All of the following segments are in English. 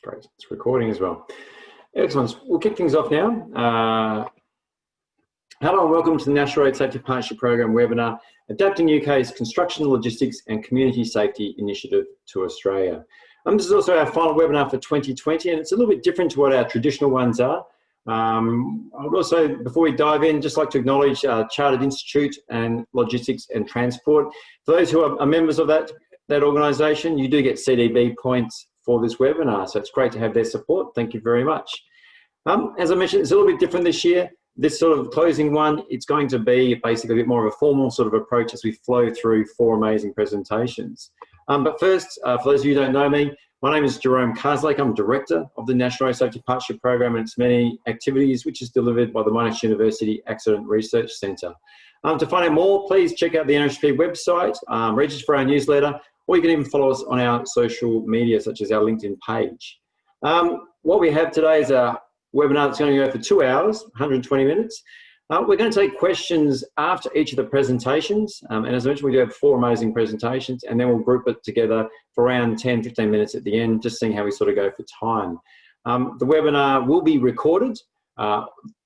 Great, it's recording as well. Excellent, we'll kick things off now. Hello and welcome to the National Road Safety Partnership Program webinar, Adapting UK's Construction, Logistics and Community Safety Initiative to Australia. This is also our final webinar for 2020, and it's a little bit different to what our traditional ones are. I would also, before we dive in, just like to acknowledge Chartered Institute and Logistics and Transport. For those who are members of that organisation, you do get CDB points for this webinar, so it's great to have their support. Thank you very much. As I mentioned, it's a little bit different this year. This sort of closing one, it's going to be basically a bit more of a formal sort of approach as we flow through 4 amazing presentations. But first, for those of you who don't know me, my name is Jerome Carslake. I'm Director of the National Road Safety Partnership Program and its many activities, which is delivered by the Monash University Accident Research Centre. To find out more, please check out the NRSPP website, register for our newsletter, or you can even follow us on our social media, such as our LinkedIn page. What we have today is a webinar that's going to go for 2 hours, 120 minutes. We're going to take questions after each of the presentations. And as I mentioned, we do have 4 amazing presentations, and then we'll group it together for around 10, 15 minutes at the end, just seeing how we sort of go for time. The webinar will be recorded.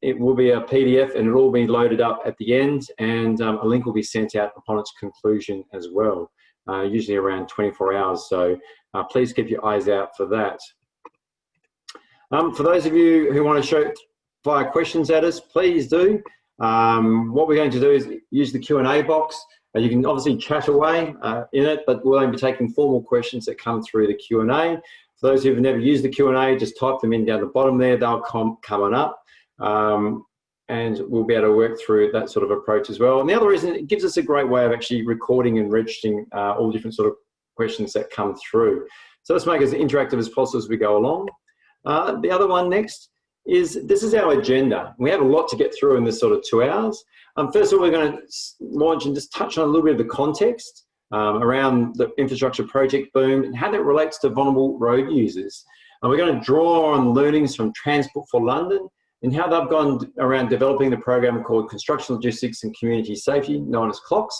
It will be a PDF and it'll all be loaded up at the end, and a link will be sent out upon its conclusion as well, usually around 24 hours. So please keep your eyes out for that. For those of you who want to fire questions at us, please do. What we're going to do is use the Q&A box. You can obviously chat away in it, but we'll only be taking formal questions that come through the Q&A. For those who have never used the Q&A, just type them in down the bottom there. They'll come on up, and we'll be able to work through that sort of approach as well. And the other reason, it gives us a great way of actually recording and registering all the different sort of questions that come through. So let's make it as interactive as possible as we go along. The other one next is, this is our agenda. We have a lot to get through in this sort of 2 hours. First of all, we're going to launch and just touch on a little bit of the context around the infrastructure project boom and how that relates to vulnerable road users. We're going to draw on learnings from Transport for London and how they've gone around developing the program called Construction, Logistics and Community Safety, known as CLOCS,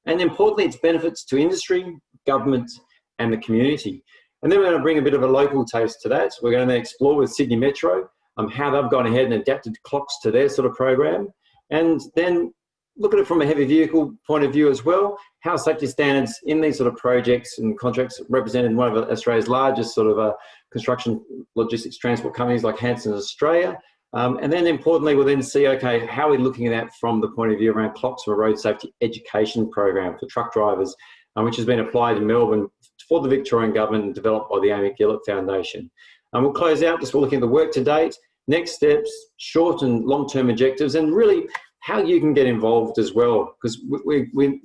and importantly, its benefits to industry, government and the community. And then we're going to bring a bit of a local taste to that. We're going to explore with Sydney Metro how they've gone ahead and adapted CLOCS to their sort of program, and then look at it from a heavy vehicle point of view as well, how safety standards in these sort of projects and contracts represented in one of Australia's largest sort of construction logistics transport companies like Hanson Australia. And then importantly, we'll then see, okay, how are we looking at that from the point of view around CLOCS, or a road safety education program for truck drivers, which has been applied in Melbourne for the Victorian Government and developed by the Amy Gillett Foundation. We'll close out just looking at the work to date, next steps, short and long-term objectives, and really how you can get involved as well, because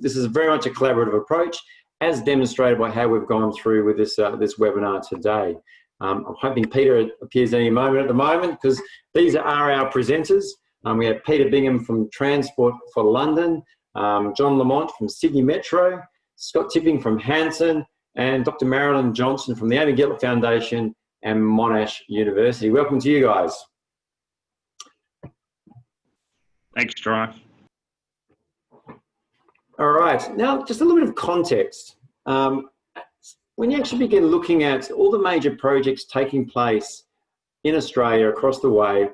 this is very much a collaborative approach, as demonstrated by how we've gone through with this webinar today. I'm hoping Peter appears any moment at the moment, because these are our presenters. We have Peter Binham from Transport for London, John Lamonte from Sydney Metro, Scott Tipping from Hanson, and Dr. Marilyn Johnson from the Amy Gillett Foundation and Monash University. Welcome to you guys. Thanks, Jerome. All right, now just a little bit of context. When you actually begin looking at all the major projects taking place in Australia across the way,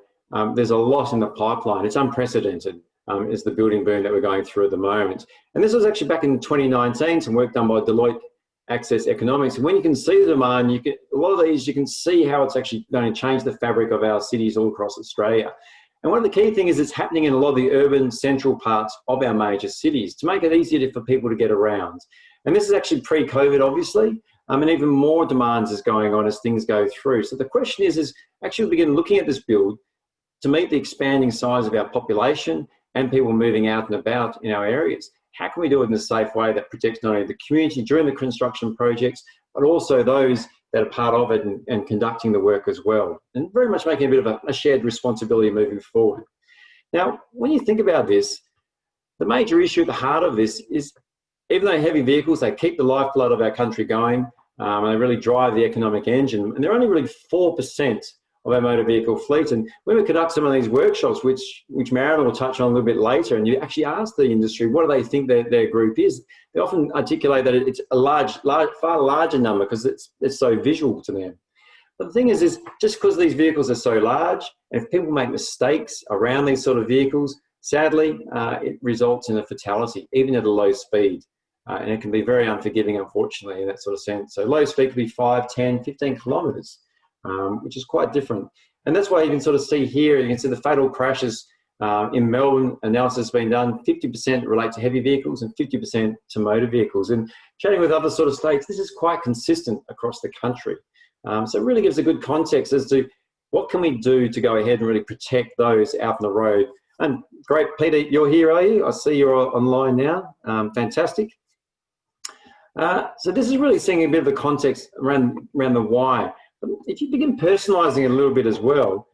there's a lot in the pipeline. It's unprecedented, is the building boom that we're going through at the moment. And this was actually back in 2019, some work done by Deloitte Access Economics. And when you can see the demand, a lot of these, you can see how it's actually going to change the fabric of our cities all across Australia. And one of the key things is it's happening in a lot of the urban central parts of our major cities to make it easier for people to get around. And this is actually pre-COVID, obviously, and even more demands is going on as things go through. So the question is actually begin looking at this build to meet the expanding size of our population and people moving out and about in our areas. How can we do it in a safe way that protects not only the community during the construction projects, but also those that are part of it and conducting the work as well, and very much making a bit of a shared responsibility moving forward. Now, when you think about this, the major issue at the heart of this is, even though heavy vehicles, they keep the lifeblood of our country going, and they really drive the economic engine, and they're only really 4% of our motor vehicle fleet. And when we conduct some of these workshops, which Marilyn will touch on a little bit later, and you actually ask the industry what do they think their group is, they often articulate that it's a far larger number because it's so visual to them. But the thing is just because these vehicles are so large, and if people make mistakes around these sort of vehicles, sadly, it results in a fatality, even at a low speed. And it can be very unforgiving, unfortunately, in that sort of sense. So low speed could be 5, 10, 15 kilometres, which is quite different. And that's why you can sort of see here, you can see the fatal crashes in Melbourne. Analysis has been done, 50% relate to heavy vehicles and 50% to motor vehicles. And chatting with other sort of states, this is quite consistent across the country. So it really gives a good context as to what can we do to go ahead and really protect those out on the road. And great, Peter, you're here, are you? I see you're online now. Fantastic. So this is really seeing a bit of the context around the why. If you begin personalising it a little bit as well,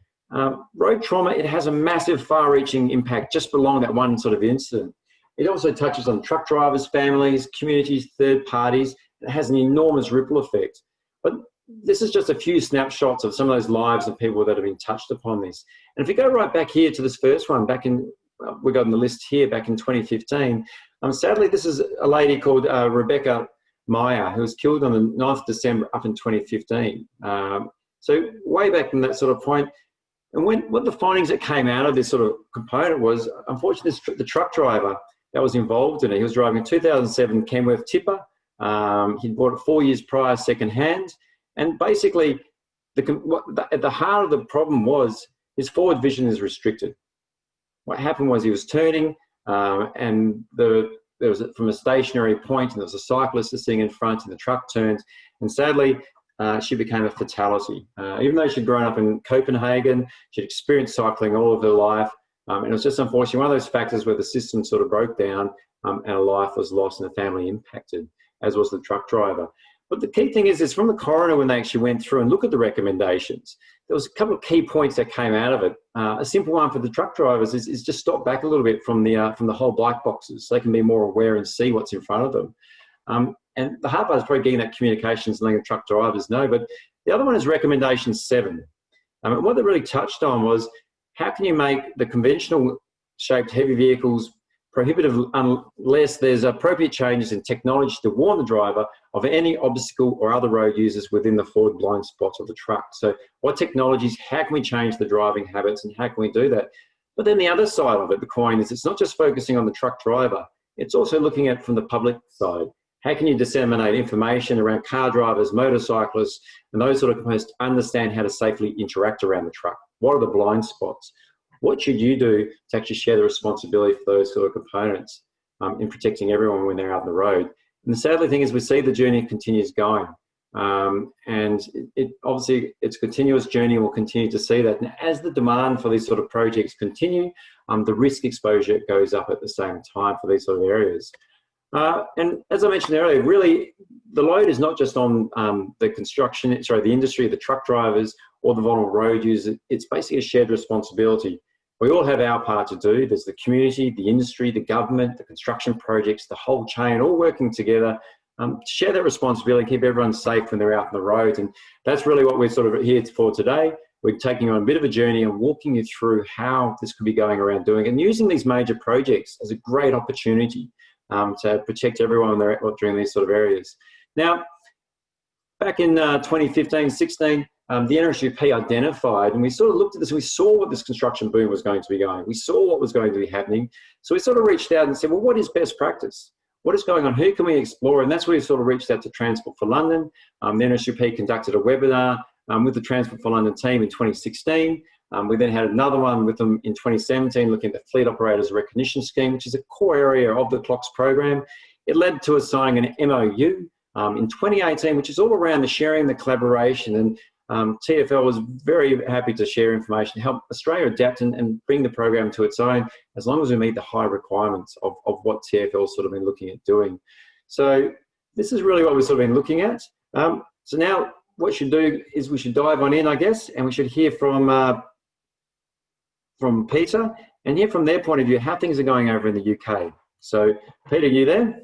road trauma, it has a massive far-reaching impact just beyond that one sort of incident. It also touches on truck drivers, families, communities, third parties. It has an enormous ripple effect. But this is just a few snapshots of some of those lives of people that have been touched upon this. And if we go right back here to this first one, back in, we got on the list here back in 2015, sadly, this is a lady called Rebecca Meyer, who was killed on the 9th of December up in 2015. So way back from that sort of point, and what the findings that came out of this sort of component was, unfortunately, the truck driver that was involved in it, he was driving a 2007 Kenworth tipper. He'd bought it 4 years prior, second hand. And basically, at the heart of the problem was his forward vision is restricted. What happened was he was turning and there was from a stationary point, and there was a cyclist sitting in front and the truck turned, and sadly she became a fatality. Even though she'd grown up in Copenhagen, she'd experienced cycling all of her life, and it was just unfortunately one of those factors where the system sort of broke down and a life was lost and a family impacted, as was the truck driver. But the key thing is from the coroner, when they actually went through and looked at the recommendations, there was a couple of key points that came out of it. A simple one for the truck drivers is just stop back a little bit from the whole black boxes so they can be more aware and see what's in front of them. And the hard part is probably getting that communications and letting the truck drivers know. But the other one is recommendation 7. And what they really touched on was how can you make the conventional shaped heavy vehicles prohibitive unless there's appropriate changes in technology to warn the driver of any obstacle or other road users within the forward blind spot of the truck. So what technologies, how can we change the driving habits and how can we do that? But then the other side of it, the coin, is it's not just focusing on the truck driver, it's also looking at it from the public side. How can you disseminate information around car drivers, motorcyclists, and those sort of components to understand how to safely interact around the truck? What are the blind spots? What should you do to actually share the responsibility for those sort of components in protecting everyone when they're out on the road? And the sadly thing is we see the journey continues going. And obviously it's a continuous journey and we'll continue to see that. And as the demand for these sort of projects continue, the risk exposure goes up at the same time for these sort of areas. And as I mentioned earlier, really the load is not just on the industry, the truck drivers or the vulnerable road users. It's basically a shared responsibility. We all have our part to do. There's the community, the industry, the government, the construction projects, the whole chain, all working together to share that responsibility and keep everyone safe when they're out on the road. And that's really what we're sort of here for today. We're taking on a bit of a journey and walking you through how this could be going around doing and using these major projects as a great opportunity to protect everyone during these sort of areas. Now, back in 2015-16, the NRSPP identified, and we sort of looked at this, and we saw what this construction boom was going to be going. We saw what was going to be happening. So we sort of reached out and said, well, what is best practice? What is going on? Who can we explore? And that's where we sort of reached out to Transport for London. The NRSPP conducted a webinar with the Transport for London team in 2016. We then had another one with them in 2017, looking at the Fleet Operators Recognition Scheme, which is a core area of the CLOCS program. It led to us signing an MOU in 2018, which is all around the sharing, the collaboration, and TFL was very happy to share information, help Australia adapt and bring the program to its own, as long as we meet the high requirements of what TFL's sort of been looking at doing. So this is really what we've sort of been looking at. So now what we should do is we should dive on in, I guess, and we should hear from Peter and hear from their point of view how things are going over in the UK. So Peter, you there?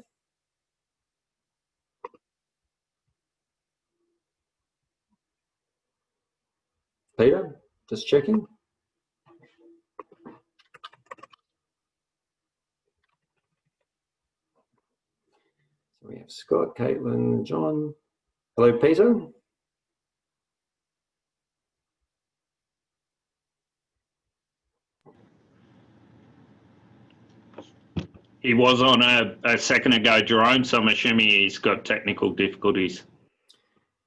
Peter, just checking. So we have Scott, Caitlin, John. Hello, Peter. He was on a second ago, Jerome, so I'm assuming he's got technical difficulties.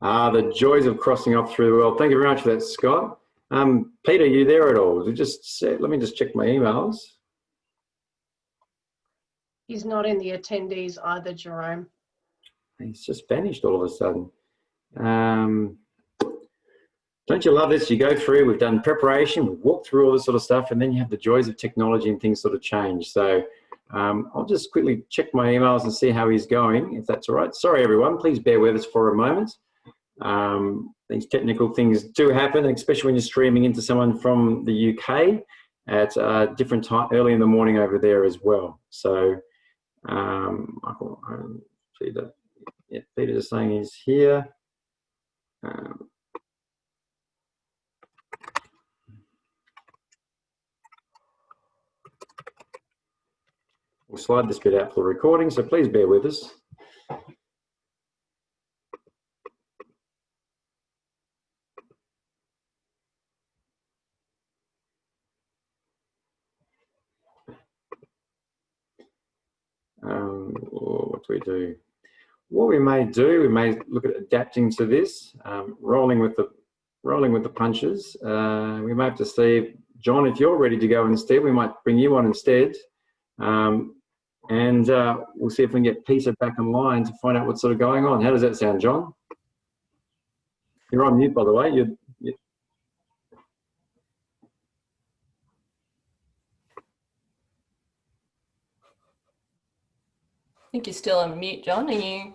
The joys of crossing off through the world. Thank you very much for that, Scott. Peter, are you there at all? Let me just check my emails. He's not in the attendees either, Jerome. He's just vanished all of a sudden. Don't you love this? You go through, we've done preparation, we've walked through all this sort of stuff, and then you have the joys of technology and things sort of change. So I'll just quickly check my emails and see how he's going, if that's all right. Sorry, everyone, please bear with us for a moment. These technical things do happen, especially when you're streaming into someone from the UK at a different time, early in the morning over there as well. So Michael, Peter, yeah, Peter is saying he's here. We'll slide this bit out for the recording, so please bear with us. What do we do? What we may do, we may look at adapting to this, rolling with the punches. We may have to see, John, if you're ready to go instead, we might bring you on instead. And we'll see if we can get Peter back online to find out what's sort of going on. How does that sound, John? You're on mute, by the way. I think you're still on mute, John. Are you?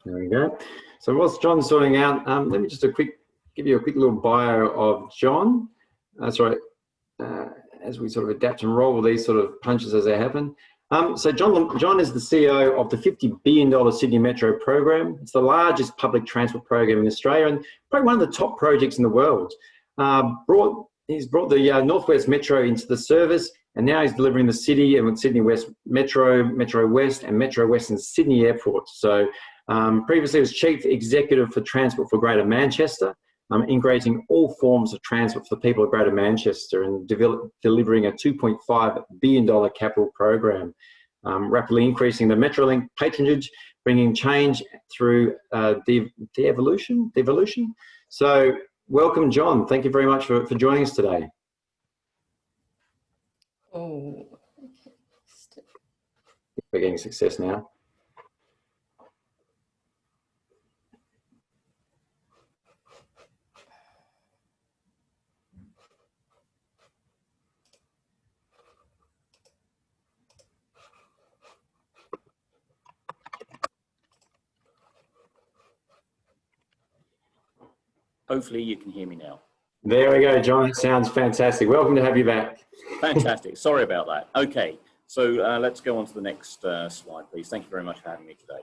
There we go. So whilst John's sorting out, let me just give you a quick little bio of John. That's right. As we sort of adapt and roll with these sort of punches as they happen. So John is the CEO of the $50 billion Sydney Metro program. It's the largest public transport program in Australia and probably one of the top projects in the world. He's brought the Northwest Metro into the service, and now he's delivering the city and with Sydney West Metro, Metro West, and Metro Western Sydney Airport. So previously was Chief Executive for Transport for Greater Manchester, integrating all forms of transport for the people of Greater Manchester and delivering a $2.5 billion capital program, rapidly increasing the Metrolink patronage, bringing change through devolution. So welcome, John. Thank you very much for joining us today. Oh, We're getting success now. Hopefully you can hear me now. There we go, John. It sounds fantastic. Welcome to have you back. Fantastic. Sorry about that. Okay, so let's go on to the next slide, please. Thank you very much for having me today.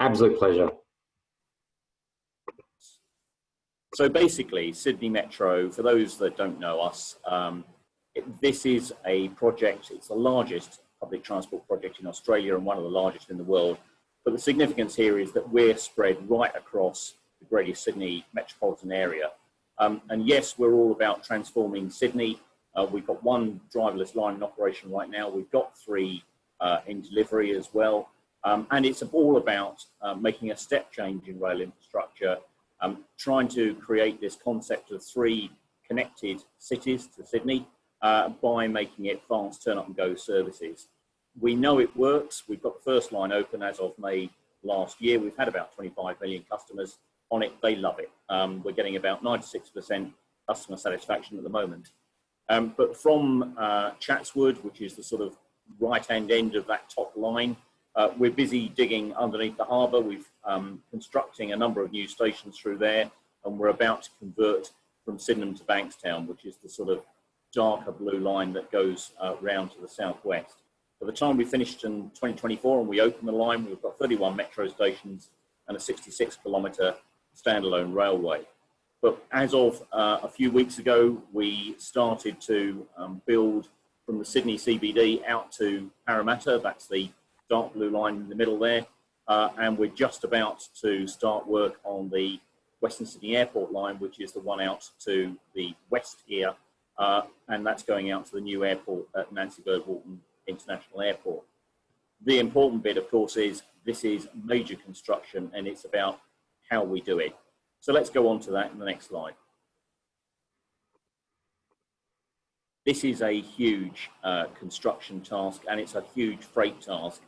Absolute pleasure. So basically, Sydney Metro, for those that don't know us, this is a project, it's the largest public transport project in Australia and one of the largest in the world. But the significance here is that we're spread right across the Greater Sydney metropolitan area. And yes, we're all about transforming Sydney. We've got one driverless line in operation right now. We've got 3 in delivery as well. And it's all about making a step change in rail infrastructure, trying to create this concept of 3 connected cities to Sydney by making it fast turn up and go services. We know it works. We've got the first line open as of May last year. We've had about 25 million customers on it. They love it. We're getting about 96% customer satisfaction at the moment. But from Chatswood, which is the sort of right-hand end of that top line, we're busy digging underneath the harbour. We've constructing a number of new stations through there, and we're about to convert from Sydenham to Bankstown, which is the sort of darker blue line that goes round to the southwest. By the time we finished in 2024 and we opened the line, we've got 31 metro stations and a 66-kilometre standalone railway. But as of a few weeks ago, we started to build from the Sydney CBD out to Parramatta. That's the dark blue line in the middle there. And we're just about to start work on the Western Sydney Airport line, which is the one out to the west here. And that's going out to the new airport at Nancy Bird Walton International Airport. The important bit, of course, is this is major construction and it's about how we do it. So let's go on to that in the next slide. This is a huge construction task, and it's a huge freight task.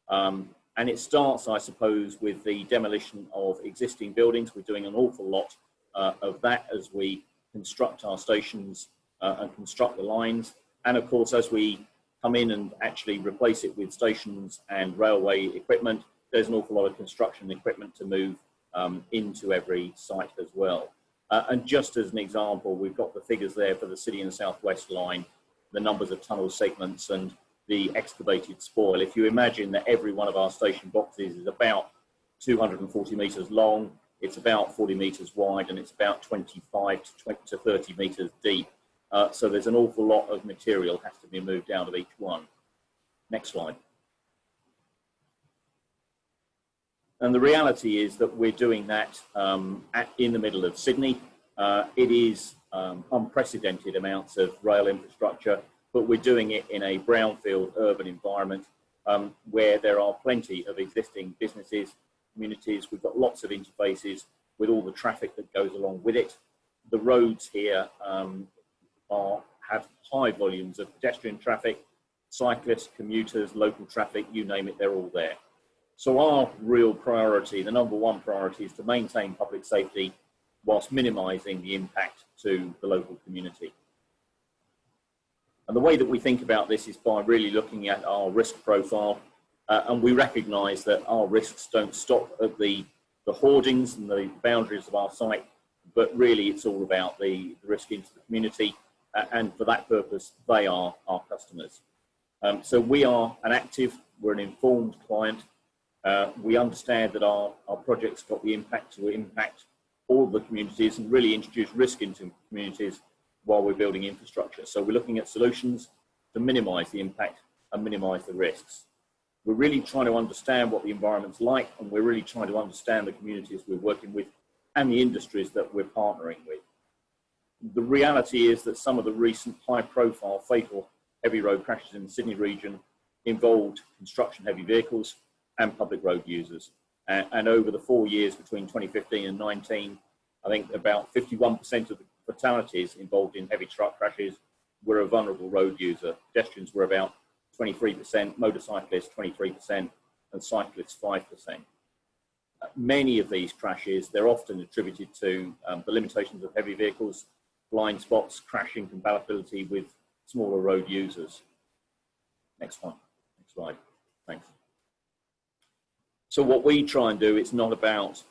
And it starts, I suppose, with the demolition of existing buildings. We're doing an awful lot of that as we construct our stations and construct the lines. And of course, as we come in and actually replace it with stations and railway equipment, there's an awful lot of construction equipment to move into every site as well. And just as an example, we've got the figures there for the City and Southwest line, the numbers of tunnel segments and the excavated spoil. If you imagine that every one of our station boxes is about 240 metres long, it's about 40 metres wide, and it's about 25 to 30 metres deep. So there's an awful lot of material has to be moved out of each one. Next slide. And the reality is that we're doing that in the middle of Sydney. It is unprecedented amounts of rail infrastructure, but we're doing it in a brownfield urban environment where there are plenty of existing businesses, communities. We've got lots of interfaces with all the traffic that goes along with it. The roads here have high volumes of pedestrian traffic, cyclists, commuters, local traffic, you name it, they're all there. So our real priority, the number one priority, is to maintain public safety whilst minimising the impact to the local community. And the way that we think about this is by really looking at our risk profile, and we recognise that our risks don't stop at the hoardings and the boundaries of our site, but really it's all about the risk into the community, and for that purpose, they are our customers. So we are an active, we're an informed client. We understand that our project's got the impact to impact all of the communities and really introduce risk into communities while we're building infrastructure. So we're looking at solutions to minimise the impact and minimise the risks. We're really trying to understand what the environment's like, and we're really trying to understand the communities we're working with and the industries that we're partnering with. The reality is that some of the recent high-profile fatal heavy road crashes in the Sydney region involved construction heavy vehicles and public road users. And over the 4 years between 2015 and 19, I think about 51% of the fatalities involved in heavy truck crashes were a vulnerable road user. Pedestrians were about 23%, motorcyclists 23%, and cyclists 5%. Many of these crashes, they're often attributed to the limitations of heavy vehicles, blind spots, crashing compatibility with smaller road users. Next one, next slide, thanks. So what we try and do, it's not about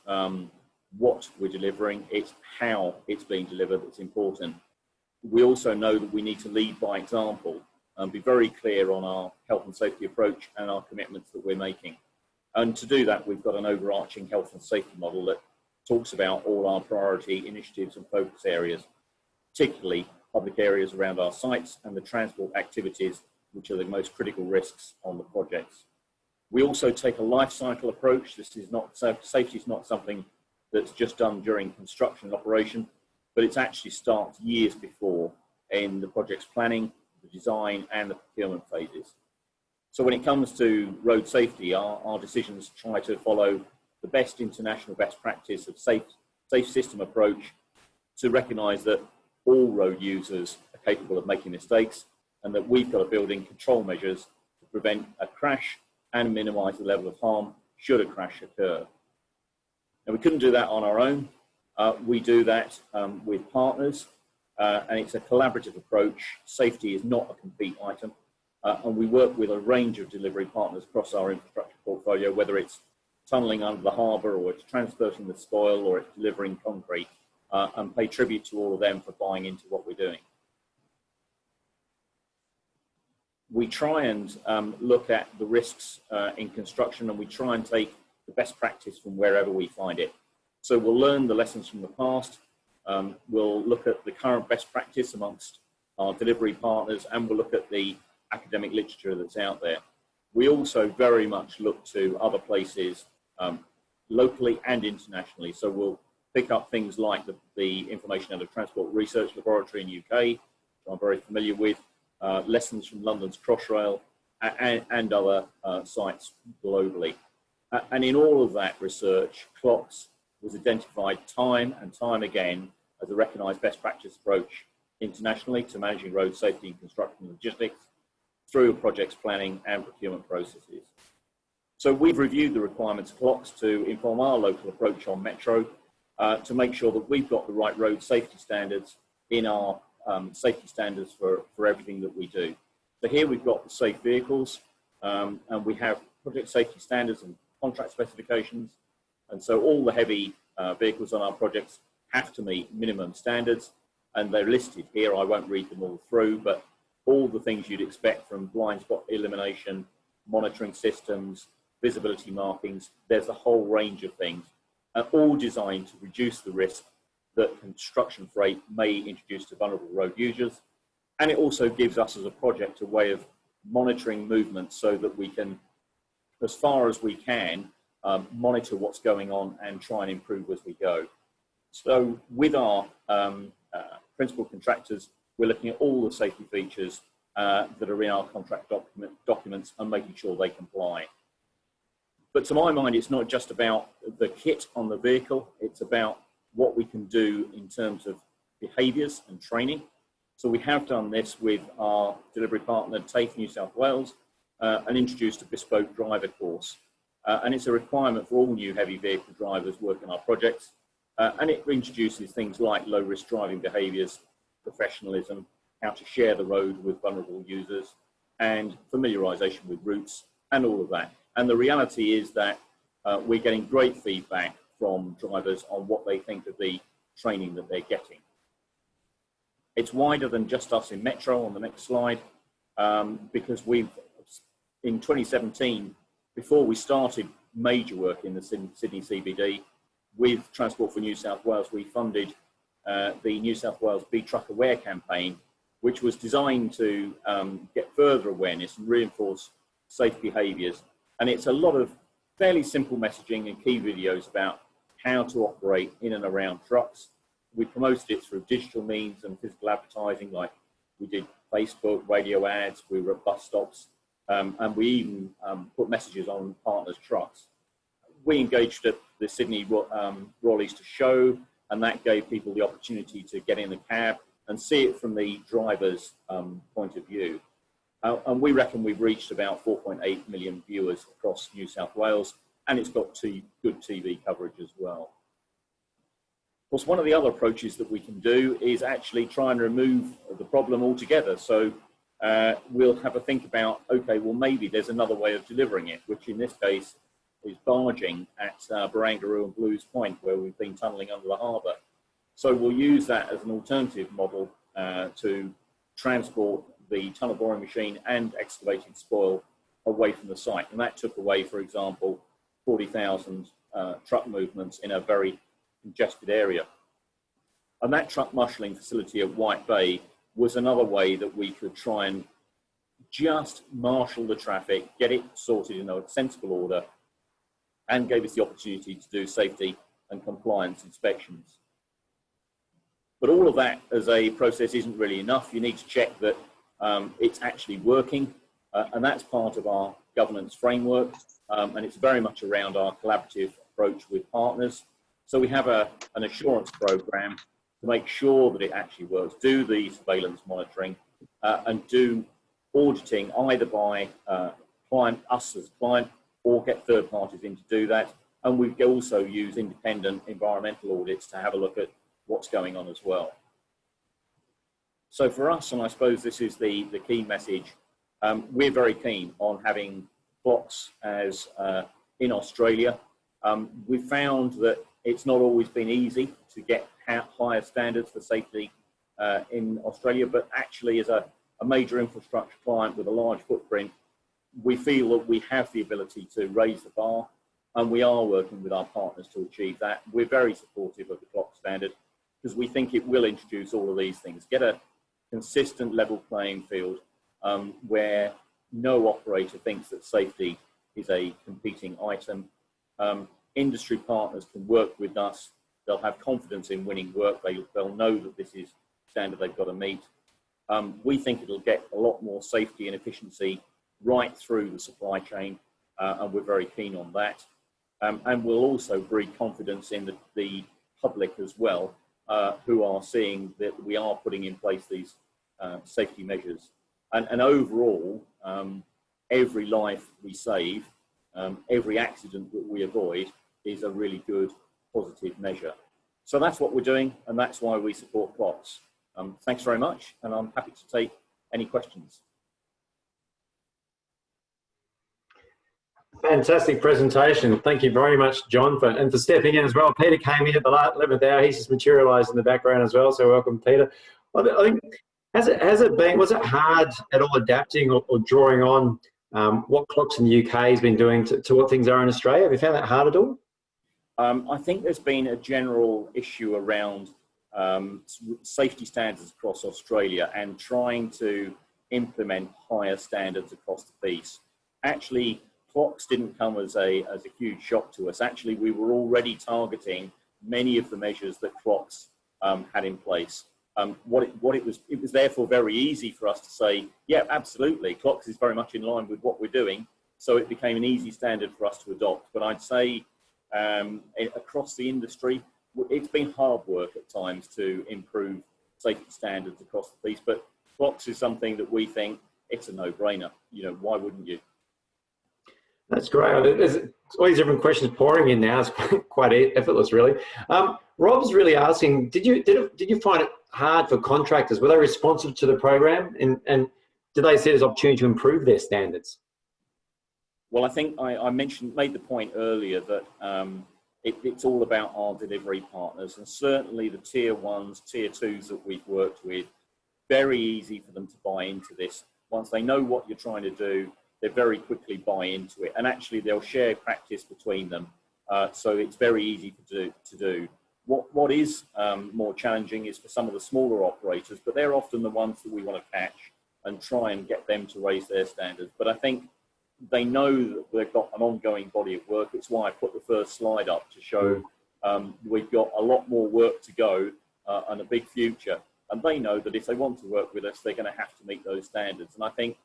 what we're delivering, it's how it's being delivered that's important. We also know that we need to lead by example and be very clear on our health and safety approach and our commitments that we're making. And to do that, we've got an overarching health and safety model that talks about all our priority initiatives and focus areas, particularly public areas around our sites and the transport activities, which are the most critical risks on the projects. We also take a life cycle approach. This is not, safety is not something that's just done during construction and operation, but it actually starts years before in the project's planning, the design and the procurement phases. So when it comes to road safety, our decisions try to follow the best international best practice of safe system approach to recognise that all road users are capable of making mistakes and that we've got to build in control measures to prevent a crash and minimise the level of harm should a crash occur. Now, we couldn't do that on our own. We do that with partners, and it's a collaborative approach. Safety is not a complete item, and we work with a range of delivery partners across our infrastructure portfolio, whether it's tunnelling under the harbour, or it's transporting the spoil, or it's delivering concrete, and pay tribute to all of them for buying into what we're doing. We try and look at the risks in construction, and we try and take the best practice from wherever we find it. So we'll learn the lessons from the past, We'll look at the current best practice amongst our delivery partners, and we'll look at the academic literature that's out there. We also very much look to other places locally and internationally. So we'll pick up things like the information out of Transport Research Laboratory in UK, which I'm very familiar with, lessons from London's Crossrail, and other sites globally. And in all of that research, CLOCS was identified time and time again as a recognised best practice approach internationally to managing road safety and construction logistics through projects planning and procurement processes. So we've reviewed the requirements of CLOCS to inform our local approach on Metro to make sure that we've got the right road safety standards in our safety standards for everything that we do. So here we've got the safe vehicles, and we have project safety standards and contract specifications. And so all the heavy vehicles on our projects have to meet minimum standards, and they're listed here. I won't read them all through, but all the things you'd expect from blind spot elimination, monitoring systems, visibility markings, there's a whole range of things, all designed to reduce the risk that construction freight may introduce to vulnerable road users. And it also gives us as a project a way of monitoring movements so that we can, as far as we can, monitor what's going on and try and improve as we go. So with our principal contractors, we're looking at all the safety features that are in our contract documents and making sure they comply. But to my mind, it's not just about the kit on the vehicle, it's about what we can do in terms of behaviours and training. So we have done this with our delivery partner, TAFE New South Wales, and introduced a bespoke driver course. And it's a requirement for all new heavy vehicle drivers working on our projects. And it introduces things like low-risk driving behaviours, professionalism, how to share the road with vulnerable users, and familiarisation with routes, and all of that. And the reality is that we're getting great feedback from drivers on what they think of the training that they're getting. It's wider than just us in Metro on the next slide, because we've, in 2017, before we started major work in the Sydney CBD, with Transport for New South Wales, we funded the New South Wales Be Truck Aware campaign, which was designed to get further awareness and reinforce safe behaviours. And it's a lot of fairly simple messaging and key videos about how to operate in and around trucks. We promoted it through digital means and physical advertising, like we did Facebook, radio ads, we were at bus stops, and we even put messages on partners' trucks. We engaged at the Sydney Royal Easter Show, and that gave people the opportunity to get in the cab and see it from the driver's point of view. And we reckon we've reached about 4.8 million viewers across New South Wales, and it's got good TV coverage as well. Of course, one of the other approaches that we can do is actually try and remove the problem altogether. So we'll have a think about, okay, well, maybe there's another way of delivering it, which in this case is barging at Barangaroo and Blues Point, where we've been tunnelling under the harbour. So we'll use that as an alternative model to transport the tunnel boring machine and excavating spoil away from the site. And that took away, for example, 40,000 truck movements in a very congested area. And that truck marshalling facility at White Bay was another way that we could try and just marshal the traffic, get it sorted in a sensible order, and gave us the opportunity to do safety and compliance inspections. But all of that as a process isn't really enough. You need to check that it's actually working, and that's part of our governance framework, and it's very much around our collaborative approach with partners. So we have an assurance program to make sure that it actually works, do the surveillance monitoring, and do auditing either by us as a client, or get third parties in to do that. And we also use independent environmental audits to have a look at what's going on as well. So for us, and I suppose this is the key message, we're very keen on having CLOCS as in Australia. We've found that it's not always been easy to get higher standards for safety in Australia, but actually as a major infrastructure client with a large footprint, we feel that we have the ability to raise the bar, and we are working with our partners to achieve that. We're very supportive of the CLOCS standard. because we think it will introduce all of these things. Get a consistent level playing field where no operator thinks that safety is a competing item. Industry partners can work with us. They'll have confidence in winning work. They'll know that this is standard they've got to meet. We think it'll get a lot more safety and efficiency right through the supply chain, and we're very keen on that. And we'll also breed confidence in the public as well, who are seeing that we are putting in place these safety measures. And overall, every life we save, every accident that we avoid is a really good positive measure. So that's what we're doing, and that's why we support CLOCS. Thanks very much, and I'm happy to take any questions. Fantastic presentation. Thank you very much, John, for stepping in as well. Peter came in at the 11th hour. He's just materialised in the background as well, so welcome, Peter. I think, was it hard at all adapting or drawing on what CLOCS in the UK has been doing to what things are in Australia? Have you found that hard at all? I think there's been a general issue around safety standards across Australia and trying to implement higher standards across the piece. Actually, CLOCS didn't come as a huge shock to us. Actually, we were already targeting many of the measures that CLOCS had in place. It was therefore very easy for us to say, yeah, absolutely, CLOCS is very much in line with what we're doing. So it became an easy standard for us to adopt. But I'd say across the industry, it's been hard work at times to improve safety standards across the piece. But CLOCS is something that we think it's a no-brainer. You know, why wouldn't you? That's great. There's all these different questions pouring in now. It's quite effortless, really. Rob's really asking, did you find it hard for contractors? Were they responsive to the program, and did they see it as an opportunity to improve their standards? Well, I think I made the point earlier that it's all about our delivery partners, and certainly the tier ones, tier twos that we've worked with, very easy for them to buy into this. Once they know what you're trying to do, they very quickly buy into it, and actually they'll share practice between them. So it's very easy to do. What is more challenging is for some of the smaller operators, but they're often the ones that we want to catch and try and get them to raise their standards. But I think they know that they've got an ongoing body of work. It's why I put the first slide up to show we've got a lot more work to go and a big future. And they know that if they want to work with us, they're going to have to meet those standards. And I think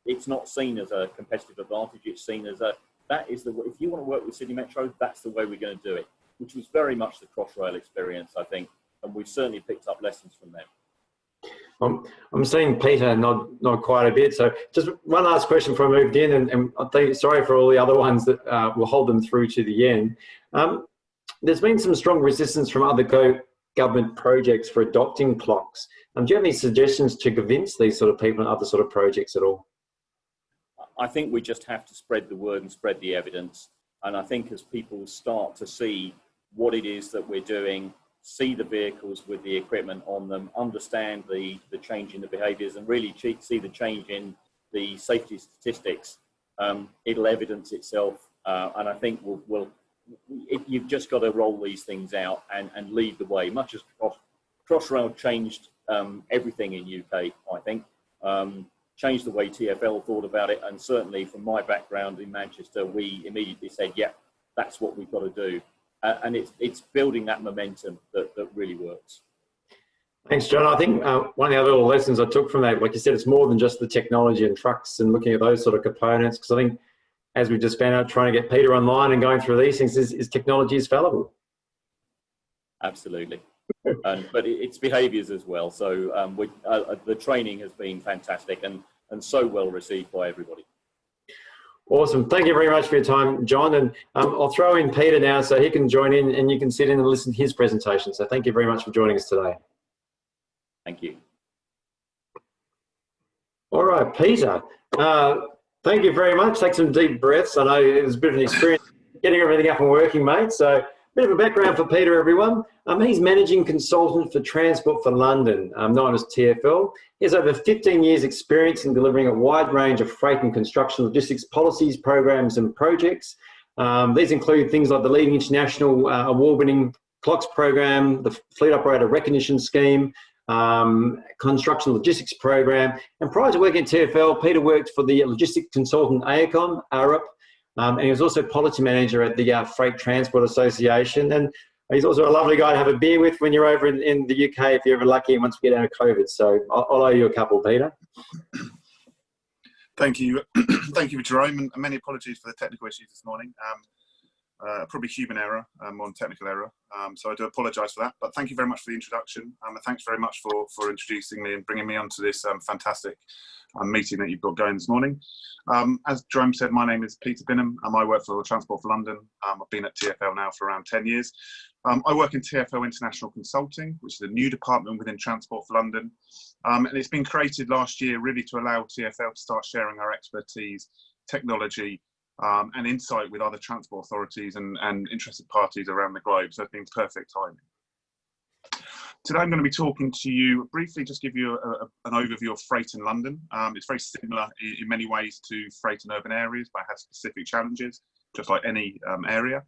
it's not seen as a competitive advantage. It's seen as if you want to work with Sydney Metro, that's the way we're going to do it, which was very much the Crossrail experience, I think. And we've certainly picked up lessons from them. I'm seeing Peter nod quite a bit. So just one last question before I moved in, and I'll tell you, sorry for all the other ones that we'll hold them through to the end. There's been some strong resistance from other government projects for adopting CLOCS. Do you have any suggestions to convince these sort of people and other sort of projects at all? I think we just have to spread the word and spread the evidence. And I think as people start to see what it is that we're doing, see the vehicles with the equipment on them, understand the change in the behaviours, and really see the change in the safety statistics, it'll evidence itself. And I think you've just got to roll these things out and lead the way, much as Crossrail changed everything in UK, I think. Changed the way TfL thought about it, and certainly from my background in Manchester, we immediately said, yeah, that's what we've got to do. And it's building that momentum that really works. Thanks, John. I think one of the other little lessons I took from that, like you said, it's more than just the technology and trucks and looking at those sort of components, because I think, as we just found out, trying to get Peter online and going through these things is technology is fallible. Absolutely. But it's behaviours as well. So the training has been fantastic and so well received by everybody. Awesome. Thank you very much for your time, John. And I'll throw in Peter now so he can join in and you can sit in and listen to his presentation. So thank you very much for joining us today. Thank you. All right, Peter. Thank you very much. Take some deep breaths. I know it was a bit of an experience getting everything up and working, mate. So a bit of a background for Peter, everyone. He's managing consultant for Transport for London, known as TfL. He has over 15 years experience in delivering a wide range of freight and construction logistics policies, programs and projects. These include things like the leading international award-winning CLOCS program, the Fleet Operator Recognition Scheme, Construction Logistics Program. And prior to working at TfL, Peter worked for the logistics consultant AECOM, ARUP, and he was also policy manager at the Freight Transport Association. And he's also a lovely guy to have a beer with when you're over in the UK, if you're ever lucky, once we get out of COVID. So I'll owe you a couple, Peter. Thank you. Thank you, Jerome, and many apologies for the technical issues this morning. Probably human error more than technical error. So I do apologise for that, but thank you very much for the introduction. And thanks very much for introducing me and bringing me onto this fantastic meeting that you've got going this morning. As Jerome said, my name is Peter Binham. I work for Transport for London. I've been at TfL now for around 10 years. I work in TfL International Consulting, which is a new department within Transport for London. And it's been created last year really to allow TfL to start sharing our expertise, technology, and insight with other transport authorities and interested parties around the globe. So it's been perfect timing. Today I'm going to be talking to you briefly, just give you an overview of freight in London. It's very similar in many ways to freight in urban areas, but has specific challenges, just like any area.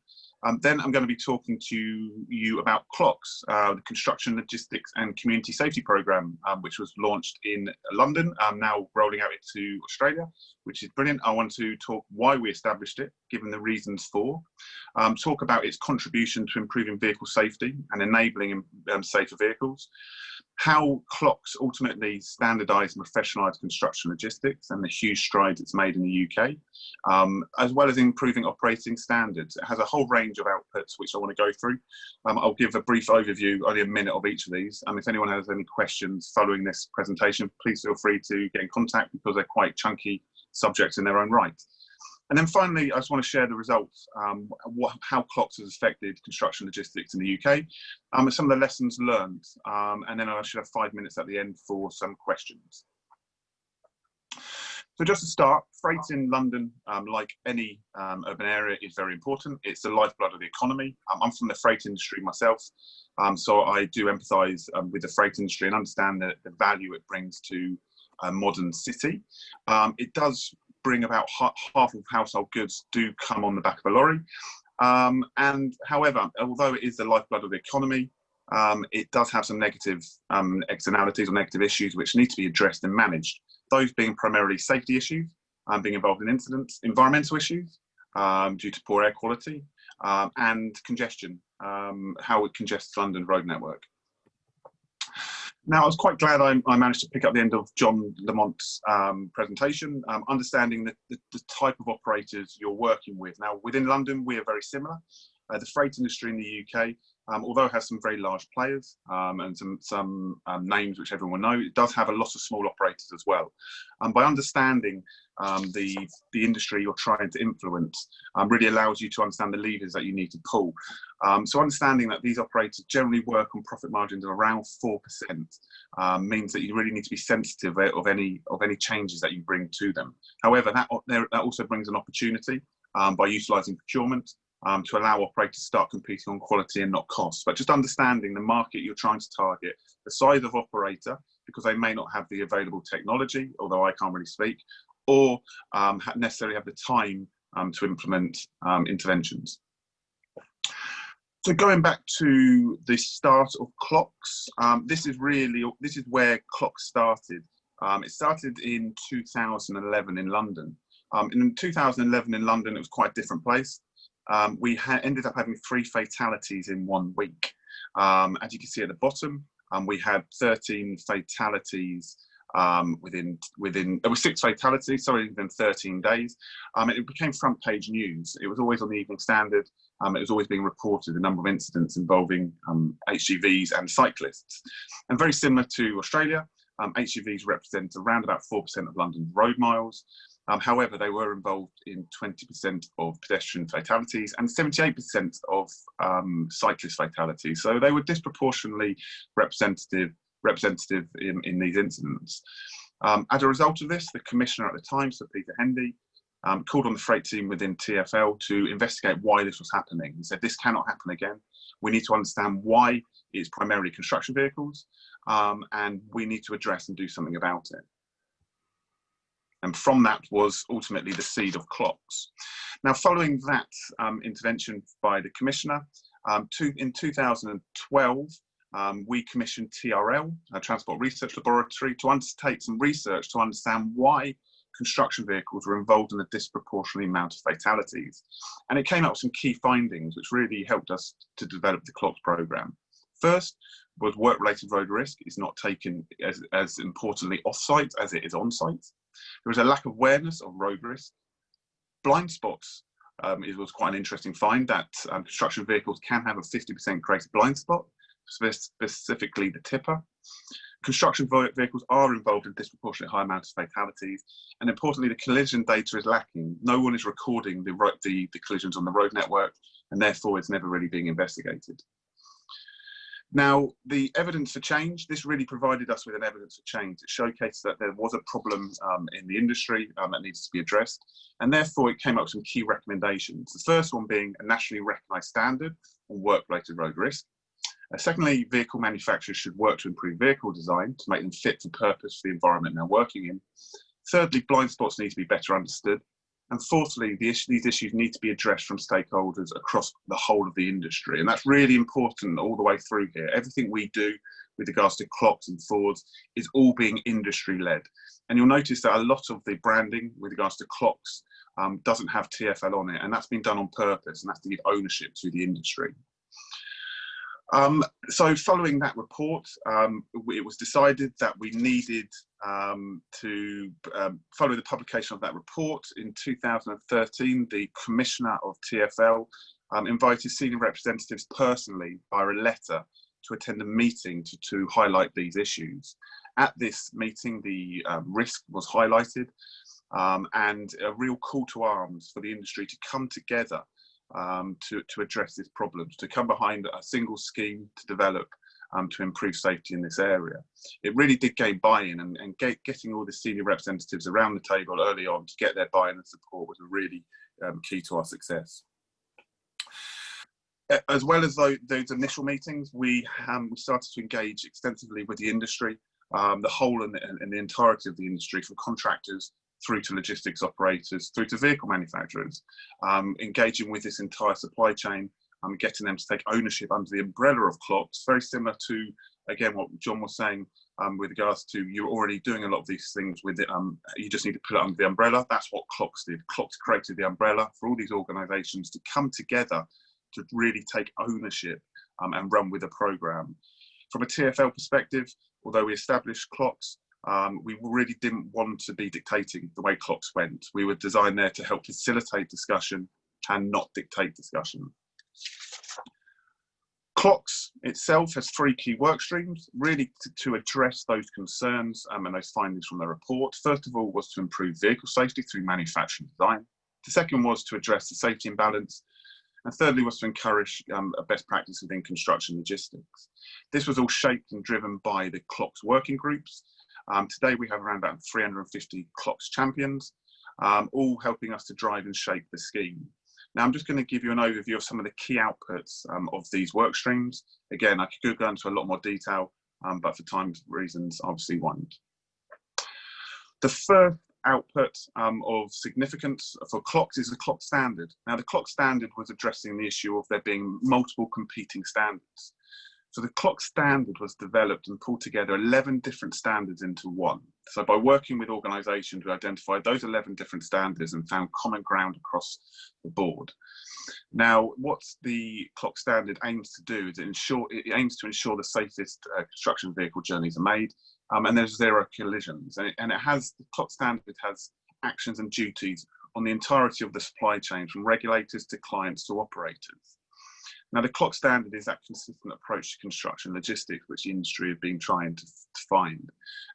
Then I'm going to be talking to you about CLOCS, the Construction Logistics and Community Safety Programme, which was launched in London, now rolling out into Australia, which is brilliant. I want to talk why we established it, given the reasons for, talk about its contribution to improving vehicle safety and enabling safer vehicles, how CLOCS ultimately standardised and professionalised construction logistics and the huge strides it's made in the UK, as well as improving operating standards. It has a whole range of outputs which I want to go through. I'll give a brief overview, only a minute of each of these. If anyone has any questions following this presentation, please feel free to get in contact because they're quite chunky subjects in their own right. And then finally, I just want to share the results, how CLOCS has affected construction logistics in the UK, and some of the lessons learned. And then I should have 5 minutes at the end for some questions. So just to start, freight in London, like any urban area, is very important. It's the lifeblood of the economy. I'm from the freight industry myself, so I do empathise with the freight industry and understand the value it brings to a modern city. It does bring about half of household goods do come on the back of a lorry. And however, although it is the lifeblood of the economy, it does have some negative externalities or negative issues which need to be addressed and managed. Those being primarily safety issues, being involved in incidents, environmental issues due to poor air quality, and congestion, how it congests London road network. Now, I was quite glad I managed to pick up the end of John Lamonte's presentation, understanding the type of operators you're working with. Now, within London, we are very similar. The freight industry in the UK, although it has some very large players and some names which everyone knows, it does have a lot of small operators as well. By understanding the industry you're trying to influence really allows you to understand the levers that you need to pull. So understanding that these operators generally work on profit margins of around 4% means that you really need to be sensitive of any changes that you bring to them. However, that also brings an opportunity by utilising procurement to allow operators to start competing on quality and not cost. But just understanding the market you're trying to target, the size of operator, because they may not have the available technology, although I can't really speak, or necessarily have the time to implement interventions. So going back to the start of CLOCS, this is where CLOCS started. It started in 2011 in London. In 2011 in London, it was quite a different place. We ended up having 3 fatalities in 1 week. As you can see at the bottom, we had 13 fatalities there were 6 fatalities, sorry, within 13 days. It became front page news. It was always on the Evening Standard. It was always being reported, a number of incidents involving HGVs and cyclists. And very similar to Australia, HGVs represent around about 4% of London's road miles. However, they were involved in 20% of pedestrian fatalities and 78% of cyclist fatalities. So they were disproportionately representative in these incidents. As a result of this, the commissioner at the time, Sir Peter Hendy, called on the freight team within TfL to investigate why this was happening. He said, this cannot happen again. We need to understand why it's primarily construction vehicles, and we need to address and do something about it. And from that was ultimately the seed of CLOCS. Now, following that intervention by the commissioner, In 2012, we commissioned TRL, a Transport Research Laboratory, to undertake some research to understand why construction vehicles were involved in a disproportionate amount of fatalities. And it came up with some key findings which really helped us to develop the CLOCS programme. First was work-related road risk is not taken as importantly off-site as it is on-site. There was a lack of awareness of road risk. Blind spots was quite an interesting find that construction vehicles can have a 50% greater blind spot, specifically the tipper. Construction vehicles are involved in disproportionately high amounts of fatalities, and importantly, the collision data is lacking. No one is recording the collisions on the road network, and therefore it's never really being investigated. Now, the evidence for change, this really provided us with an evidence for change. It showcased that there was a problem in the industry that needs to be addressed, and therefore it came up with some key recommendations. The first one being a nationally recognised standard on work-related road risk. Secondly, vehicle manufacturers should work to improve vehicle design to make them fit for purpose for the environment they're working in. Thirdly, blind spots need to be better understood. And fourthly, these issues need to be addressed from stakeholders across the whole of the industry. And that's really important all the way through here. Everything we do with regards to CLOCS and Fords is all being industry-led. And you'll notice that a lot of the branding with regards to CLOCS doesn't have TfL on it, and that's been done on purpose, and that's to give ownership to the industry. So following that report, it was decided that we needed to follow the publication of that report. In 2013, the Commissioner of TfL invited senior representatives personally via a letter to attend a meeting to highlight these issues. At this meeting, the risk was highlighted and a real call to arms for the industry to come together to address this problem, to come behind a single scheme to develop to improve safety in this area. It really did gain buy-in, and getting all the senior representatives around the table early on to get their buy-in and support was really key to our success. As well as those initial meetings, we started to engage extensively with the industry, the whole and the entirety of the industry, from contractors through to logistics operators, through to vehicle manufacturers, engaging with this entire supply chain, getting them to take ownership under the umbrella of CLOCS, very similar to, again, what John was saying with regards to you're already doing a lot of these things with it, you just need to put it under the umbrella. That's what CLOCS did. CLOCS created the umbrella for all these organisations to come together to really take ownership and run with the programme. From a TfL perspective, although we established CLOCS, we really didn't want to be dictating the way CLOCS went. We were designed there to help facilitate discussion and not dictate discussion. CLOCS itself has 3 key work streams, really to address those concerns and those findings from the report. First of all was to improve vehicle safety through manufacturing design. The second was to address the safety imbalance. And thirdly was to encourage a best practice within construction logistics. This was all shaped and driven by the CLOCS working groups. Today we have around about 350 CLOCS champions, all helping us to drive and shape the scheme. Now I'm just going to give you an overview of some of the key outputs of these work streams. Again, I could go into a lot more detail, but for time reasons, obviously won't. The first output of significance for CLOCS is the CLOCS standard. Now the CLOCS standard was addressing the issue of there being multiple competing standards. So the CLOCS standard was developed and pulled together 11 different standards into one. So by working with organisations, we identified those 11 different standards and found common ground across the board. Now, what the CLOCS standard aims to do is it aims to ensure the safest construction vehicle journeys are made, and there's 0 collisions. And the CLOCS standard has actions and duties on the entirety of the supply chain, from regulators to clients to operators. Now, the CLOCS standard is that consistent approach to construction logistics, which the industry have been trying to find.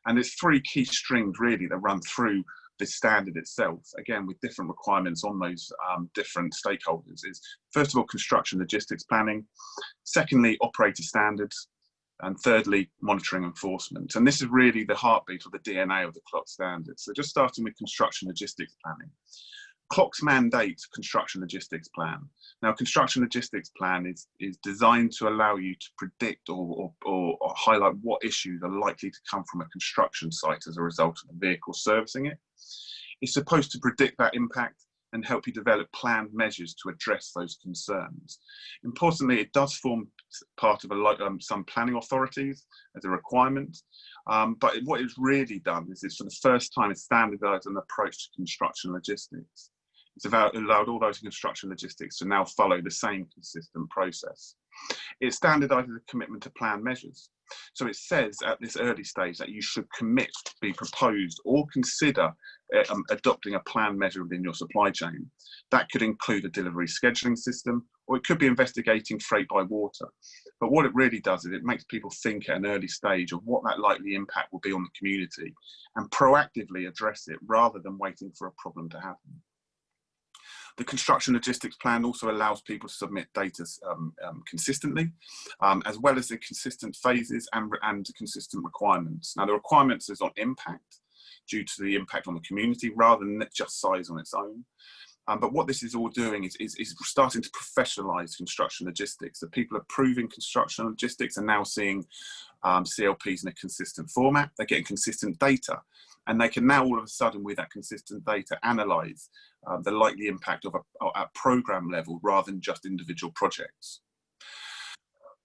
And there's 3 key streams really that run through this standard itself, again, with different requirements on those different stakeholders. Is first of all, construction logistics planning. Secondly, operator standards. And thirdly, monitoring enforcement. And this is really the heartbeat or the DNA of the CLOCS standard. So just starting with construction logistics planning. CLOCS mandates construction logistics plan. Now, construction logistics plan is designed to allow you to predict or highlight what issues are likely to come from a construction site as a result of the vehicle servicing it. It's supposed to predict that impact and help you develop planned measures to address those concerns. Importantly, it does form part of some planning authorities as a requirement, but what it's really done is it's for the first time it's standardised an approach to construction logistics. It's allowed all those in construction logistics to now follow the same consistent process. It standardises a commitment to plan measures. So it says at this early stage that you should commit to be proposed or consider adopting a plan measure within your supply chain. That could include a delivery scheduling system, or it could be investigating freight by water. But what it really does is it makes people think at an early stage of what that likely impact will be on the community and proactively address it rather than waiting for a problem to happen. The construction logistics plan also allows people to submit data consistently, as well as the consistent phases and consistent requirements. Now, the requirements is on impact, due to the impact on the community, rather than just size on its own. But what this is all doing is starting to professionalise construction logistics. The people approving construction logistics are now seeing CLPs in a consistent format. They're getting consistent data, and they can now all of a sudden, with that consistent data, analyse the likely impact of at programme level rather than just individual projects.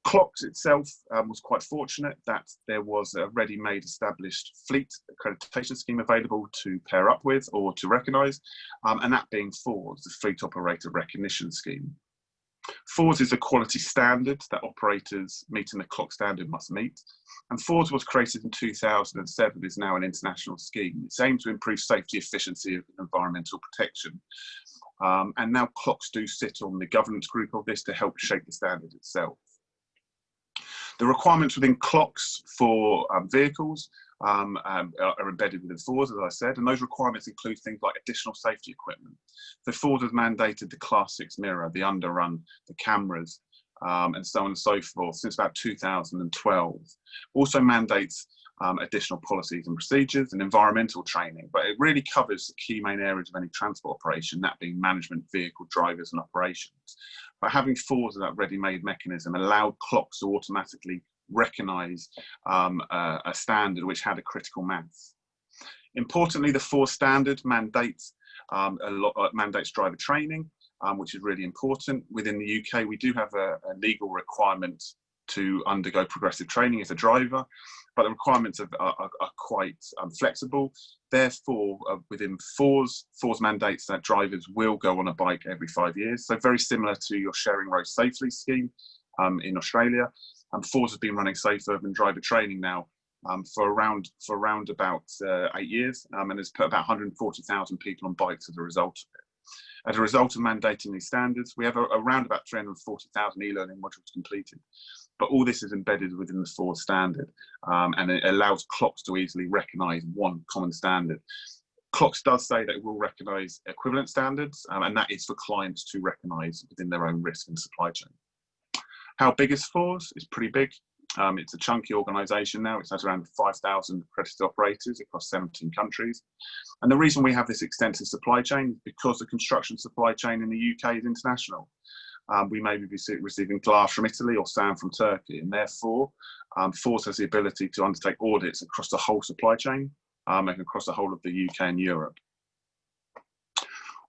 CLOCS itself was quite fortunate that there was a ready-made established fleet accreditation scheme available to pair up with or to recognise, and that being FORS, the Fleet Operator Recognition Scheme. FORS is a quality standard that operators meeting the CLOCS standard must meet, and FORS was created in 2007, is now an international scheme. It's aimed to improve safety, efficiency and environmental protection. And now CLOCS do sit on the governance group of this to help shape the standard itself. The requirements within CLOCS for vehicles are embedded within FORS, as I said, and those requirements include things like additional safety equipment. So FORS has mandated the Class 6 mirror, the underrun, the cameras, and so on and so forth since about 2012. Also mandates additional policies and procedures and environmental training, but it really covers the key main areas of any transport operation, that being management, vehicle drivers and operations. But having FORS as that ready-made mechanism allowed CLOCS to automatically recognise a standard which had a critical mass. Importantly, the FORS standard mandates mandates driver training, which is really important. Within the UK, we do have a legal requirement to undergo progressive training as a driver, but the requirements are quite flexible. Therefore, within FORS mandates that drivers will go on a bike every 5 years. So very similar to your sharing road safely scheme in Australia. FORS has been running safe urban driver training now for around about 8 years, and has put about 140,000 people on bikes as a result of it. As a result of mandating these standards, we have around about 340,000 e-learning modules completed. But all this is embedded within the FORS standard, and it allows CLOCS to easily recognise one common standard. CLOCS does say that it will recognise equivalent standards, and that is for clients to recognise within their own risk and supply chain. How big is FORS? It's pretty big. It's a chunky organisation now. It has around 5,000 accredited operators across 17 countries. And the reason we have this extensive supply chain is because the construction supply chain in the UK is international. We may be receiving glass from Italy or sand from Turkey, and therefore FORS has the ability to undertake audits across the whole supply chain and across the whole of the UK and Europe.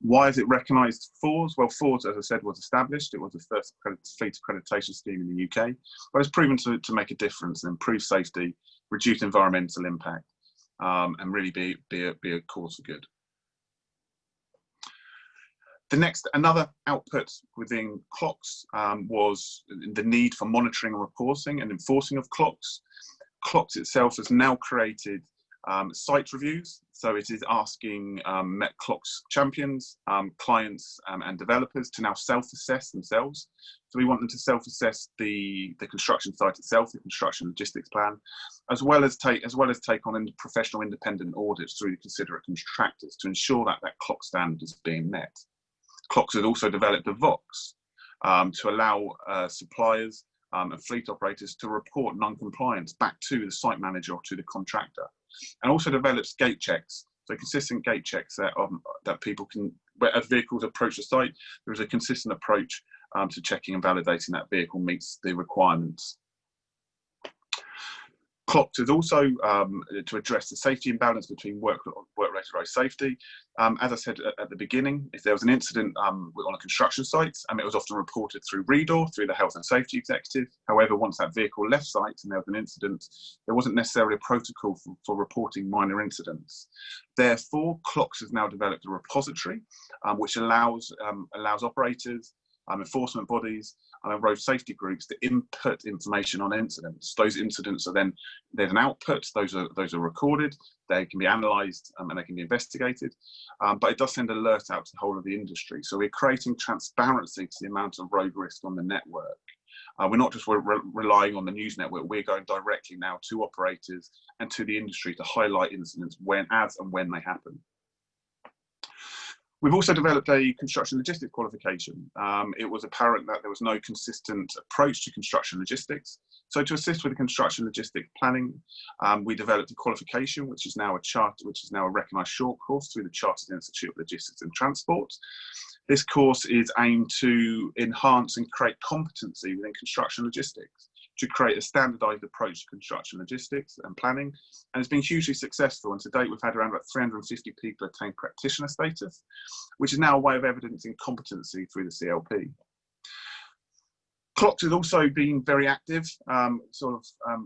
Why is it recognised FORS? Well, FORS, as I said, was established. It was the first fleet accreditation scheme in the UK, but it's proven to make a difference and improve safety, reduce environmental impact, and really be a cause for good. Another output within CLOCS was the need for monitoring and reporting and enforcing of CLOCS. CLOCS itself has now created site reviews, so it is asking CLOCS champions, clients and developers to now self-assess themselves. So we want them to self-assess the construction site itself, the construction logistics plan, as well as take on professional independent audits through considerate contractors to ensure that that CLOCS standard is being met. CLOCS has also developed a VOX to allow suppliers and fleet operators to report non-compliance back to the site manager or to the contractor, and also develops gate checks, so consistent gate checks that people can, as vehicles approach the site, there is a consistent approach to checking and validating that vehicle meets the requirements. CLOCS is also to address the safety imbalance between work-related road safety. As I said at the beginning, if there was an incident on a construction site, it was often reported through REDOR, through the Health and Safety Executive. However, once that vehicle left site and there was an incident, there wasn't necessarily a protocol for reporting minor incidents. Therefore, CLOCS has now developed a repository which allows operators, enforcement bodies, and road safety groups to input information on incidents. Those incidents are then, there's an output, those are recorded, they can be analysed and they can be investigated, but it does send an alert out to the whole of the industry. So we're creating transparency to the amount of road risk on the network. We're not just relying on the news network, we're going directly now to operators and to the industry to highlight incidents as and when they happen. We've also developed a construction logistics qualification. It was apparent that there was no consistent approach to construction logistics. So to assist with the construction logistics planning, we developed a qualification, which is now a recognised short course through the Chartered Institute of Logistics and Transport. This course is aimed to enhance and create competency within construction logistics, to create a standardised approach to construction logistics and planning, and it's been hugely successful. And to date, we've had around about 350 people attain practitioner status, which is now a way of evidencing competency through the CLP. CLOCS has also been very active, and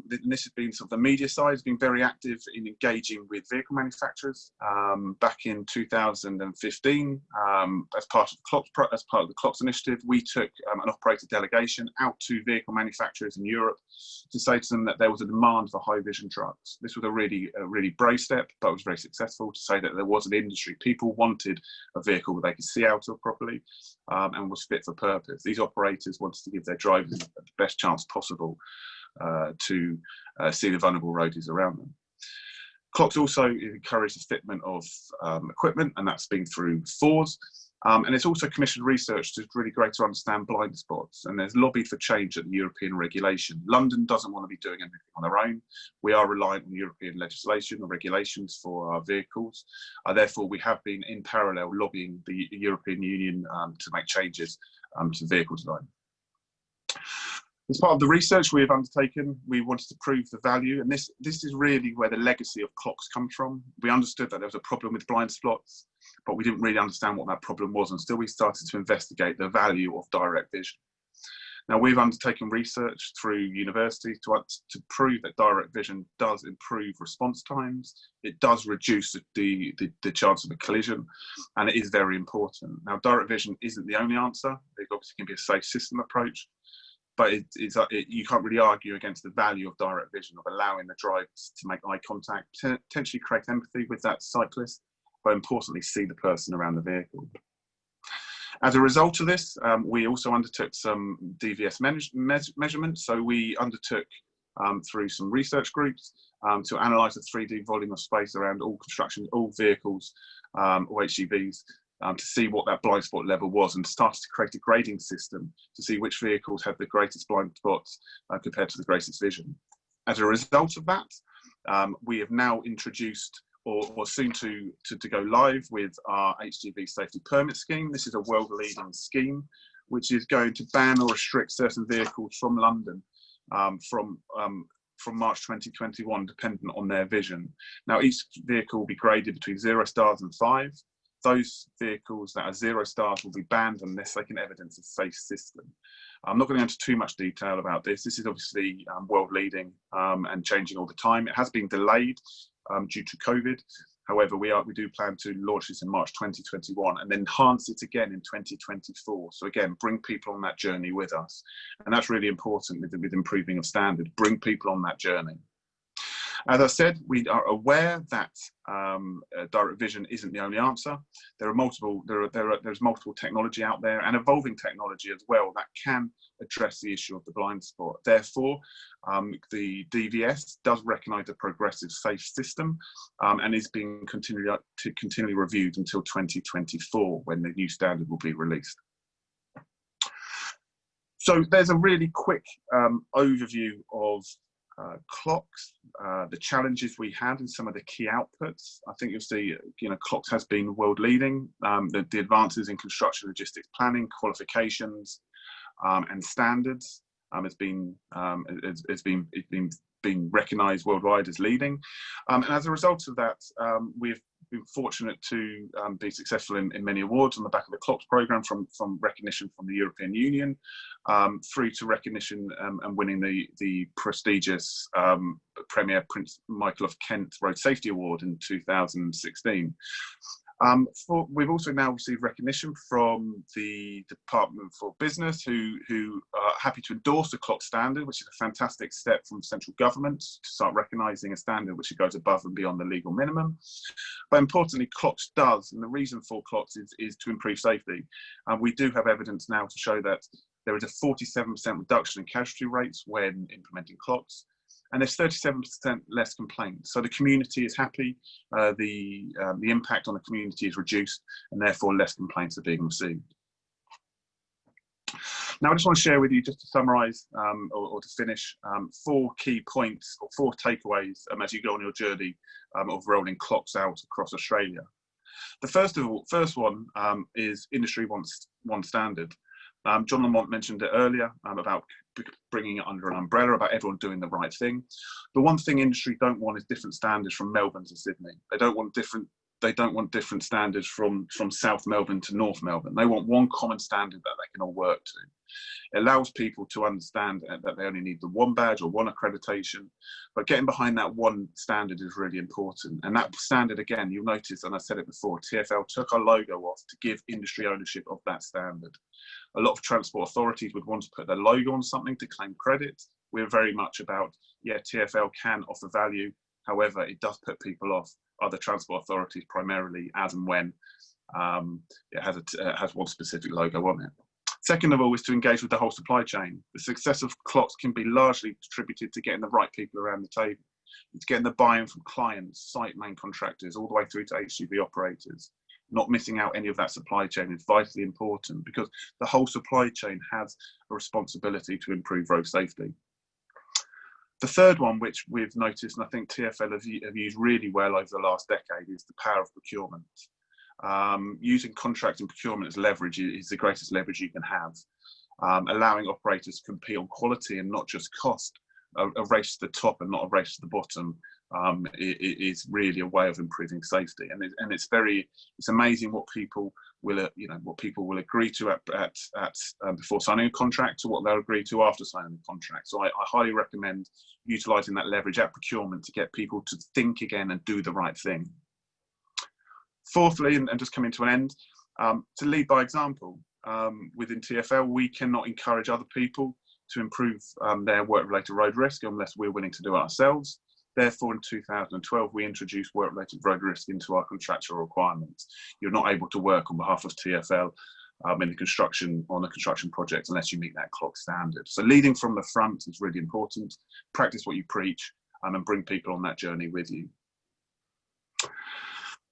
this has been sort of the media side, has been very active in engaging with vehicle manufacturers. Back in 2015, as part of the CLOCS initiative, we took an operator delegation out to vehicle manufacturers in Europe to say to them that there was a demand for high vision trucks. This was a really brave step, but it was very successful to say that there was an industry. People wanted a vehicle that they could see out of properly and was fit for purpose. These operators wanted to give their drivers the best chance possible to see the vulnerable roadies around them. CLOCS also encouraged the fitment of equipment, and that's been through FORS. And it's also commissioned research to really greater understand blind spots, and there's lobbied for change at the European regulation. London doesn't want to be doing anything on their own. We are reliant on European legislation or regulations for our vehicles. Therefore, we have been in parallel lobbying the European Union to make changes to vehicle design. As part of the research we have undertaken, we wanted to prove the value, and this is really where the legacy of CLOCS comes from. We understood that there was a problem with blind spots, but we didn't really understand what that problem was until we started to investigate the value of direct vision. Now, we've undertaken research through universities to prove that direct vision does improve response times, it does reduce the chance of a collision, and it is very important. Now, direct vision isn't the only answer. It obviously can be a safe system approach, but you can't really argue against the value of direct vision, of allowing the drivers to make eye contact, potentially create empathy with that cyclist, but importantly, see the person around the vehicle. As a result of this, we also undertook some DVS measurements. So we undertook, through some research groups, to analyse the 3D volume of space around all vehicles or HGVs, to see what that blind spot level was, and started to create a grading system to see which vehicles had the greatest blind spots compared to the greatest vision. As a result of that, we have now introduced, or soon to go live with, our HGV safety permit scheme. This is a world-leading scheme which is going to ban or restrict certain vehicles from London from March 2021, dependent on their vision. Now, each vehicle will be graded between 0 stars and 5. Those vehicles that are 0 stars will be banned unless they can evidence a safe system. I'm not going to go into too much detail about this. This is obviously world leading and changing all the time. It has been delayed due to COVID. However, we do plan to launch this in March 2021 and then enhance it again in 2024. So again, bring people on that journey with us. And that's really important with improving of standard, bring people on that journey. As I said, we are aware that direct vision isn't the only answer. There's multiple technology out there, and evolving technology as well, that can address the issue of the blind spot. Therefore, the DVS does recognise a progressive safe system, and is being continually reviewed until 2024, when the new standard will be released. So there's a really quick overview of CLOCS, the challenges we had and some of the key outputs. I think you'll see, CLOCS has been world leading. The advances in construction logistics planning, qualifications, and standards has been been recognised worldwide as leading. And as a result of that, we've been fortunate to be successful in many awards on the back of the CLOCS programme, from recognition from the European Union through to recognition and winning the prestigious Premier Prince Michael of Kent Road Safety Award in 2016. We've also now received recognition from the Department for Business, who are happy to endorse the CLOCS standard, which is a fantastic step from central government to start recognising a standard which goes above and beyond the legal minimum. But importantly, CLOCS does, and the reason for CLOCS is to improve safety. And we do have evidence now to show that there is a 47% reduction in casualty rates when implementing CLOCS. And there's 37% less complaints. So the community is happy, the impact on the community is reduced, and therefore less complaints are being received. Now I just want to share with you, just to summarise or to finish, 4 key points or 4 takeaways as you go on your journey of rolling CLOCS out across Australia. The first one is industry wants one standard. John Lamonte mentioned it earlier about bringing it under an umbrella, about everyone doing the right thing. The one thing industry don't want is different standards from Melbourne to Sydney. They don't want different standards from South Melbourne to North Melbourne. They want one common standard that they can all work to. It allows people to understand that they only need the one badge or one accreditation, but getting behind that one standard is really important. And that standard, again, you'll notice, and I said it before, TfL took our logo off to give industry ownership of that standard. A lot of transport authorities would want to put their logo on something to claim credit. We're very much about, yeah, TfL can offer value. However, it does put people off other transport authorities, primarily as and when it has one specific logo on it. Second of all is to engage with the whole supply chain. The success of CLOCS can be largely attributed to getting the right people around the table. It's getting the buy-in from clients, site main contractors, all the way through to HGV operators. Not missing out any of that supply chain is vitally important, because the whole supply chain has a responsibility to improve road safety. The third one, which we've noticed, and I think TfL have used really well over the last decade, is the power of procurement. Using contract and procurement as leverage is the greatest leverage you can have. Allowing operators to compete on quality and not just cost, a race to the top and not a race to the bottom, is really a way of improving safety. And it's amazing what people will agree to before signing a contract to what they'll agree to after signing the contract. So I highly recommend utilising that leverage at procurement to get people to think again and do the right thing. Fourthly, and just coming to an end, to lead by example. Within TfL, we cannot encourage other people to improve their work-related road risk unless we're willing to do it ourselves. Therefore, in 2012, we introduced work-related road risk into our contractual requirements. You're not able to work on behalf of TfL on a construction project unless you meet that CLOCS standard. So leading from the front is really important. Practice what you preach and bring people on that journey with you.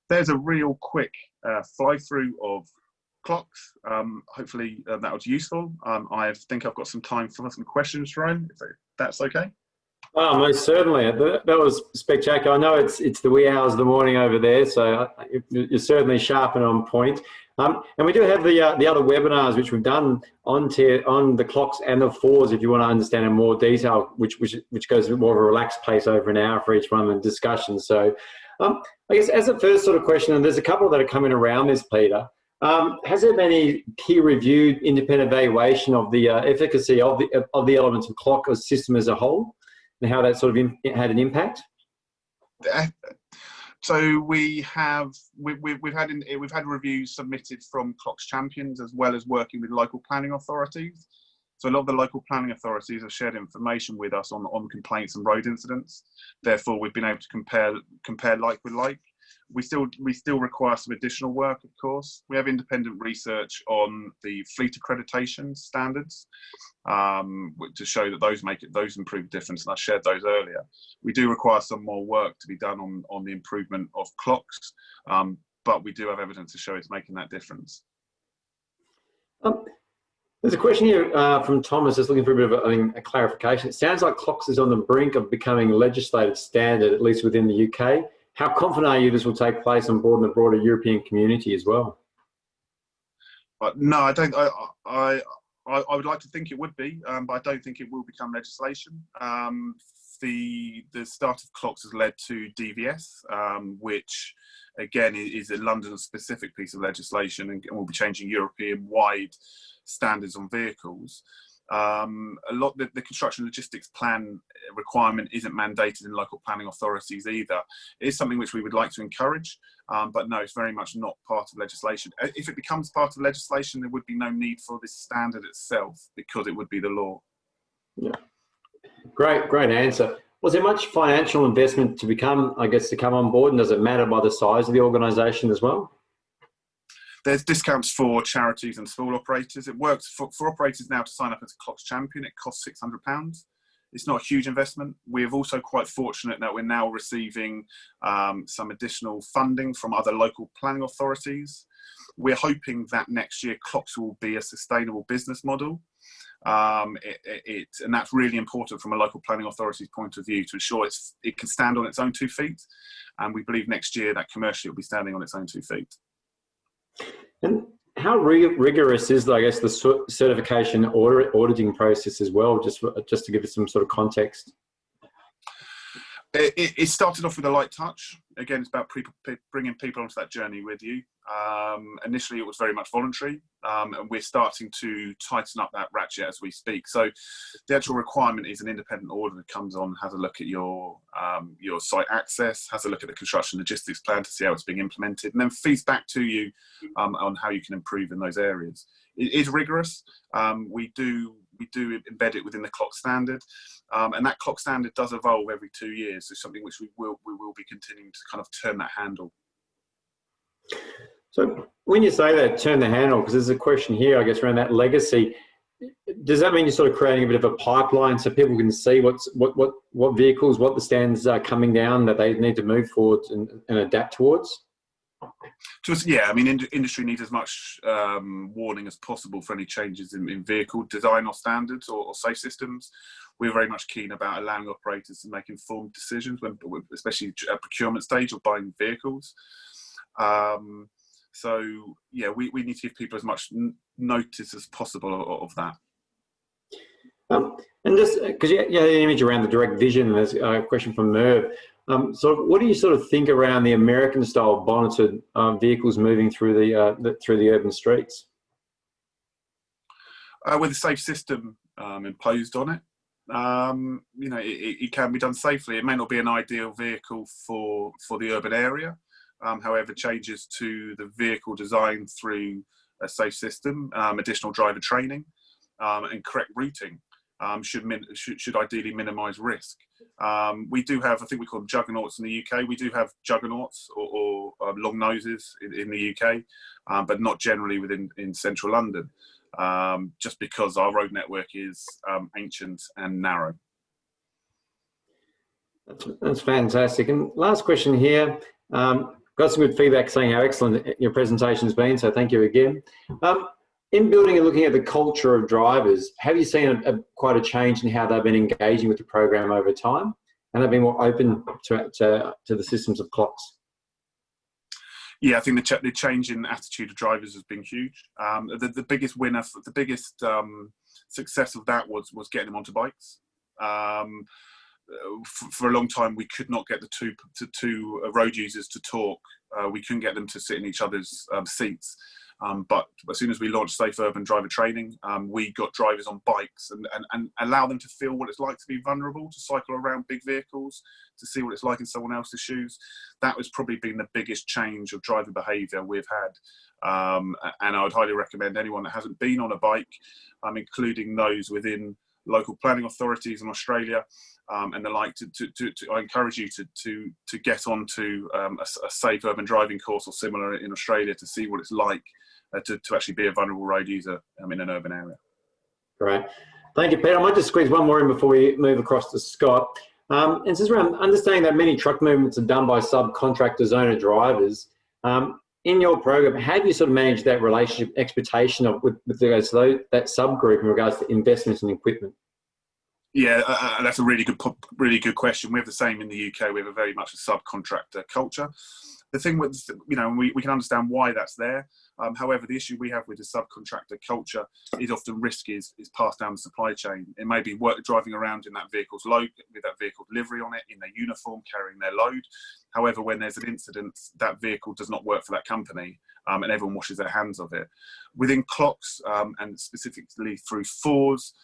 There's a real quick fly-through of CLOCS. Hopefully that was useful. I think I've got some time for some questions, Jerome, if that's okay. Oh, most certainly. That was spectacular. I know it's the wee hours of the morning over there, so you're certainly sharp and on point. And we do have the other webinars which we've done on the CLOCS and the fours, if you want to understand in more detail, which goes a bit more of a relaxed pace over an hour for each one of the discussions. So I guess as a first sort of question, and there's a couple that are coming around this, Peter, has there been any peer-reviewed independent evaluation of the efficacy of the elements of CLOCS system as a whole, and how that sort of had an impact? So we've had reviews submitted from CLOCS champions, as well as working with local planning authorities. So a lot of the local planning authorities have shared information with us on complaints and road incidents. Therefore, we've been able to compare like with like. We still require some additional work, of course. We have independent research on the fleet accreditation standards to show that those improve difference, and I shared those earlier. We do require some more work to be done on the improvement of CLOCS, but we do have evidence to show it's making that difference. There's a question here from Thomas, just looking for a bit of a clarification. It sounds like CLOCS is on the brink of becoming a legislated standard, at least within the UK. How confident are you this will take place on board in the broader European community as well? No, I don't. I would like to think it would be, but I don't think it will become legislation. the start of CLOCS has led to DVS, which again is a London-specific piece of legislation and will be changing European-wide standards on vehicles. The construction logistics plan requirement isn't mandated in local planning authorities either. It is something which we would like to encourage, but no, it's very much not part of legislation. If it becomes part of legislation, there would be no need for this standard itself because it would be the law. Yeah, great answer. Was there much financial investment to come on board, and does it matter by the size of the organisation as well? There's discounts for charities and small operators. It works for operators now to sign up as a CLOCS champion. It costs £600. It's not a huge investment. We're also quite fortunate that we're now receiving some additional funding from other local planning authorities. We're hoping that next year CLOCS will be a sustainable business model. And that's really important from a local planning authority's point of view to ensure it can stand on its own 2 feet. And we believe next year that commercially it will be standing on its own 2 feet. And how rigorous is, I guess, the certification auditing process as well, just to give us some sort of context? It started off with a light touch. Again, it's about bringing people onto that journey with you. Initially, it was very much voluntary, and we're starting to tighten up that ratchet as we speak. So the actual requirement is an independent auditor comes on, has a look at your site access, has a look at the construction logistics plan to see how it's being implemented, and then feeds back to you on how you can improve in those areas. It is rigorous. We do embed it within the CLOCS standard, and that CLOCS standard does evolve every 2 years. So something which we will be continuing to kind of turn that handle. So when you say that, turn the handle, because there's a question here, I guess, around that legacy. Does that mean you're sort of creating a bit of a pipeline so people can see what vehicles, what the standards are coming down that they need to move forward and adapt towards? Yeah, I mean, industry needs as much warning as possible for any changes in vehicle design or standards or safe systems. We're very much keen about allowing operators to make informed decisions, especially at procurement stage of buying vehicles. So yeah, we need to give people as much notice as possible of that. And just because you had an image around the direct vision, there's a question from Merv. So what do you sort of think around the American-style bonneted vehicles moving through the urban streets? With a safe system imposed on it, it can be done safely. It may not be an ideal vehicle for the urban area. However, changes to the vehicle design through a safe system, additional driver training, and correct routing should ideally minimise risk. We do have, I think we call them juggernauts in the UK. We do have juggernauts or long noses in the UK, but not generally in central London, just because our road network is ancient and narrow. That's fantastic. And last question here. Got some good feedback saying how excellent your presentation has been, so thank you again. In building and looking at the culture of drivers, have you seen quite a change in how they've been engaging with the program over time? And they've been more open to the systems of CLOCS? Yeah, I think the change in attitude of drivers has been huge. The biggest winner, the biggest success of that was getting them onto bikes. For a long time, we could not get the two road users to talk. We couldn't get them to sit in each other's seats. But as soon as we launched Safe Urban Driver Training, we got drivers on bikes and allow them to feel what it's like to be vulnerable, to cycle around big vehicles, to see what it's like in someone else's shoes. That has probably been the biggest change of driver behaviour we've had. And I would highly recommend anyone that hasn't been on a bike, including those within local planning authorities in Australia and the like, I encourage you to get onto a safe urban driving course or similar in Australia to see what it's like to actually be a vulnerable road user in an urban area. Great. Thank you, Peter. I might just squeeze one more in before we move across to Scott. And this is around understanding that many truck movements are done by subcontractors, owner drivers. In your program, how do you sort of manage that relationship expectation with regards to that subgroup in regards to investments in equipment? Yeah, that's a really good question. We have the same in the UK. We have very much a subcontractor culture. the thing with, you know, we can understand why that's there. However, the issue we have with the subcontractor culture is often risk is passed down the supply chain. It may be driving around in that vehicle's load, with that vehicle delivery on it, in their uniform, carrying their load. However, when there's an incident, that vehicle does not work for that company, and everyone washes their hands of it. Within CLOCS, and specifically through FORS,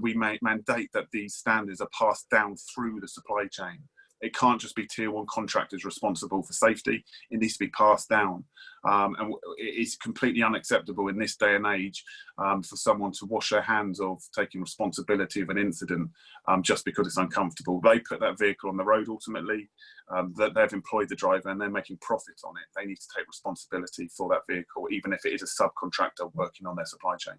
we mandate that these standards are passed down through the supply chain. It can't just be tier 1 contractors responsible for safety. It needs to be passed down. And it's completely unacceptable in this day and age for someone to wash their hands of taking responsibility of an incident just because it's uncomfortable. They put that vehicle on the road ultimately, that they've employed the driver and they're making profit on it. They need to take responsibility for that vehicle, even if it is a subcontractor working on their supply chain.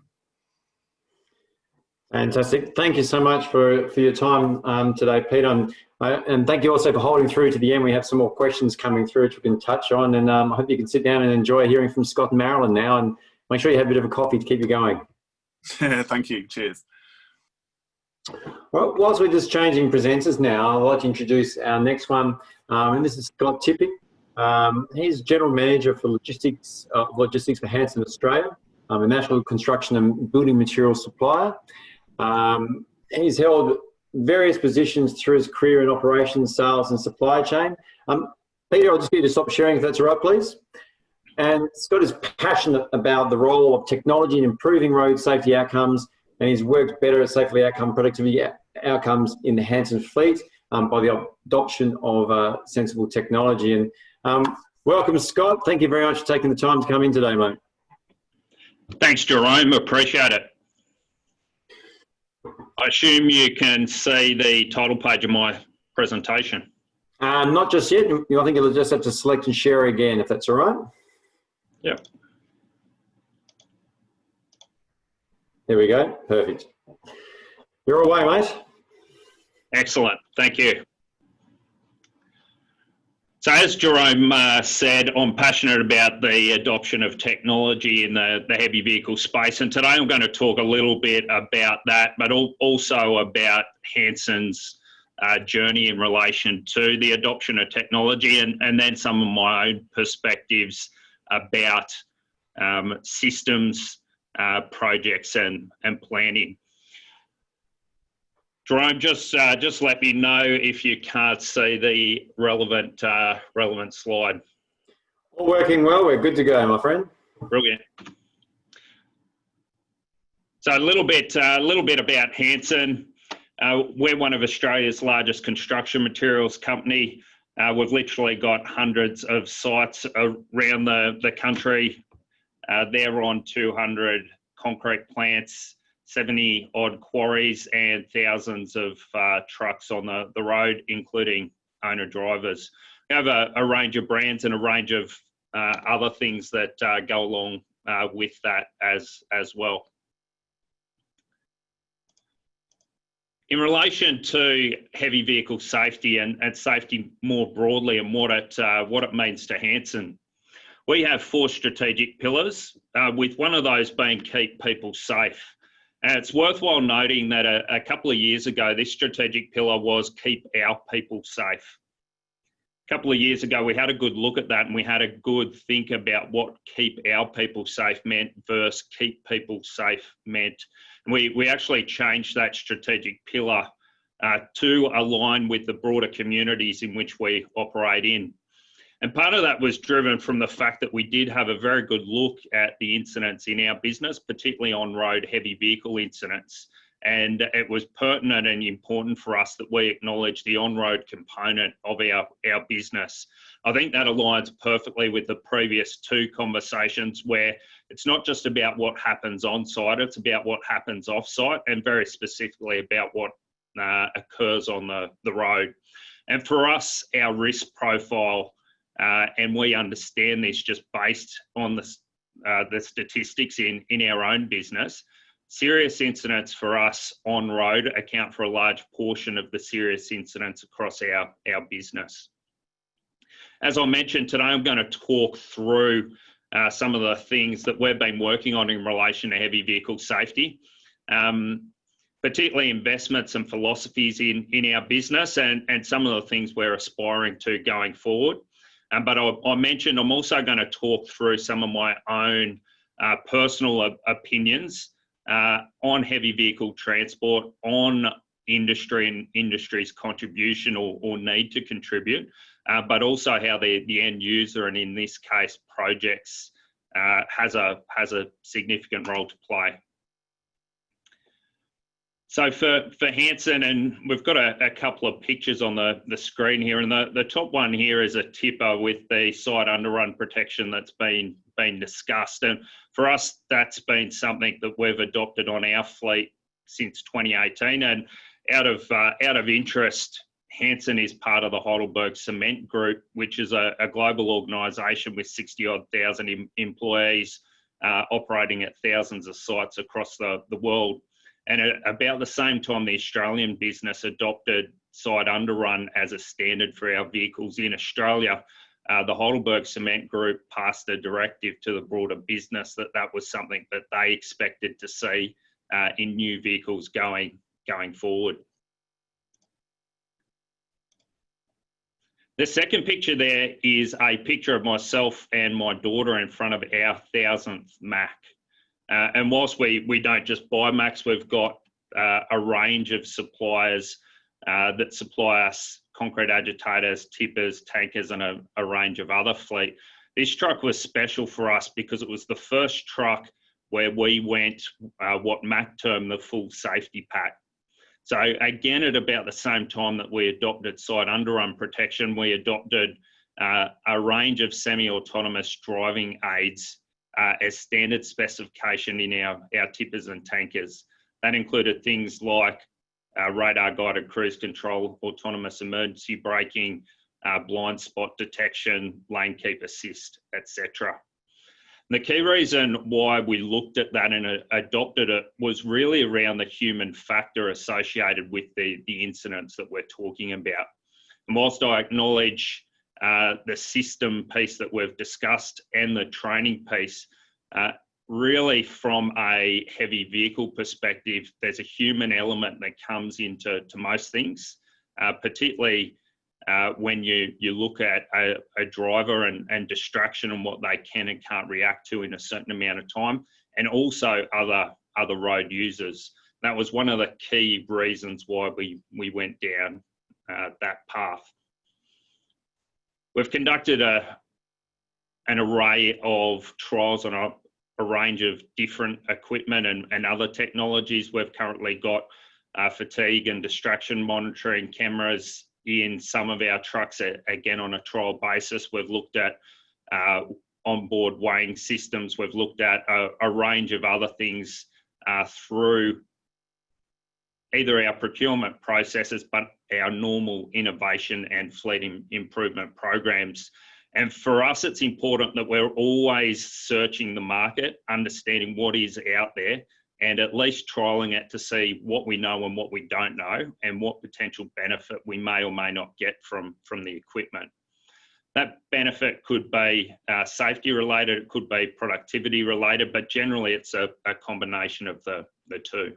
Fantastic. Thank you so much for your time today, Peter. And thank you also for holding through to the end. We have some more questions coming through which we can touch on. And I hope you can sit down and enjoy hearing from Scott and Marilyn now. And make sure you have a bit of a coffee to keep you going. Thank you. Cheers. Well, whilst we're just changing presenters now, I'd like to introduce our next one. And this is Scott Tipping. He's General Manager for Logistics for Hanson Australia, a national construction and building materials supplier. He's held various positions through his career in operations, sales and supply chain. Peter, I'll just get you to stop sharing if that's all right, please. And Scott is passionate about the role of technology in improving road safety outcomes, and he's worked better at safety outcome productivity outcomes in the Hanson fleet by the adoption of sensible technology. And welcome, Scott. Thank you very much for taking the time to come in today, mate. Thanks, Jerome. Appreciate it. I assume you can see the title page of my presentation. Not just yet. I think you'll just have to select and share again, if that's all right. Yep. There we go. Perfect. You're away, mate. Excellent. Thank you. So as Jerome said, I'm passionate about the adoption of technology in the heavy vehicle space. And today I'm going to talk a little bit about that, but also about Hanson's journey in relation to the adoption of technology, and then some of my own perspectives about systems, projects and planning. Jerome, just let me know if you can't see the relevant slide. All working well. We're good to go, my friend. Brilliant. So a little bit about Hanson. We're one of Australia's largest construction materials company. We've literally got hundreds of sites around the country. They're on 200 concrete plants, 70 odd quarries and thousands of trucks on the road, including owner drivers. We have a range of brands and a range of other things that go along with that as well. In relation to heavy vehicle safety and safety more broadly and what it means to Hanson, we have 4 strategic pillars, with one of those being keep people safe. And it's worthwhile noting that a couple of years ago, this strategic pillar was keep our people safe. A couple of years ago, we had a good look at that and we had a good think about what keep our people safe meant versus keep people safe meant. And we actually changed that strategic pillar to align with the broader communities in which we operate in. And part of that was driven from the fact that we did have a very good look at the incidents in our business, particularly on-road heavy vehicle incidents. And it was pertinent and important for us that we acknowledge the on-road component of our business. I think that aligns perfectly with the previous 2 conversations, where it's not just about what happens on site, it's about what happens off site, and very specifically about what occurs on the road. And for us, our risk profile, and we understand this just based on the statistics in our own business, serious incidents for us on road account for a large portion of the serious incidents across our business. As I mentioned today, I'm going to talk through some of the things that we've been working on in relation to heavy vehicle safety, particularly investments and philosophies in our business, and some of the things we're aspiring to going forward. But I mentioned I'm also going to talk through some of my own personal opinions on heavy vehicle transport, on industry and industry's contribution or need to contribute, but also how the end user, and in this case projects, has a significant role to play. So for Hanson, and we've got a couple of pictures on the screen here, and the top one here is a tipper with the side underrun protection that's been discussed. And for us, that's been something that we've adopted on our fleet since 2018. And out of interest, Hanson is part of the Heidelberg Cement Group, which is a global organisation with 60-odd thousand employees operating at thousands of sites across the world. And at about the same time, the Australian business adopted side underrun as a standard for our vehicles in Australia. The Heidelberg Cement Group passed a directive to the broader business that was something that they expected to see in new vehicles going forward. The second picture there is a picture of myself and my daughter in front of our 1000th Mac. And whilst we don't just buy Macs, we've got a range of suppliers that supply us concrete agitators, tippers, tankers, and a range of other fleet. This truck was special for us because it was the first truck where we went what Mac termed the full safety pack. So again, at about the same time that we adopted side underrun protection, we adopted a range of semi-autonomous driving aids as standard specification in our tippers and tankers. That included things like radar guided cruise control, autonomous emergency braking, blind spot detection, lane keep assist, etc. The key reason why we looked at that and adopted it was really around the human factor associated with the incidents that we're talking about. And whilst I acknowledge the system piece that we've discussed and the training piece, really from a heavy vehicle perspective, there's a human element that comes into most things, particularly when you look at a driver and distraction and what they can and can't react to in a certain amount of time, and also other road users. That was one of the key reasons why we went down that path. We've conducted an array of trials on a range of different equipment and other technologies. We've currently got fatigue and distraction monitoring cameras in some of our trucks, again on a trial basis. We've looked at onboard weighing systems. We've looked at a range of other things through either our procurement processes, but our normal innovation and fleet improvement programs. And for us, it's important that we're always searching the market, understanding what is out there, and at least trialing it to see what we know and what we don't know, and what potential benefit we may or may not get from the equipment. That benefit could be safety related, it could be productivity related, but generally it's a combination of the two.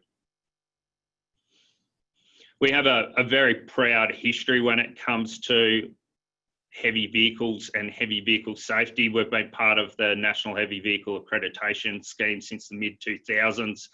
We have a very proud history when it comes to heavy vehicles and heavy vehicle safety. We've been part of the National Heavy Vehicle Accreditation Scheme since the mid-2000s.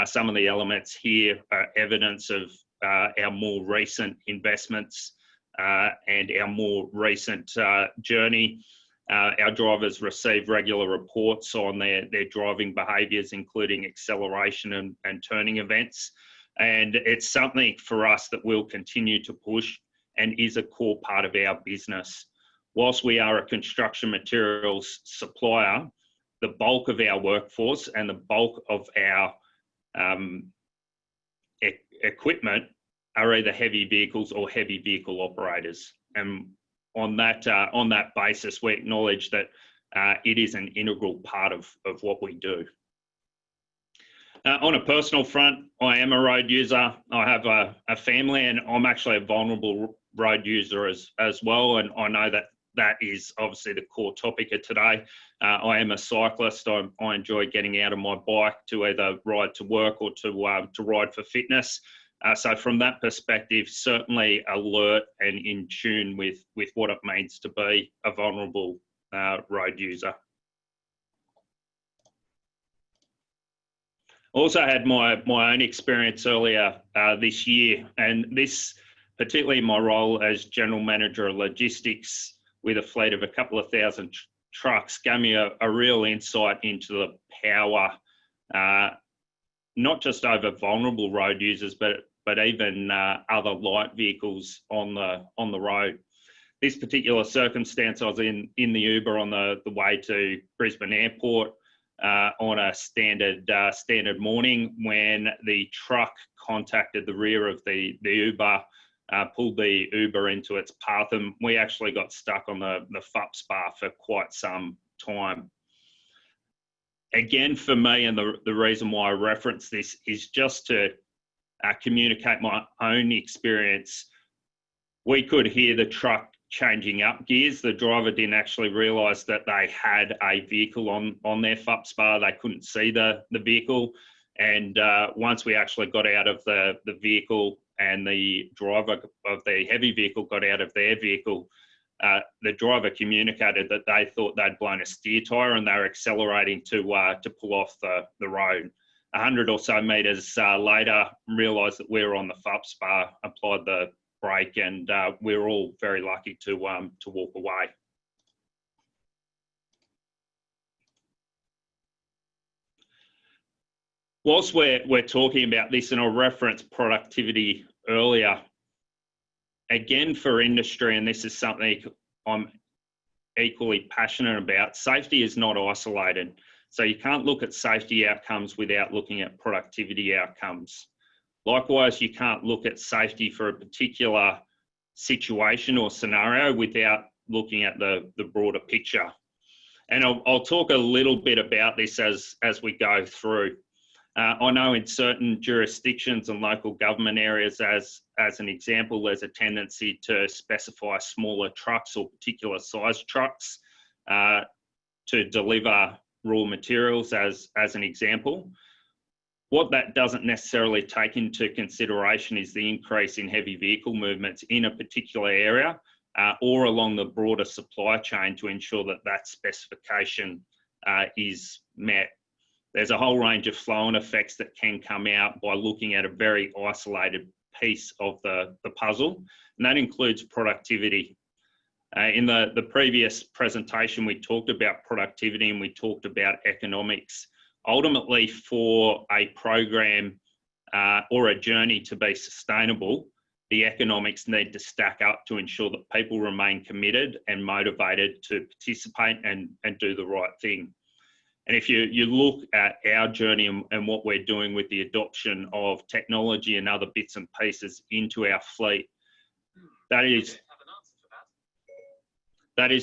Some of the elements here are evidence of our more recent investments and our more recent journey. Our drivers receive regular reports on their driving behaviours, including acceleration and turning events. And it's something for us that we'll continue to push and is a core part of our business. Whilst we are a construction materials supplier, the bulk of our workforce and the bulk of our equipment are either heavy vehicles or heavy vehicle operators. And on that basis, we acknowledge that it is an integral part of what we do. On a personal front, I am a road user. I have a family, and I'm actually a vulnerable road user as well. And I know that is obviously the core topic of today. I am a cyclist. I enjoy getting out of my bike to either ride to work or to ride for fitness. So from that perspective, certainly alert and in tune with what it means to be a vulnerable road user. Also had my own experience earlier this year, and this, particularly my role as General Manager of Logistics with a fleet of a couple of thousand trucks, gave me a real insight into the power, not just over vulnerable road users, but even other light vehicles on the road. This particular circumstance, I was in the Uber on the way to Brisbane Airport on a standard morning when the truck contacted the rear of the Uber, pulled the Uber into its path, and we actually got stuck on the FUPS bar for quite some time. Again, for me, and the reason why I reference this is just to communicate my own experience. We could hear the truck changing up gears. The driver didn't actually realise that they had a vehicle on their FUPS bar. They couldn't see the vehicle. And once we actually got out of the vehicle and the driver of the heavy vehicle got out of their vehicle, the driver communicated that they thought they'd blown a steer tyre and they were accelerating to pull off the road. 100 or so metres later, realised that we were on the FUPS bar, applied the brake, and we were all very lucky to walk away. Whilst we're talking about this, and I referenced productivity earlier, again for industry, and this is something I'm equally passionate about, safety is not isolated. So you can't look at safety outcomes without looking at productivity outcomes. Likewise, you can't look at safety for a particular situation or scenario without looking at the broader picture. And I'll talk a little bit about this as we go through. I know in certain jurisdictions and local government areas, as an example, there's a tendency to specify smaller trucks or particular size trucks to deliver raw materials as an example. What that doesn't necessarily take into consideration is the increase in heavy vehicle movements in a particular area or along the broader supply chain to ensure that that specification is met. There's a whole range of flow-on effects that can come out by looking at a very isolated piece of the puzzle, and that includes productivity. In the previous presentation, we talked about productivity and we talked about economics. Ultimately, for a program or a journey to be sustainable, the economics need to stack up to ensure that people remain committed and motivated to participate and do the right thing. And if you look at our journey and what we're doing with the adoption of technology and other bits and pieces into our fleet, that is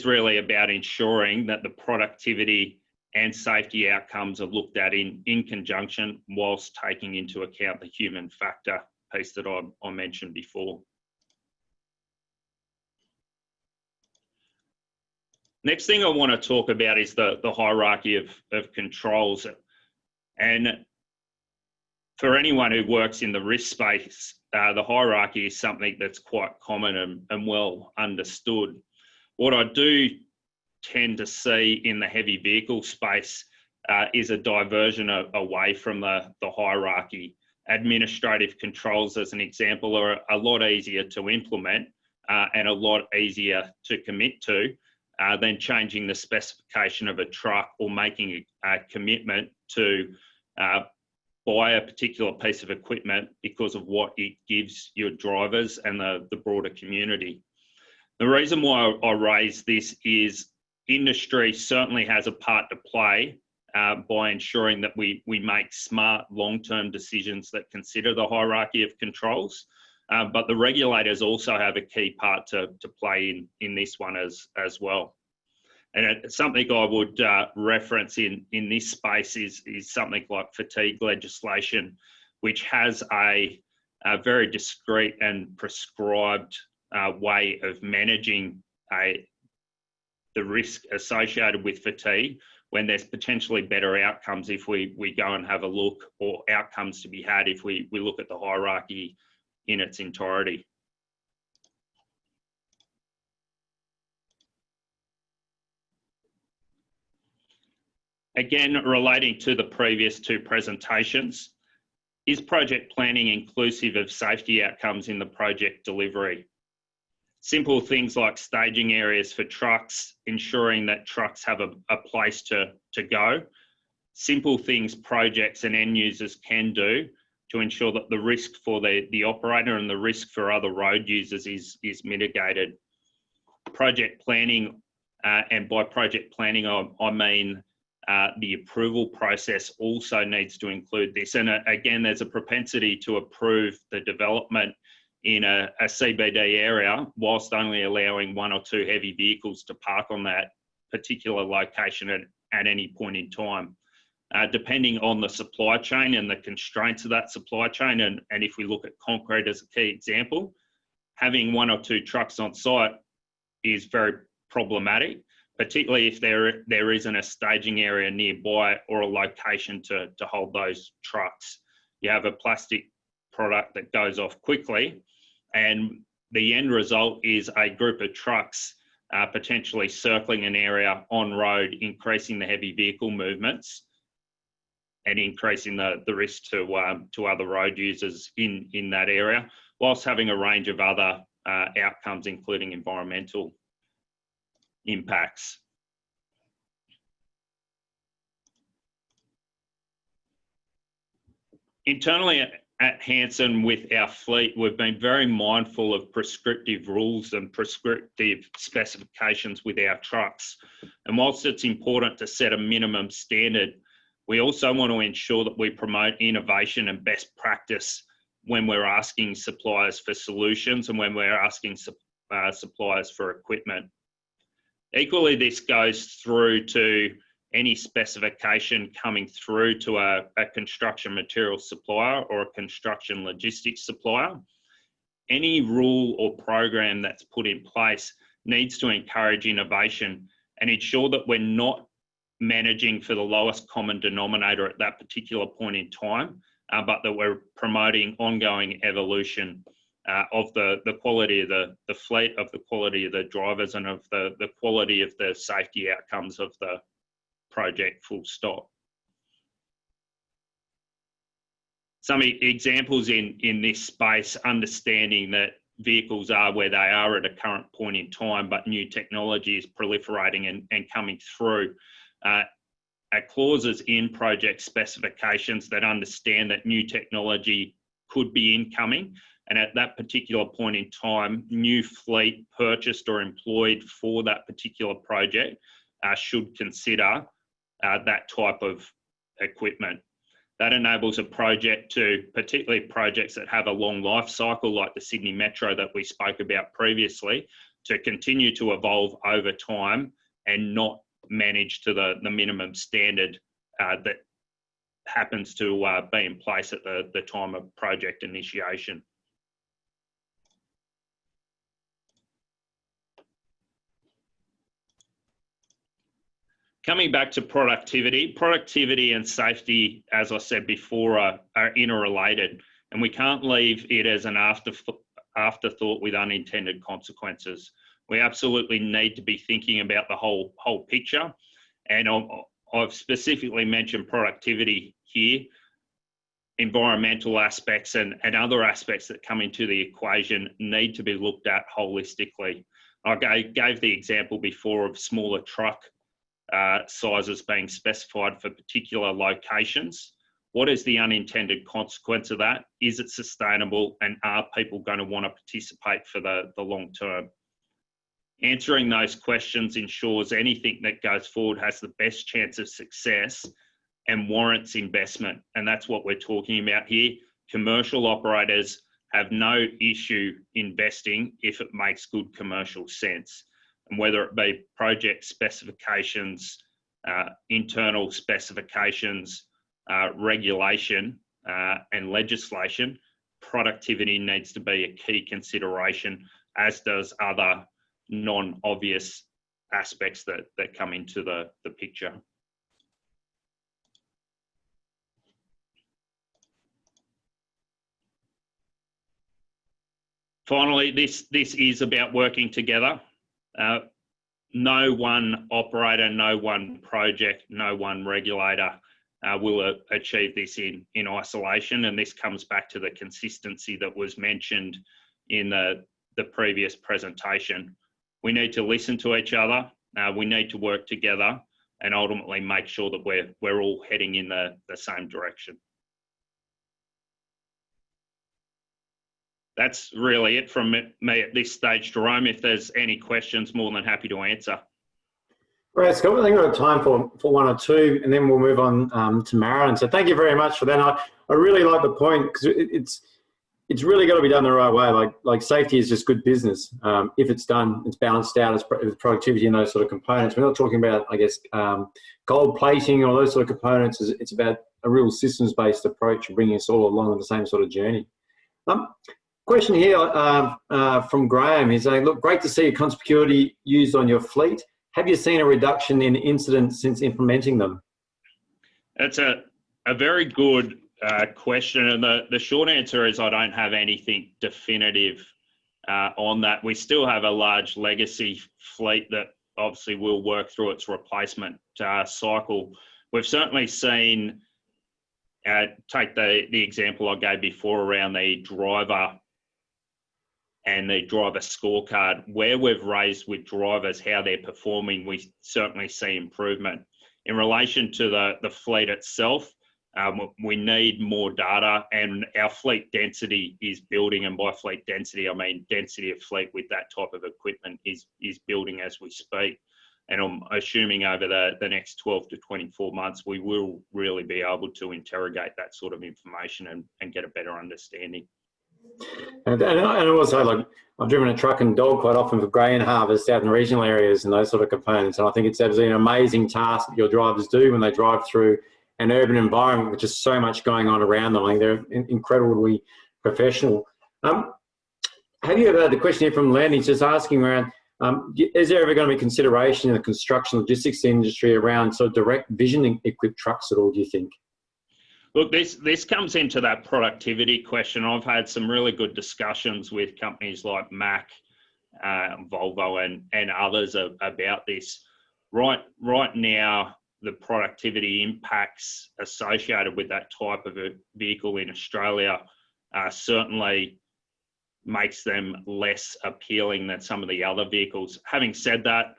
really about ensuring that the productivity and safety outcomes are looked at in conjunction whilst taking into account the human factor piece that I mentioned before. Next thing I want to talk about is the hierarchy of controls. And for anyone who works in the risk space, the hierarchy is something that's quite common and well understood. What I do tend to see in the heavy vehicle space is a diversion away from the hierarchy. Administrative controls, as an example, are a lot easier to implement and a lot easier to commit to than changing the specification of a truck or making a commitment to buy a particular piece of equipment because of what it gives your drivers and the broader community. The reason why I raise this is industry certainly has a part to play by ensuring that we make smart long-term decisions that consider the hierarchy of controls, but the regulators also have a key part to play in this one as well. And it's something I would reference in this space is something like fatigue legislation, which has a very discrete and prescribed way of managing the risk associated with fatigue, when there's potentially better outcomes if we go and have a look, or outcomes to be had if we look at the hierarchy in its entirety. Again, relating to the previous two presentations, is project planning inclusive of safety outcomes in the project delivery? Simple things like staging areas for trucks, ensuring that trucks have a place to go. Simple things projects and end users can do to ensure that the risk for the operator and the risk for other road users is mitigated. Project planning, and by project planning, I mean the approval process also needs to include this. And again, there's a propensity to approve the development in a CBD area whilst only allowing 1 or 2 heavy vehicles to park on that particular location at any point in time. Depending on the supply chain and the constraints of that supply chain, and if we look at concrete as a key example, having 1 or 2 trucks on site is very problematic, particularly if there isn't a staging area nearby or a location to hold those trucks. You have a plastic product that goes off quickly, and the end result is a group of trucks potentially circling an area on road, increasing the heavy vehicle movements and increasing the risk to other road users in that area, whilst having a range of other outcomes, including environmental impacts. Internally at Hanson with our fleet, we've been very mindful of prescriptive rules and prescriptive specifications with our trucks. And whilst it's important to set a minimum standard, we also want to ensure that we promote innovation and best practice when we're asking suppliers for solutions and when we're asking suppliers for equipment. Equally, this goes through to any specification coming through to a construction material supplier or a construction logistics supplier. Any rule or program that's put in place needs to encourage innovation and ensure that we're not managing for the lowest common denominator at that particular point in time, but that we're promoting ongoing evolution of the quality of the fleet, of the quality of the drivers, and of the quality of the safety outcomes of the project, full stop. Some examples in this space, understanding that vehicles are where they are at a current point in time, but new technology is proliferating and coming through. Clauses in project specifications that understand that new technology could be incoming, and at that particular point in time, new fleet purchased or employed for that particular project should consider that type of equipment. That enables a project to, particularly projects that have a long life cycle like the Sydney Metro that we spoke about previously, to continue to evolve over time and not manage to the minimum standard that happens to be in place at the time of project initiation. Coming back to productivity and safety, as I said before, are interrelated, and we can't leave it as an afterthought with unintended consequences. We absolutely need to be thinking about the whole picture, and I've specifically mentioned productivity here. Environmental aspects and other aspects that come into the equation need to be looked at holistically. I gave the example before of smaller truck sizes being specified for particular locations. What is the unintended consequence of that? Is it sustainable, and are people going to want to participate for the long term? Answering those questions ensures anything that goes forward has the best chance of success and warrants investment. And that's what we're talking about here. Commercial operators have no issue investing if it makes good commercial sense. And whether it be project specifications, internal specifications, regulation and legislation, productivity needs to be a key consideration, as does other non-obvious aspects that come into the picture. Finally, this is about working together. No one operator, no one project, no one regulator will achieve this in isolation, and this comes back to the consistency that was mentioned in the previous presentation. We need to listen to each other, we need to work together, and ultimately make sure that we're all heading in the same direction. That's really it from me at this stage, Jerome. If there's any questions, more than happy to answer. Right, Scott, I think we've got time for one or two, and then we'll move on to Marilyn. So thank you very much for that. I really like the point, because it's really got to be done the right way. Like safety is just good business. If it's done, it's balanced out as productivity and those sort of components. We're not talking about, I guess, gold plating or those sort of components. It's about a real systems-based approach and bringing us all along on the same sort of journey. Question here from Graham. He's saying, look, great to see conspicuity used on your fleet. Have you seen a reduction in incidents since implementing them? That's a very good question, and the short answer is I don't have anything definitive on that. We still have a large legacy fleet that obviously will work through its replacement cycle. We've certainly seen, take the example I gave before around the driver and the driver scorecard, where we've raised with drivers how they're performing, we certainly see improvement. In relation to the fleet itself, we need more data, and our fleet density is building, and by fleet density I mean density of fleet with that type of equipment is building as we speak. And I'm assuming over the next 12 to 24 months we will really be able to interrogate that sort of information and get a better understanding. And also, like, I've driven a truck and dog quite often for grain harvest out in regional areas and those sort of components, and I think it's absolutely an amazing task that your drivers do when they drive through an urban environment with just so much going on around them. I think they're incredibly professional. Have you ever had the question here from Len? He's just asking around, is there ever going to be consideration in the construction logistics industry around sort of direct vision equipped trucks at all, do you think? Look, this comes into that productivity question. I've had some really good discussions with companies like Mack, Volvo and others about this. Right now, the productivity impacts associated with that type of a vehicle in Australia certainly makes them less appealing than some of the other vehicles. Having said that,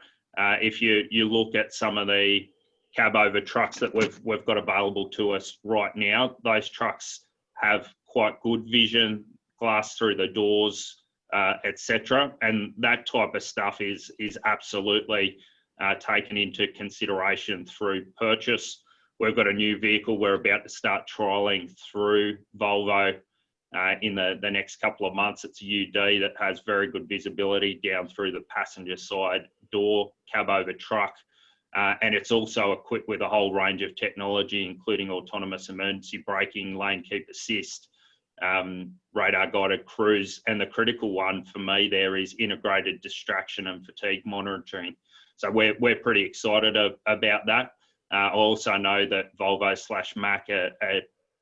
if you look at some of the cab over trucks that we've got available to us right now, those trucks have quite good vision, glass through the doors, etc. And that type of stuff is absolutely taken into consideration through purchase. We've got a new vehicle we're about to start trialling through Volvo in the next couple of months. It's a UD that has very good visibility down through the passenger side door, cab over truck. And it's also equipped with a whole range of technology, including autonomous emergency braking, lane keep assist, radar guided cruise, and the critical one for me there is integrated distraction and fatigue monitoring. So we're pretty excited about that. I also know that Volvo/Mack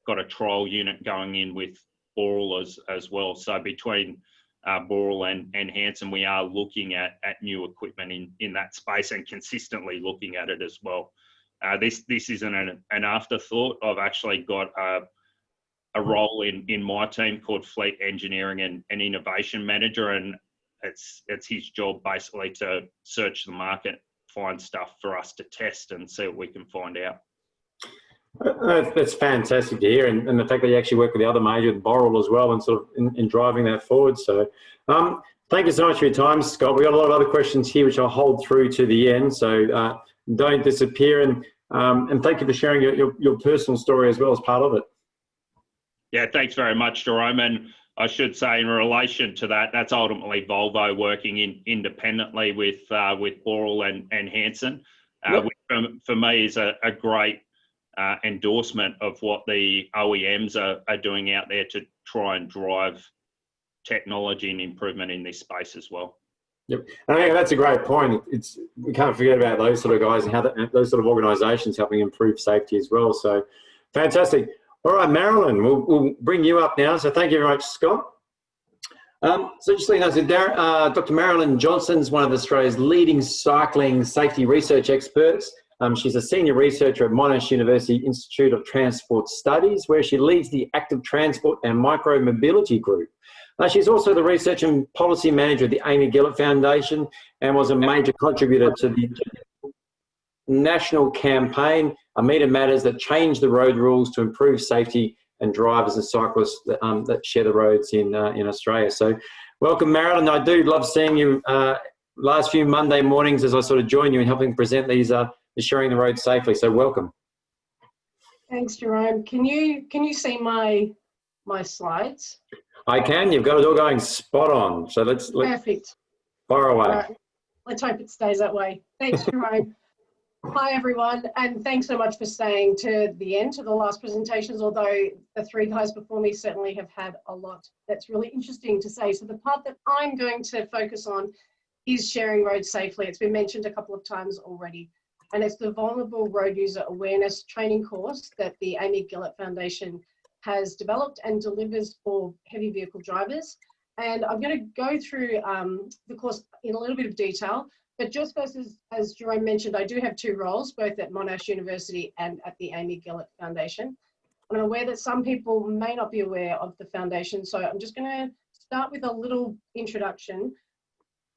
got a trial unit going in with Boral as well. So between Boral and Hanson, we are looking at new equipment in that space and consistently looking at it as well. This isn't an afterthought. I've actually got a role in my team called Fleet Engineering and Innovation Manager, and it's his job basically to search the market, find stuff for us to test and see what we can find out. That's fantastic to hear, and the fact that you actually work with the other major, Boral as well, and sort of in driving that forward. So thank you so much for your time, Scott. We've got a lot of other questions here which I'll hold through to the end, so don't disappear, and thank you for sharing your personal story as well as part of it. Yeah, thanks very much, Jerome. And I should say, in relation to that, that's ultimately Volvo working independently with Boral and Hanson, Yep. which for me is a great endorsement of what the OEMs are doing out there to try and drive technology and improvement in this space as well. Yep, I think that's a great point. We can't forget about those sort of guys and how those sort of organisations helping improve safety as well. So fantastic. All right, Marilyn, we'll bring you up now. So thank you very much, Scott. So just letting you know, Dr. Marilyn Johnson's one of Australia's leading cycling safety research experts. She's a senior researcher at Monash University Institute of Transport Studies, where she leads the Active Transport and Micro-Mobility Group. She's also the research and policy manager of the Amy Gillett Foundation and was a major contributor to the national campaign, A Meter Matters, that changed the road rules to improve safety and drivers and cyclists that share the roads in Australia. So welcome, Marilyn. I do love seeing you last few Monday mornings as I sort of join you in helping present these Sharing the Road Safely. So welcome. Thanks, Jerome. Can you see my slides? I can. You've got it all going spot on. So let's Perfect. fire away. All right. Let's hope it stays that way. Thanks, Jerome. Hi, everyone, and thanks so much for staying to the end, to the last presentations, although the three guys before me certainly have had a lot that's really interesting to say. So the part that I'm going to focus on is sharing roads safely. It's been mentioned a couple of times already, and it's the Vulnerable Road User Awareness training course that the Amy Gillett Foundation has developed and delivers for heavy vehicle drivers. And I'm going to go through the course in a little bit of detail. But just as Jerome mentioned, I do have two roles, both at Monash University and at the Amy Gillett Foundation. I'm aware that some people may not be aware of the foundation, so I'm just going to start with a little introduction.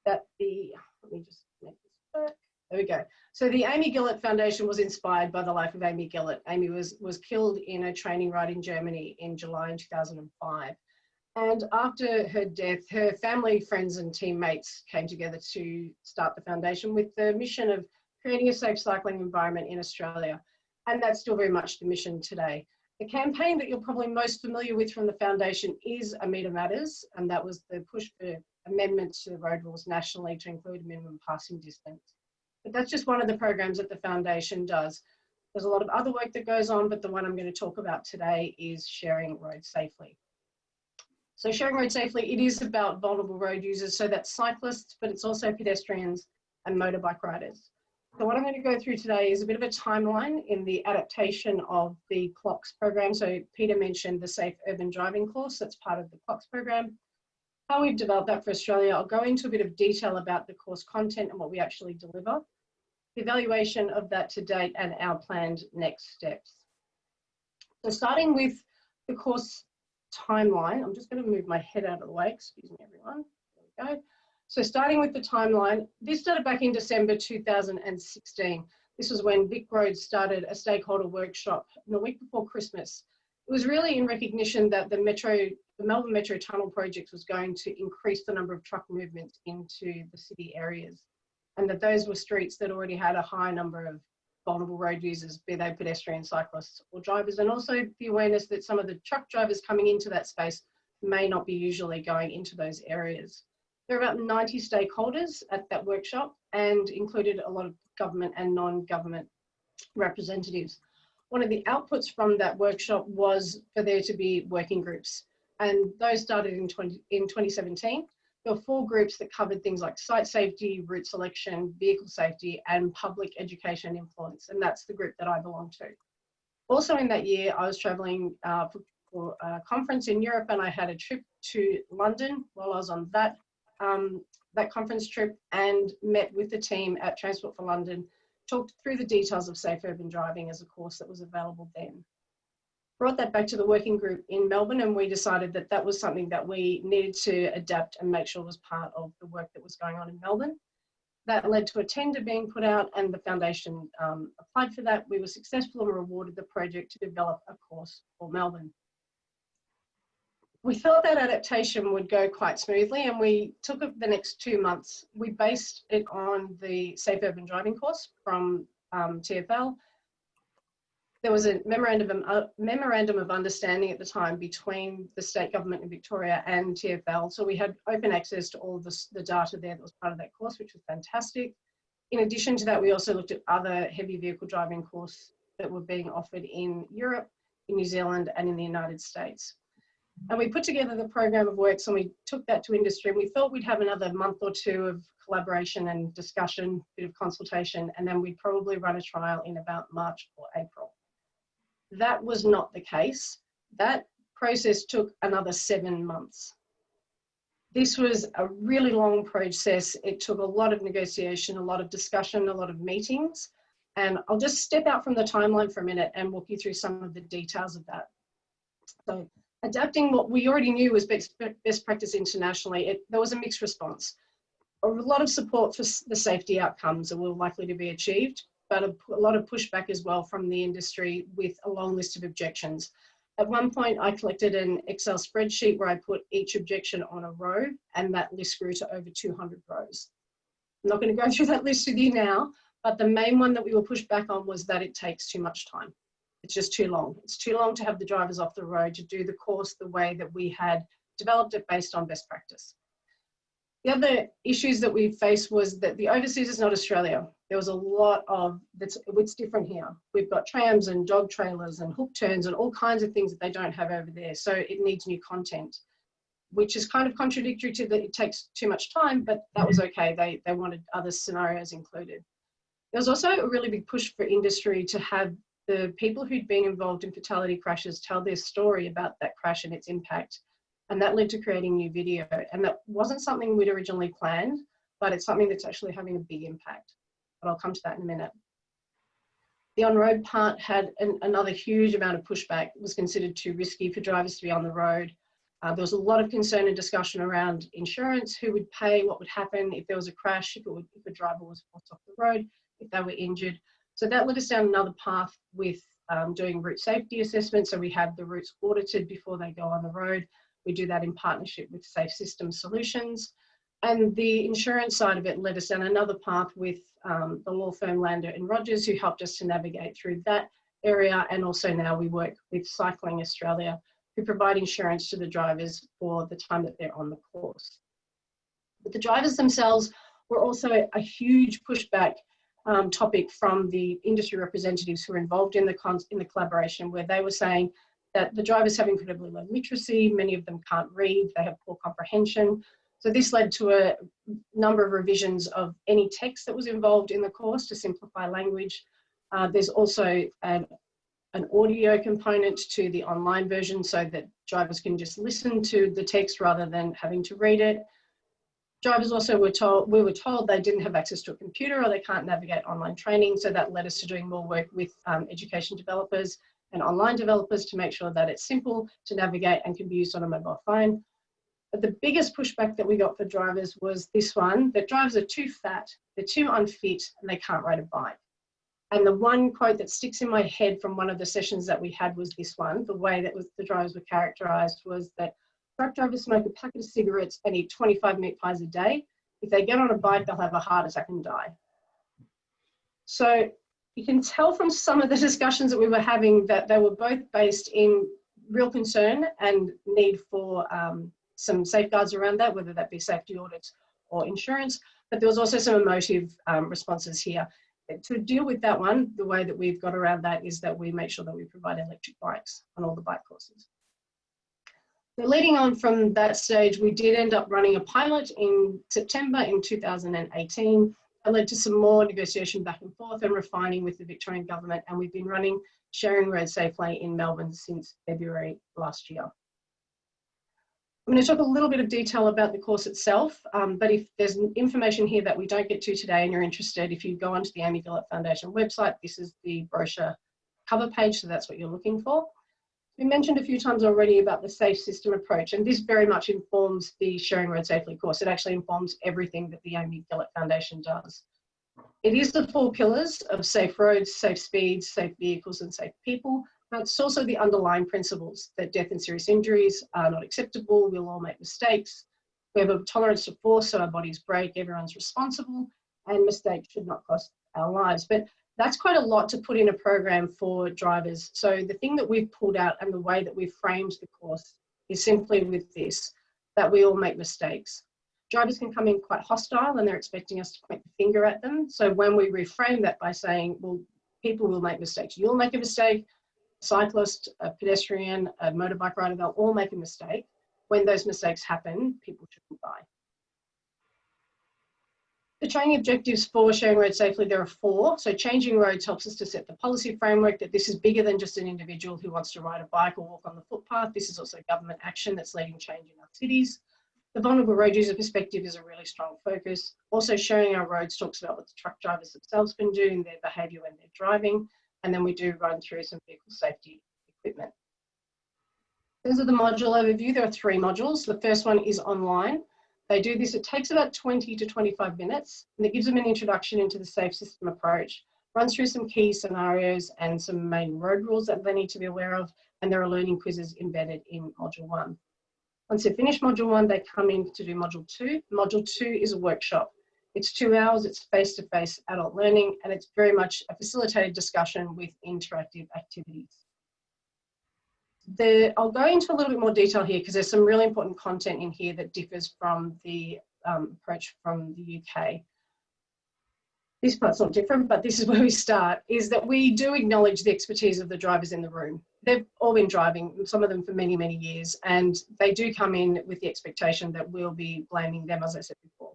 Let me just make this work. There we go. So the Amy Gillett Foundation was inspired by the life of Amy Gillett. Amy was killed in a training ride in Germany in July in 2005. And after her death, her family, friends and teammates came together to start the foundation with the mission of creating a safe cycling environment in Australia. And that's still very much the mission today. The campaign that you're probably most familiar with from the foundation is A Meter Matters, and that was the push for amendments to the road rules nationally to include a minimum passing distance. But that's just one of the programs that the foundation does. There's a lot of other work that goes on, but the one I'm going to talk about today is sharing roads safely. So sharing road safely, it is about vulnerable road users, so that's cyclists, but it's also pedestrians and motorbike riders. So what I'm going to go through today is a bit of a timeline in the adaptation of the CLOCS program. So Peter mentioned the Safe Urban Driving course, that's part of the CLOCS program. How we've developed that for Australia, I'll go into a bit of detail about the course content and what we actually deliver, the evaluation of that to date and our planned next steps. So starting with the course timeline, I'm just going to move my head out of the way, excuse me everyone, there we go. So starting with the timeline, this started back in December 2016. This was when Vic Roads started a stakeholder workshop the week before Christmas. It was really in recognition that the Melbourne Metro Tunnel project was going to increase the number of truck movements into the city areas, and that those were streets that already had a high number of vulnerable road users, be they pedestrians, cyclists or drivers, and also the awareness that some of the truck drivers coming into that space may not be usually going into those areas. There are about 90 stakeholders at that workshop and included a lot of government and non-government representatives. One of the outputs from that workshop was for there to be working groups, and those started in 2017. There were 4 groups that covered things like site safety, route selection, vehicle safety, and public education and influence, and that's the group that I belong to. Also in that year, I was travelling for a conference in Europe, and I had a trip to London while I was on that conference trip, and met with the team at Transport for London, talked through the details of Safe Urban Driving as a course that was available then. Brought that back to the working group in Melbourne, and we decided that that was something that we needed to adapt and make sure was part of the work that was going on in Melbourne. That led to a tender being put out, and the foundation applied for that. We were successful and were awarded the project to develop a course for Melbourne. We thought that adaptation would go quite smoothly, and we took the next 2 months. We based it on the Safe Urban Driving course from TfL. There was a memorandum of understanding at the time between the state government in Victoria and TfL. So we had open access to all of the data there that was part of that course, which was fantastic. In addition to that, we also looked at other heavy vehicle driving courses that were being offered in Europe, in New Zealand, and in the United States. And we put together the program of works, and we took that to industry, and we thought we'd have another month or 2 of collaboration and discussion, bit of consultation, and then we'd probably run a trial in about March or April. That was not the case. That process took another 7 months. This was a really long process. It took a lot of negotiation, a lot of discussion, a lot of meetings. And I'll just step out from the timeline for a minute and walk you through some of the details of that. So adapting what we already knew was best practice internationally, there was a mixed response. A lot of support for the safety outcomes that were likely to be achieved, but a lot of pushback as well from the industry with a long list of objections. At one point, I collected an Excel spreadsheet where I put each objection on a row, and that list grew to over 200 rows. I'm not going to go through that list with you now, but the main one that we were pushed back on was that it takes too much time. It's just too long. It's too long to have the drivers off the road to do the course the way that we had developed it based on best practice. The other issues that we faced was that the overseas is not Australia. There was a lot of, it's different here. We've got trams and dog trailers and hook turns and all kinds of things that they don't have over there. So it needs new content, which is kind of contradictory to that it takes too much time, but that was okay. They wanted other scenarios included. There was also a really big push for industry to have the people who'd been involved in fatality crashes tell their story about that crash and its impact. And that led to creating new video. And that wasn't something we'd originally planned, but it's something that's actually having a big impact. But I'll come to that in a minute. The on-road part had another huge amount of pushback. It was considered too risky for drivers to be on the road. There was a lot of concern and discussion around insurance, who would pay, what would happen if there was a crash, if a driver was forced off the road, if they were injured. So that led us down another path with doing route safety assessments. So we have the routes audited before they go on the road. We do that in partnership with Safe Systems Solutions. And the insurance side of it led us down another path with the law firm Lander and Rogers, who helped us to navigate through that area. And also now we work with Cycling Australia, who provide insurance to the drivers for the time that they're on the course. But the drivers themselves were also a huge pushback topic from the industry representatives who were involved in the collaboration, where they were saying that the drivers have incredibly low literacy, many of them can't read, they have poor comprehension. So this led to a number of revisions of any text that was involved in the course to simplify language. There's also an audio component to the online version so that drivers can just listen to the text rather than having to read it. Drivers also were told they didn't have access to a computer or they can't navigate online training. So that led us to doing more work with education developers and online developers to make sure that it's simple to navigate and can be used on a mobile phone. But the biggest pushback that we got for drivers was this one, that drivers are too fat, they're too unfit, and they can't ride a bike. And the one quote that sticks in my head from one of the sessions that we had was this one. The way that the drivers were characterised was that truck drivers smoke a packet of cigarettes and eat 25 meat pies a day. If they get on a bike, they'll have a heart attack and die. So you can tell from some of the discussions that we were having that they were both based in real concern and need for some safeguards around that, whether that be safety audits or insurance, but there was also some emotive responses here. To deal with that one, the way that we've got around that is that we make sure that we provide electric bikes on all the bike courses. So leading on from that stage, we did end up running a pilot in September in 2018. It led to some more negotiation back and forth and refining with the Victorian government, and we've been running Sharing Road Safely in Melbourne since February last year. I'm going to talk a little bit of detail about the course itself, but if there's information here that we don't get to today and you're interested, if you go onto the Amy Gillett Foundation website, this is the brochure cover page, so that's what you're looking for. We mentioned a few times already about the safe system approach, and this very much informs the Sharing Road Safely course. It actually informs everything that the Amy Gillett Foundation does. It is the 4 pillars of safe roads, safe speeds, safe vehicles, and safe people. But it's also the underlying principles that death and serious injuries are not acceptable. We'll all make mistakes. We have a tolerance to force, so our bodies break. Everyone's responsible, and mistakes should not cost our lives. But that's quite a lot to put in a program for drivers. So the thing that we've pulled out and the way that we've framed the course is simply with this, that we all make mistakes. Drivers can come in quite hostile and they're expecting us to point the finger at them. So when we reframe that by saying, well, people will make mistakes. You'll make a mistake, a cyclist, a pedestrian, a motorbike rider, they'll all make a mistake. When those mistakes happen, people shouldn't die. The training objectives for Sharing Road Safely, there are 4. So changing roads helps us to set the policy framework that this is bigger than just an individual who wants to ride a bike or walk on the footpath. This is also government action that's leading change in our cities. The vulnerable road user perspective is a really strong focus. Also showing our roads talks about what the truck drivers themselves can do in their behaviour when they're driving. And then we do run through some vehicle safety equipment. In terms of the module overview, there are 3 modules. The first one is online. They do this, it takes about 20 to 25 minutes, and it gives them an introduction into the safe system approach, runs through some key scenarios and some main road rules that they need to be aware of, and there are learning quizzes embedded in module 1. Once they finish module 1, they come in to do module 2. Module 2 is a workshop. It's 2 hours, it's face-to-face adult learning, and it's very much a facilitated discussion with interactive activities. I'll go into a little bit more detail here because there's some really important content in here that differs from the approach from the UK. This part's not different, but this is where we start, is that we do acknowledge the expertise of the drivers in the room. They've all been driving, some of them for many, many years, and they do come in with the expectation that we'll be blaming them, as I said before.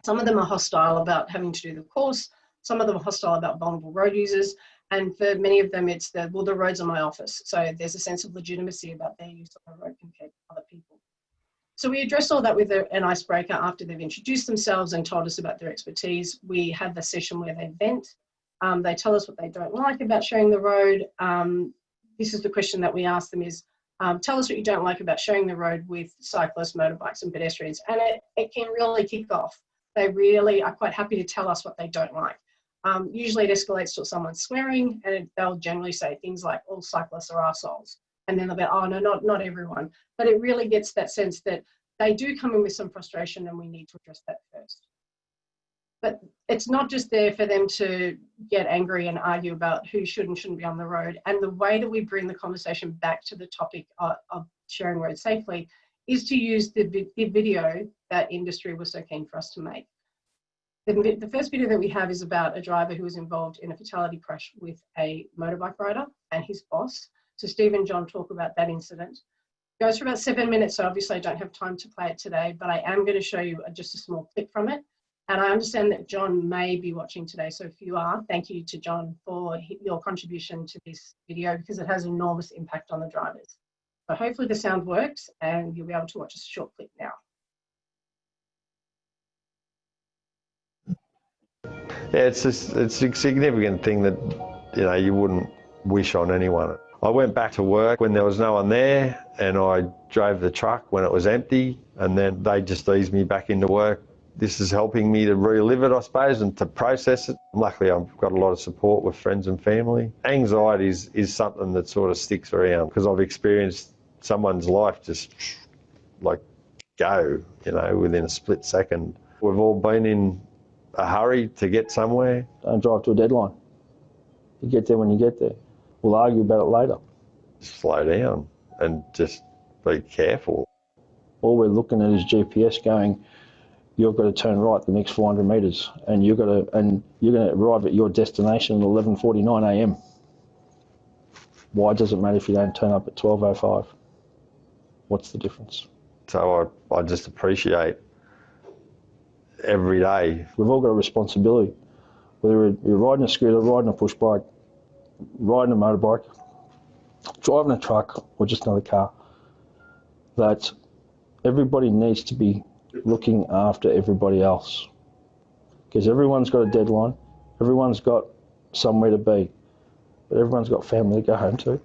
Some of them are hostile about having to do the course, some of them are hostile about vulnerable road users, and for many of them it's the roads are my office. So there's a sense of legitimacy about their use of the road compared to other people. So we address all that with an icebreaker after they've introduced themselves and told us about their expertise. We have the session where they vent. They tell us what they don't like about sharing the road. This is the question that we ask them is, tell us what you don't like about sharing the road with cyclists, motorbikes and pedestrians. And it can really kick off. They really are quite happy to tell us what they don't like. Usually it escalates to someone swearing, and they'll generally say things like, all cyclists are arseholes. And then they'll be, oh no, not everyone. But it really gets that sense that they do come in with some frustration and we need to address that first. But it's not just there for them to get angry and argue about who should and shouldn't be on the road. And the way that we bring the conversation back to the topic of sharing roads safely is to use the video that industry was so keen for us to make. The first video that we have is about a driver who was involved in a fatality crash with a motorbike rider and his boss. So Steve and John talk about that incident. It goes for about 7 minutes, so obviously I don't have time to play it today, but I am going to show you just a small clip from it. And I understand that John may be watching today, so if you are, thank you to John for your contribution to this video because it has enormous impact on the drivers. So hopefully the sound works and you'll be able to watch a short clip now. Yeah, it's a significant thing that, you know, you wouldn't wish on anyone. I went back to work when there was no one there and I drove the truck when it was empty, and then they just eased me back into work. This is helping me to relive it, I suppose, and to process it. Luckily, I've got a lot of support with friends and family. Anxiety is something that sort of sticks around because I've experienced someone's life just like go, you know, within a split second. We've all been in a hurry to get somewhere. Don't drive to a deadline. You get there when you get there. We'll argue about it later. Slow down and just be careful. All we're looking at is GPS going, you've got to turn right the next 400 metres and you're going to arrive at your destination at 11:49 a.m. Why does it matter if you don't turn up at 12:05? What's the difference? So I just appreciate every day. We've all got a responsibility, whether you're riding a scooter, riding a push bike, riding a motorbike, driving a truck or just another car, that everybody needs to be looking after everybody else. Because everyone's got a deadline, everyone's got somewhere to be, but everyone's got family to go home to.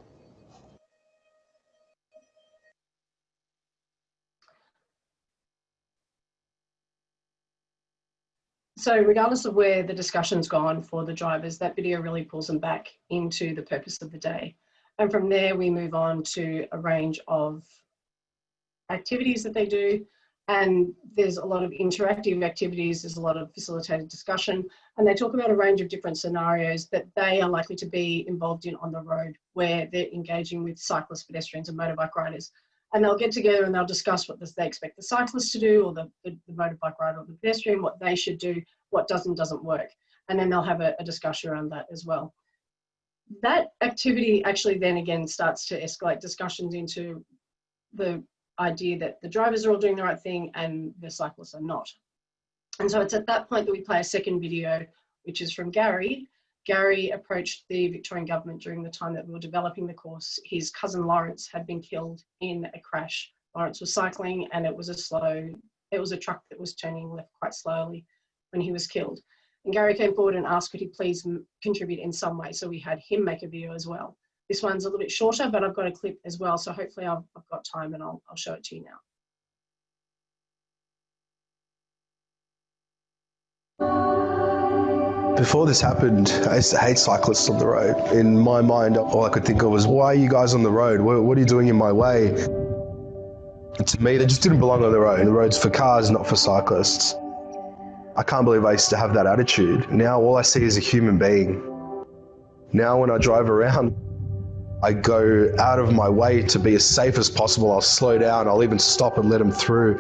So regardless of where the discussion's gone for the drivers, that video really pulls them back into the purpose of the day. And from there, we move on to a range of activities that they do. And there's a lot of interactive activities, there's a lot of facilitated discussion, and they talk about a range of different scenarios that they are likely to be involved in on the road where they're engaging with cyclists, pedestrians and motorbike riders. And they'll get together and they'll discuss what they expect the cyclist to do, or the motorbike rider or the pedestrian, what they should do, what doesn't work. And then they'll have a discussion around that as well. That activity actually then again starts to escalate discussions into the idea that the drivers are all doing the right thing and the cyclists are not. And so it's at that point that we play a second video, which is from Gary. Gary approached the Victorian government during the time that we were developing the course. His cousin Lawrence had been killed in a crash Lawrence was cycling, and it was a truck that was turning left quite slowly when he was killed. And Gary came forward and asked could he please contribute in some way, so we had him make a video as well. This one's a little bit shorter, but I've got a clip as well, so hopefully I've got time and I'll show it to you now. Before this happened, I used to hate cyclists on the road. In my mind, all I could think of was, why are you guys on the road? What are you doing in my way? And to me, they just didn't belong on the road. The road's for cars, not for cyclists. I can't believe I used to have that attitude. Now all I see is a human being. Now when I drive around, I go out of my way to be as safe as possible. I'll slow down, I'll even stop and let them through.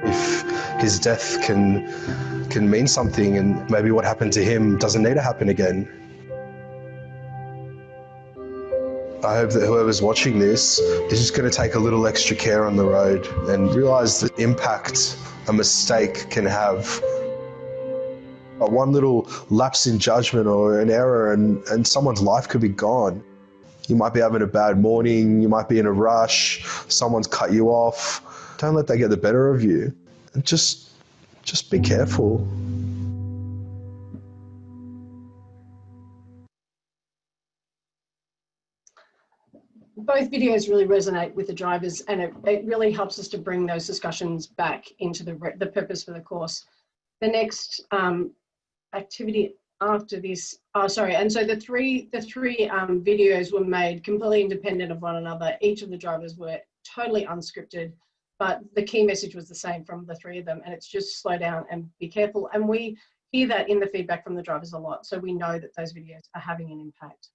If his death can mean something, and maybe what happened to him doesn't need to happen again. I hope that whoever's watching this is just going to take a little extra care on the road and realise the impact a mistake can have. One little lapse in judgment or an error and someone's life could be gone. You might be having a bad morning, you might be in a rush, someone's cut you off. Don't let that get the better of you. Just be careful. Both videos really resonate with the drivers, and it really helps us to bring those discussions back into the purpose for the course. The next activity after this, and so the three videos were made completely independent of one another. Each of the drivers were totally unscripted, but the key message was the same from the three of them, and it's just slow down and be careful. And we hear that in the feedback from the drivers a lot, so we know that those videos are having an impact.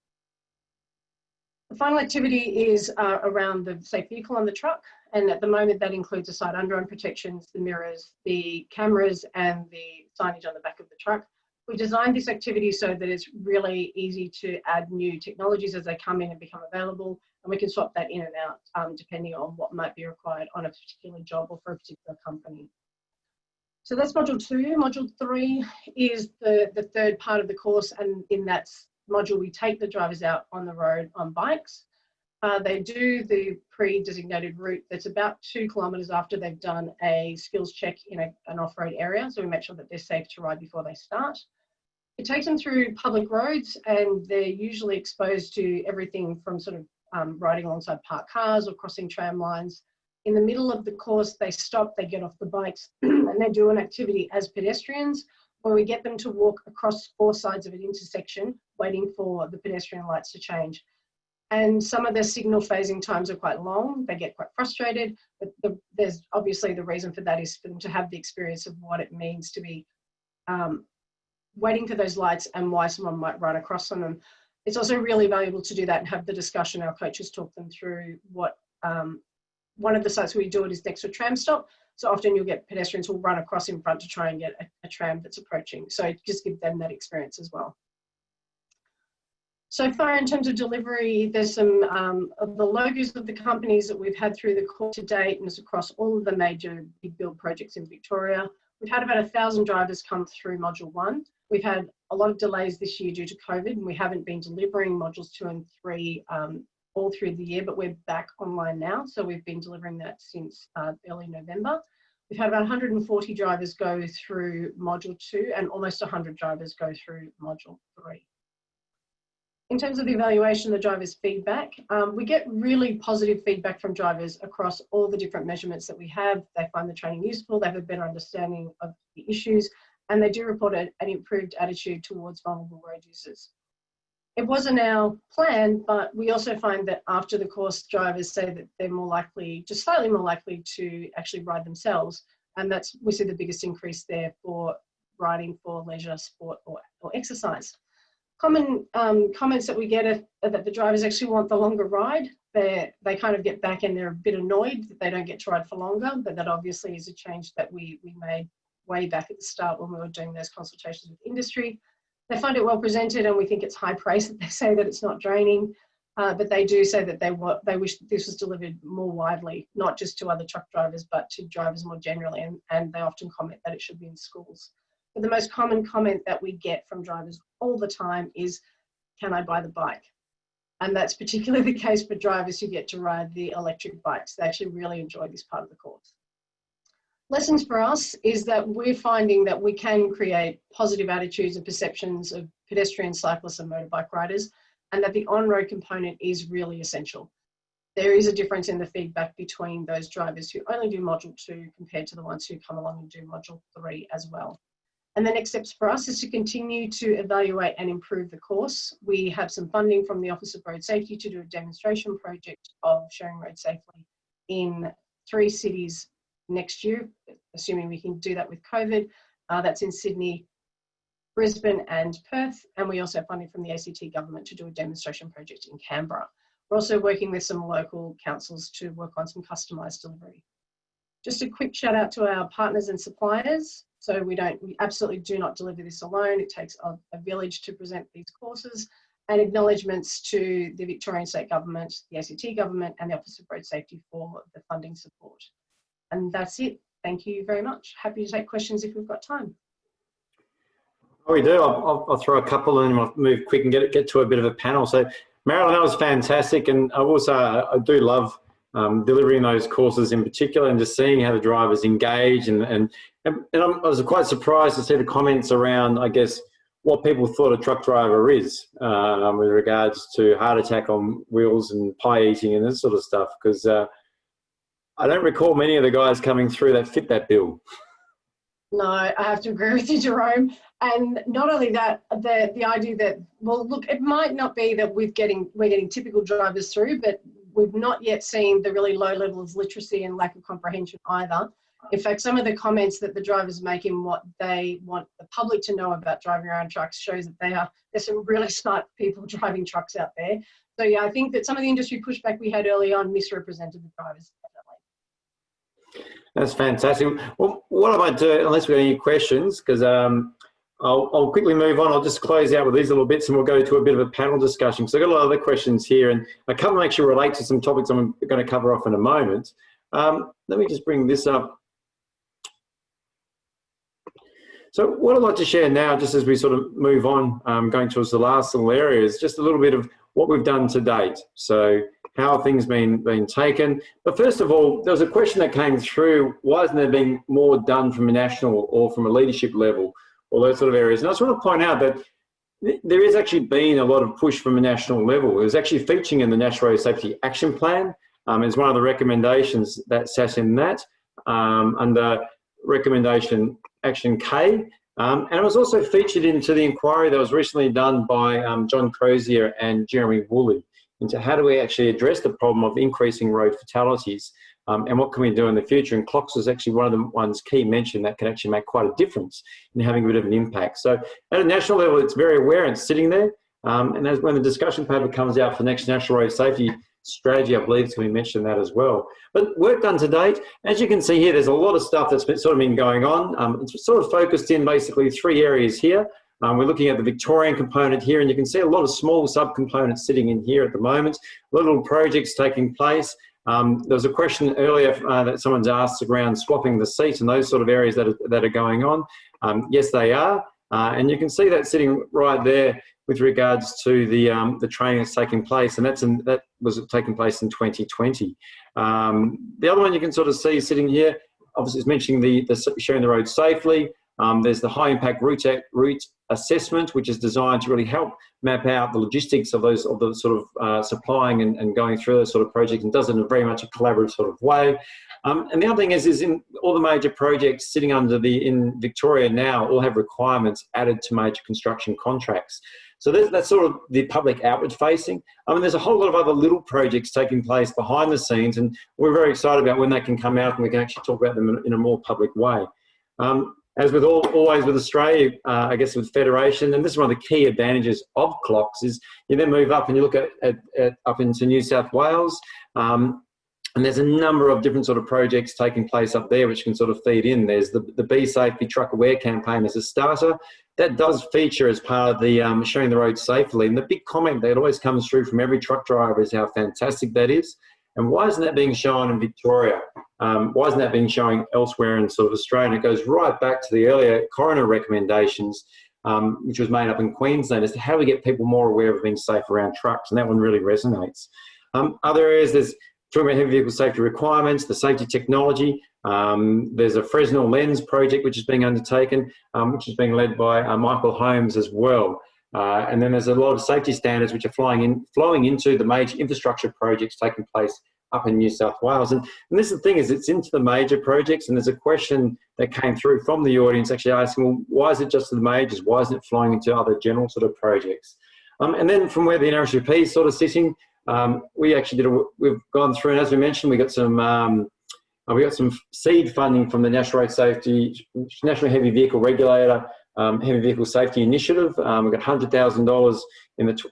The final activity is around the safe vehicle on the truck, and at the moment that includes the side under-arm protections, the mirrors, the cameras, and the signage on the back of the truck. We designed this activity so that it's really easy to add new technologies as they come in and become available, and we can swap that in and out depending on what might be required on a particular job or for a particular company. So that's module 2. Module 3 is the third part of the course, and in that module we take the drivers out on the road on bikes. They do the pre-designated route that's about 2 kilometres after they've done a skills check in an off-road area, so we make sure that they're safe to ride before they start. It takes them through public roads, and they're usually exposed to everything from sort of riding alongside parked cars or crossing tram lines. In the middle of the course, they stop, they get off the bikes, and they do an activity as pedestrians, where we get them to walk across 4 sides of an intersection, waiting for the pedestrian lights to change. And some of their signal phasing times are quite long. They get quite frustrated, but there's obviously the reason for that is for them to have the experience of what it means to be waiting for those lights and why someone might run across on them. It's also really valuable to do that and have the discussion. Our coaches talk them through what, one of the sites where we do it is next to a tram stop. So often you'll get pedestrians who will run across in front to try and get a tram that's approaching. So just give them that experience as well. So far in terms of delivery, there's some of the logos of the companies that we've had through the course to date, and it's across all of the major big build projects in Victoria. We've had about 1,000 drivers come through module 1. We've had a lot of delays this year due to COVID, and we haven't been delivering modules 2 and 3 all through the year, but we're back online now. So we've been delivering that since early November. We've had about 140 drivers go through module 2 and almost 100 drivers go through module 3. In terms of the evaluation, the drivers' feedback, we get really positive feedback from drivers across all the different measurements that we have. They find the training useful, they have a better understanding of the issues, and they do report an improved attitude towards vulnerable road users. It wasn't our plan, but we also find that after the course, drivers say that they're more likely, just slightly more likely to actually ride themselves. And we see the biggest increase there for riding for leisure, sport, or exercise. Common comments that we get are that the drivers actually want the longer ride. They kind of get back and they're a bit annoyed that they don't get to ride for longer, but that obviously is a change that we made way back at the start when we were doing those consultations with industry. They find it well presented, and we think it's high praise that they say that it's not draining, but they do say that they wish that this was delivered more widely, not just to other truck drivers, but to drivers more generally, and they often comment that it should be in schools. But the most common comment that we get from drivers all the time is, can I buy the bike? And that's particularly the case for drivers who get to ride the electric bikes. They actually really enjoy this part of the course. Lessons for us is that we're finding that we can create positive attitudes and perceptions of pedestrians, cyclists and motorbike riders, and that the on-road component is really essential. There is a difference in the feedback between those drivers who only do Module 2 compared to the ones who come along and do Module 3 as well. And the next steps for us is to continue to evaluate and improve the course. We have some funding from the Office of Road Safety to do a demonstration project of sharing road safely in 3 cities next year, assuming we can do that with COVID. That's in Sydney, Brisbane and Perth. And we also have funding from the ACT government to do a demonstration project in Canberra. We're also working with some local councils to work on some customised delivery. Just a quick shout out to our partners and suppliers. So we absolutely do not deliver this alone. It takes a village to present these courses, and acknowledgements to the Victorian State Government, the ACT Government and the Office of Road Safety for the funding support. And that's it. Thank you very much. Happy to take questions if we've got time. Oh, we do. I'll throw a couple and I'll move quick and get to a bit of a panel. So Marilyn, that was fantastic. And I do love delivering those courses in particular and just seeing how the drivers engage. I was quite surprised to see the comments around, I guess, what people thought a truck driver is with regards to heart attack on wheels and pie eating and this sort of stuff, because I don't recall many of the guys coming through that fit that bill. No, I have to agree with you, Jerome. And not only that, the idea that, well, look, it might not be that we're getting typical drivers through, but we've not yet seen the really low levels of literacy and lack of comprehension either. In fact, some of the comments that the drivers make in what they want the public to know about driving around trucks shows that there's some really smart people driving trucks out there. So yeah, I think that some of the industry pushback we had early on misrepresented the drivers. That's fantastic. Well, what I might do, unless we've got any questions, because I'll quickly move on. I'll just close out with these little bits and we'll go to a bit of a panel discussion. So I've got a lot of other questions here and a couple actually relate to some topics I'm going to cover off in a moment. Let me just bring this up. So what I'd like to share now, just as we sort of move on, going towards the last little area, is just a little bit of what we've done to date. So how have things been taken? But first of all, there was a question that came through, why isn't there being more done from a national or from a leadership level, all those sort of areas? And I just want to point out that there has actually been a lot of push from a national level. It was actually featuring in the National Road Safety Action Plan. It's one of the recommendations that sat in that under recommendation Action K. And it was also featured into the inquiry that was recently done by John Crozier and Jeremy Woolley into how do we actually address the problem of increasing road fatalities and what can we do in the future. And CLOCS was actually one of the ones Key mentioned that can actually make quite a difference in having a bit of an impact. So at a national level, it's very aware and sitting there. And as when the discussion paper comes out for next National Road Safety Strategy, I believe it's going to be mentioned that as well. But work done to date, as you can see here, there's a lot of stuff that's been going on. It's sort of focused in basically 3 areas here. We're looking at the Victorian component here, and you can see a lot of small subcomponents sitting in here at the moment. A lot of little projects taking place. There was a question earlier that someone's asked around swapping the seat and those sort of areas that are going on. Yes, they are. And you can see that sitting right there with regards to the training that's taking place, and that was taking place in 2020. The other one you can sort of see sitting here, obviously, is mentioning the sharing the road safely. There's the high impact route assessment, which is designed to really help map out the logistics of the sort of supplying and going through those sort of projects, and does it in a very much a collaborative sort of way. And the other thing is in all the major projects sitting in Victoria now all have requirements added to major construction contracts. So that's sort of the public outward facing. I mean, there's a whole lot of other little projects taking place behind the scenes, and we're very excited about when they can come out and we can actually talk about them in a more public way. As with always with Australia, I guess with Federation, and this is one of the key advantages of CLOCS, is you then move up and you look at up into New South Wales, and there's a number of different sort of projects taking place up there which can sort of feed in. There's the Be Safe, Be Truck Aware campaign as a starter. That does feature as part of the sharing the road safely. And the big comment that always comes through from every truck driver is how fantastic that is. And why isn't that being shown in Victoria? Why isn't that being shown elsewhere in sort of Australia? And it goes right back to the earlier coroner recommendations which was made up in Queensland, as to how we get people more aware of being safe around trucks, and that one really resonates. Other areas, there's talking about heavy vehicle safety requirements, the safety technology. There's a Fresnel Lens project which is being undertaken, which is being led by Michael Holmes as well. And then there's a lot of safety standards which are flowing into the major infrastructure projects taking place up in New South Wales. And this is the thing, is it's into the major projects, and there's a question that came through from the audience actually asking, well, why is it just the majors? Why isn't it flowing into other general sort of projects? And then from where the NRSPP is sort of sitting, we actually we've gone through, and as we mentioned, we got some seed funding from the National Heavy Vehicle Regulator, Heavy Vehicle Safety Initiative. We've got $100,000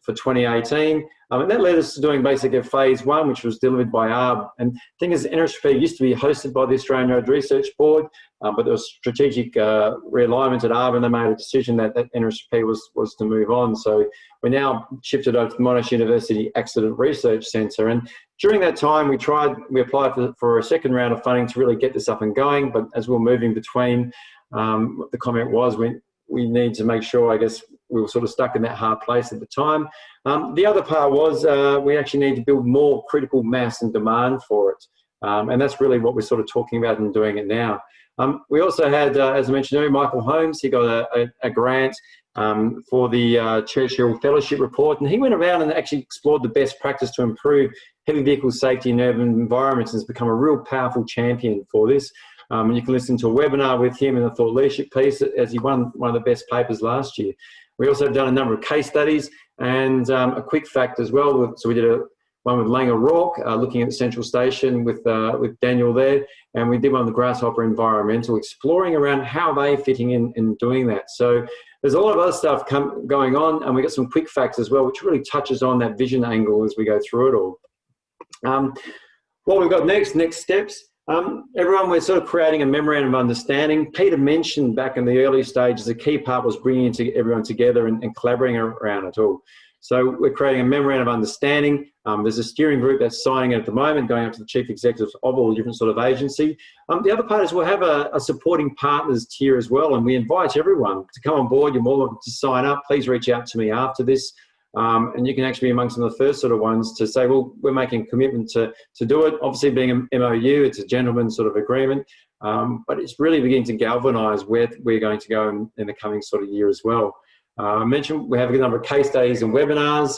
for 2018. And that led us to doing basically phase one, which was delivered by ARB. And the thing is, NRSPP used to be hosted by the Australian Road Research Board, but there was strategic realignment at ARB, and they made a decision that NRSPP was to move on. So we're now shifted over to the Monash University Accident Research Centre. And during that time, we applied for a second round of funding to really get this up and going. But as we were moving between, the comment was we need to make sure, I guess, we were sort of stuck in that hard place at the time. The other part was we actually need to build more critical mass and demand for it. And that's really what we're sort of talking about and doing it now. We also had, as I mentioned earlier, Michael Holmes. He got a grant for the Churchill Fellowship Report, and he went around and actually explored the best practice to improve heavy vehicle safety in urban environments, and has become a real powerful champion for this. And you can listen to a webinar with him in the thought leadership piece, as he won one of the best papers last year. We also have done a number of case studies, and a quick fact as well. So we did one with Langer Rourke, looking at the Central Station with Daniel there, and we did one with the Grasshopper Environmental, exploring around how they're fitting in doing that. So there's a lot of other stuff going on, and we got some quick facts as well, which really touches on that vision angle as we go through it all. What we've got next steps. Everyone, we're sort of creating a memorandum of understanding. Peter mentioned back in the early stages, the key part was bringing everyone together and collaborating around it all. So we're creating a memorandum of understanding. There's a steering group that's signing it at the moment, going up to the chief executives of all the different sort of agency. The other part is we'll have a supporting partners tier as well, and we invite everyone to come on board. You're more welcome to sign up. Please reach out to me after this. And you can actually be amongst some of the first sort of ones to say, well, we're making a commitment to do it. Obviously, being an MOU, it's a gentleman's sort of agreement, but it's really beginning to galvanise where we're going to go in the coming sort of year as well. I mentioned we have a number of case studies and webinars,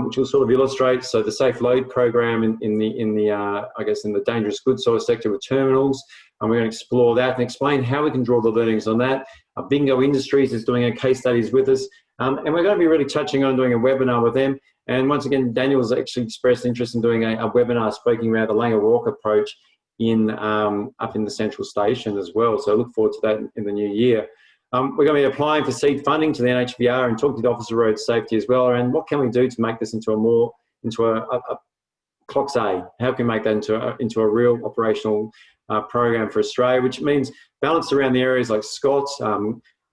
which will sort of illustrate. So the Safe Load program in the dangerous goods sort of sector with terminals, and we're going to explore that and explain how we can draw the learnings on that. Bingo Industries is doing a case studies with us. And we're going to be really touching on doing a webinar with them. And once again, Daniel's actually expressed interest in doing a webinar speaking around the Langer Rourke approach up in the Central Station as well. So I look forward to that in the new year. We're going to be applying for seed funding to the NHVR and talking to the Office of Road Safety as well. And what can we do to make this into a CLOCS-A? How can we make that into a real operational program for Australia, which means balance around the areas like Scott's,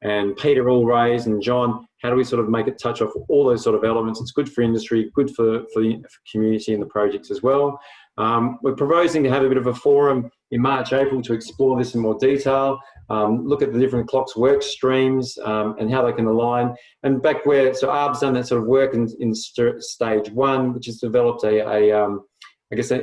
and Peter all raised, and John, how do we sort of make it touch off all those sort of elements? It's good for industry, good for the community and the projects as well. We're proposing to have a bit of a forum in March, April to explore this in more detail, look at the different CLOCS work streams and how they can align. And back so ARB's done that sort of work in stage one, which has developed an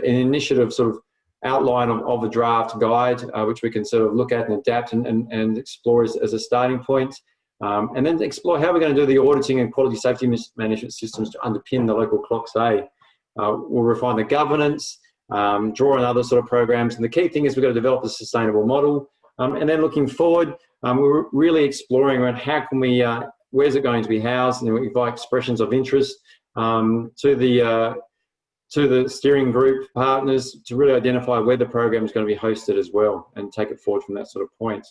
initiative sort of outline of a draft guide, which we can sort of look at and adapt and explore as a starting point. And then explore how we're going to do the auditing and quality safety management systems to underpin the local CLOCS-A. We'll refine the governance, draw on other sort of programs. And the key thing is we've got to develop a sustainable model. And then looking forward, we're really exploring around how can we, where's it going to be housed, and we invite expressions of interest to the steering group partners to really identify where the program is going to be hosted as well and take it forward from that sort of point.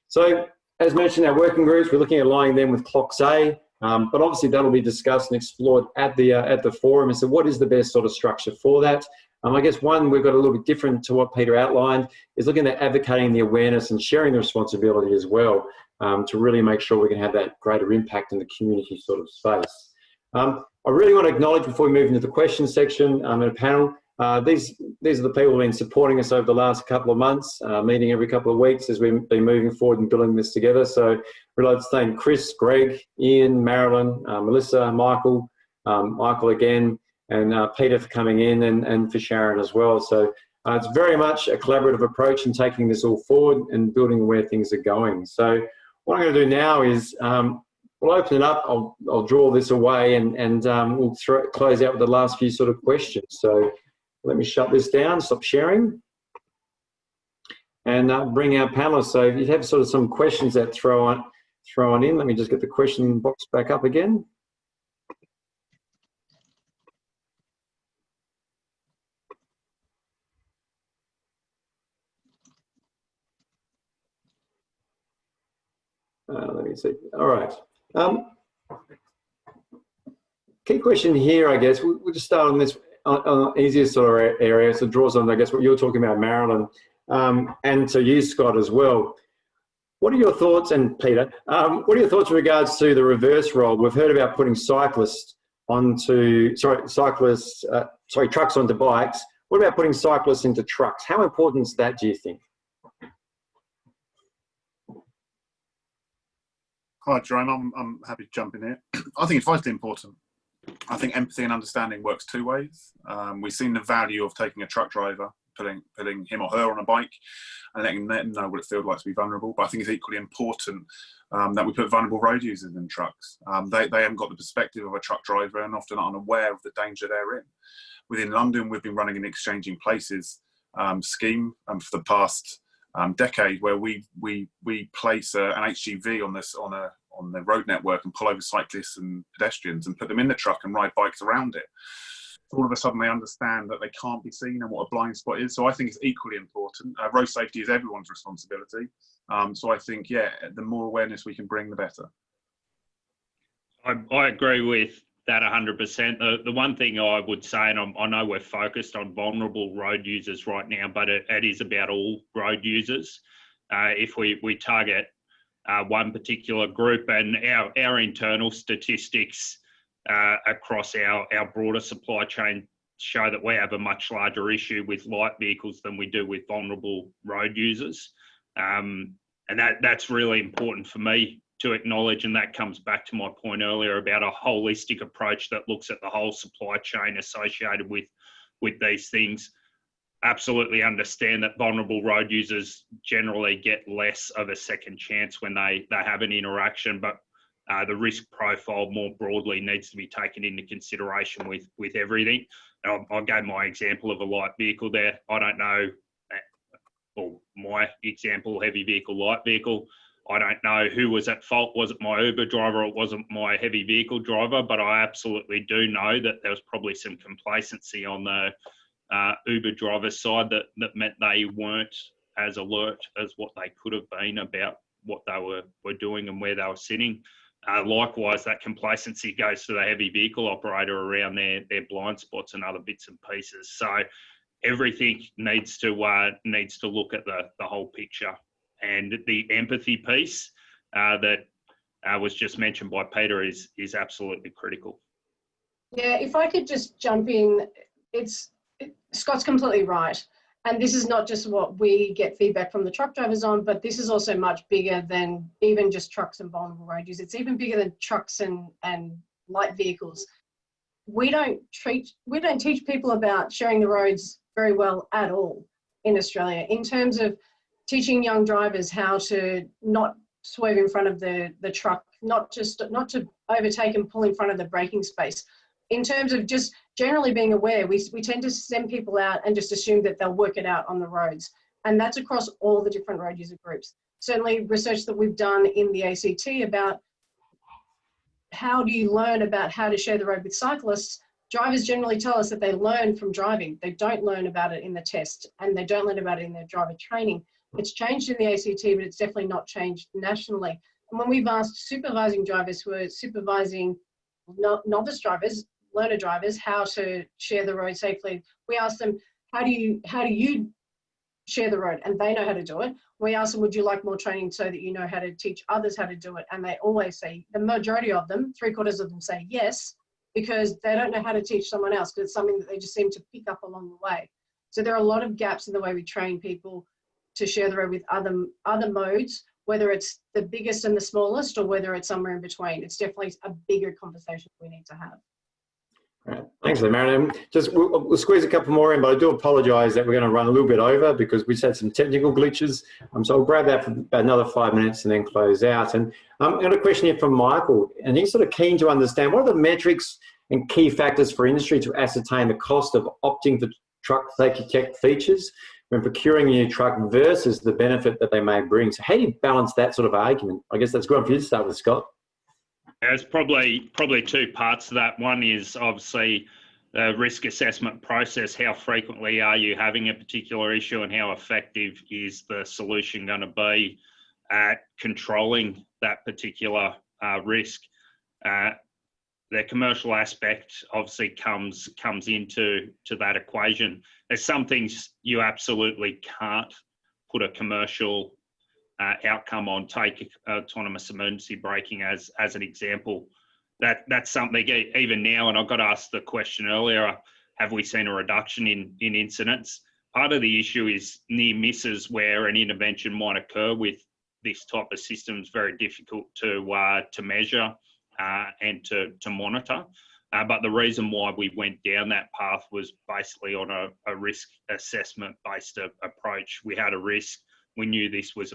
So as mentioned, our working groups, we're looking at aligning them with CLOCS-A, but obviously that'll be discussed and explored at the forum. And so what is the best sort of structure for that? I guess one, we've got a little bit different to what Peter outlined, is looking at advocating the awareness and sharing the responsibility as well, to really make sure we can have that greater impact in the community sort of space. I really want to acknowledge, before we move into the question section in the panel, these these are the people who've been supporting us over the last couple of months, meeting every couple of weeks as we've been moving forward and building this together. So we'd like to thank Chris, Greg, Ian, Marilyn, Melissa, Michael again, and Peter for coming in, and for Sharon as well. So it's very much a collaborative approach in taking this all forward and building where things are going. So what I'm going to do now is we'll open it up. I'll draw this away, and we'll close out with the last few sort of questions. So let me shut this down, stop sharing, and bring our panelists. So if you have sort of some questions that throw on in, let me just get the question box back up again. Let me see. All right. Key question here, I guess, we'll just start on this on the easiest sort of area. So it draws on, I guess, what you're talking about, Marilyn, and to you, Scott, as well. What are your thoughts, and Peter, what are your thoughts in regards to the reverse role? We've heard about putting trucks onto bikes. What about putting cyclists into trucks? How important is that, do you think? Hi, Jerome. I'm happy to jump in here. I think it's vitally important. I think empathy and understanding works two ways. We've seen the value of taking a truck driver, putting him or her on a bike and letting them know what it feels like to be vulnerable. But I think it's equally important that we put vulnerable road users in trucks. They haven't got the perspective of a truck driver and often are unaware of the danger they're in. Within London, we've been running an Exchanging Places scheme for the past decade, where we place an HGV on the road network and pull over cyclists and pedestrians and put them in the truck and ride bikes around it. All of a sudden they understand that they can't be seen and what a blind spot is. So I think it's equally important. Road safety is everyone's responsibility. So I think, yeah, the more awareness we can bring, the better. I agree with that 100%. The one thing I would say, and I know we're focused on vulnerable road users right now, but it is about all road users. If we target one particular group, and our internal statistics across our broader supply chain show that we have a much larger issue with light vehicles than we do with vulnerable road users. And that's really important for me to acknowledge, and that comes back to my point earlier about a holistic approach that looks at the whole supply chain associated with these things. Absolutely understand that vulnerable road users generally get less of a second chance when they have an interaction, but the risk profile more broadly needs to be taken into consideration with everything. I gave my example of a light vehicle there. I don't know, or my example, heavy vehicle, light vehicle, I don't know who was at fault. Was it my Uber driver or it wasn't my heavy vehicle driver? But I absolutely do know that there was probably some complacency on the Uber driver's side that meant they weren't as alert as what they could have been about what they were doing and where they were sitting. Likewise, that complacency goes to the heavy vehicle operator around their blind spots and other bits and pieces. So everything needs to look at the whole picture. And the empathy piece that was just mentioned by Peter is absolutely critical. Yeah, if I could just jump in, Scott's completely right. And this is not just what we get feedback from the truck drivers on, but this is also much bigger than even just trucks and vulnerable road use. It's even bigger than trucks and light vehicles. We don't teach people about sharing the roads very well at all in Australia in terms of teaching young drivers how to not swerve in front of the truck, not to overtake and pull in front of the braking space. In terms of just generally being aware, we tend to send people out and just assume that they'll work it out on the roads. And that's across all the different road user groups. Certainly research that we've done in the ACT about how do you learn about how to share the road with cyclists, drivers generally tell us that they learn from driving. They don't learn about it in the test, and they don't learn about it in their driver training. It's changed in the ACT, but it's definitely not changed nationally. And when we've asked supervising drivers who are supervising novice drivers, learner drivers, how to share the road safely, we ask them, how do you share the road? And they know how to do it. We ask them, would you like more training so that you know how to teach others how to do it? And they always say, the majority of them, 3/4 of them say yes, because they don't know how to teach someone else, because it's something that they just seem to pick up along the way. So there are a lot of gaps in the way we train people to share the road with other modes, whether it's the biggest and the smallest or whether it's somewhere in between. It's definitely a bigger conversation we need to have. Right. Thanks, Marilyn. Just we'll squeeze a couple more in, but I do apologise that we're going to run a little bit over because we've had some technical glitches. So I'll grab that for about another 5 minutes and then close out. And I've got a question here from Michael, and he's sort of keen to understand what are the metrics and key factors for industry to ascertain the cost of opting for truck safety check features when procuring a new truck versus the benefit that they may bring. So how do you balance that sort of argument? I guess that's good for you to start with, Scott. There's probably two parts to that. One is obviously the risk assessment process. How frequently are you having a particular issue, and how effective is the solution going to be at controlling that particular risk? The commercial aspect obviously comes into that equation. There's some things you absolutely can't put a commercial outcome on. Take autonomous emergency braking as an example. That's something even now, and I got asked the question earlier, have we seen a reduction in incidents? Part of the issue is near misses where an intervention might occur with this type of system. Is very difficult to measure and to monitor. But the reason why we went down that path was basically on a risk assessment based approach. We had a risk. We knew this was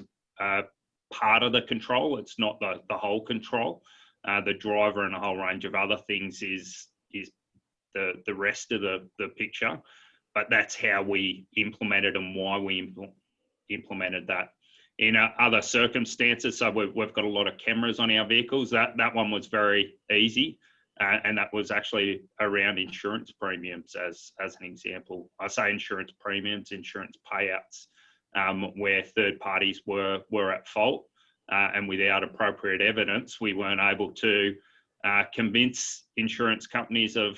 part of the control. It's not the whole control. The driver and a whole range of other things is the rest of the picture. But that's how we implemented and why we implemented that. In other circumstances, so we've got a lot of cameras on our vehicles. That one was very easy, and that was actually around insurance premiums as an example. I say insurance premiums, insurance payouts. Where third parties were at fault, and without appropriate evidence, we weren't able to convince insurance companies of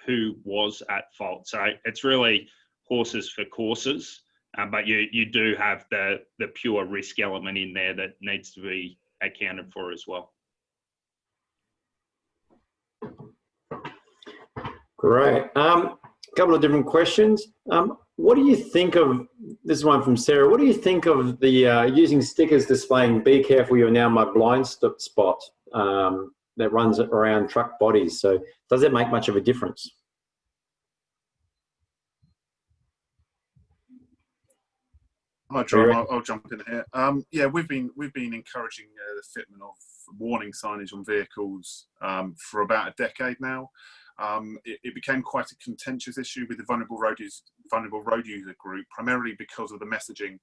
who was at fault. So it's really horses for courses, but you do have the pure risk element in there that needs to be accounted for as well. Great. Couple of different questions. What do you think of, this is one from Sarah, what do you think of the using stickers displaying "Be careful, you're now my blind spot" that runs around truck bodies? So does it make much of a difference? Hi, John. I'll jump in here. Yeah, we've been encouraging the fitment of warning signage on vehicles for about a decade now. It became quite a contentious issue with the vulnerable road user group, primarily because of the messaging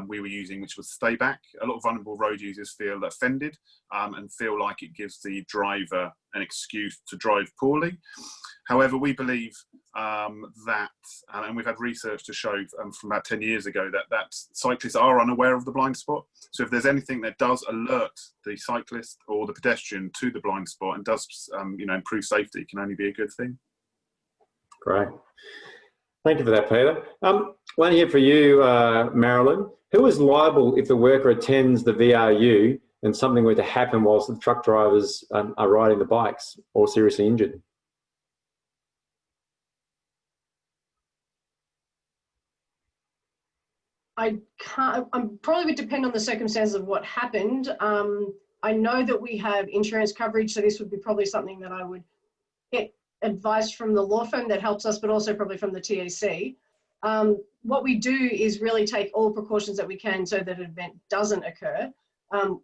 we were using, which was stay back. A lot of vulnerable road users feel offended and feel like it gives the driver an excuse to drive poorly. However, we believe that, and we've had research to show from about 10 years ago that cyclists are unaware of the blind spot. So if there's anything that does alert the cyclist or the pedestrian to the blind spot and does improve safety, it can only be a good thing. Great. Thank you for that, Peter. One here for you, Marilyn. Who is liable if the worker attends the VRU and something were to happen whilst the truck drivers are riding the bikes or seriously injured? I'm probably would depend on the circumstances of what happened. I know that we have insurance coverage, so this would be probably something that I would get advice from the law firm that helps us, but also probably from the TAC. What we do is really take all precautions that we can so that an event doesn't occur.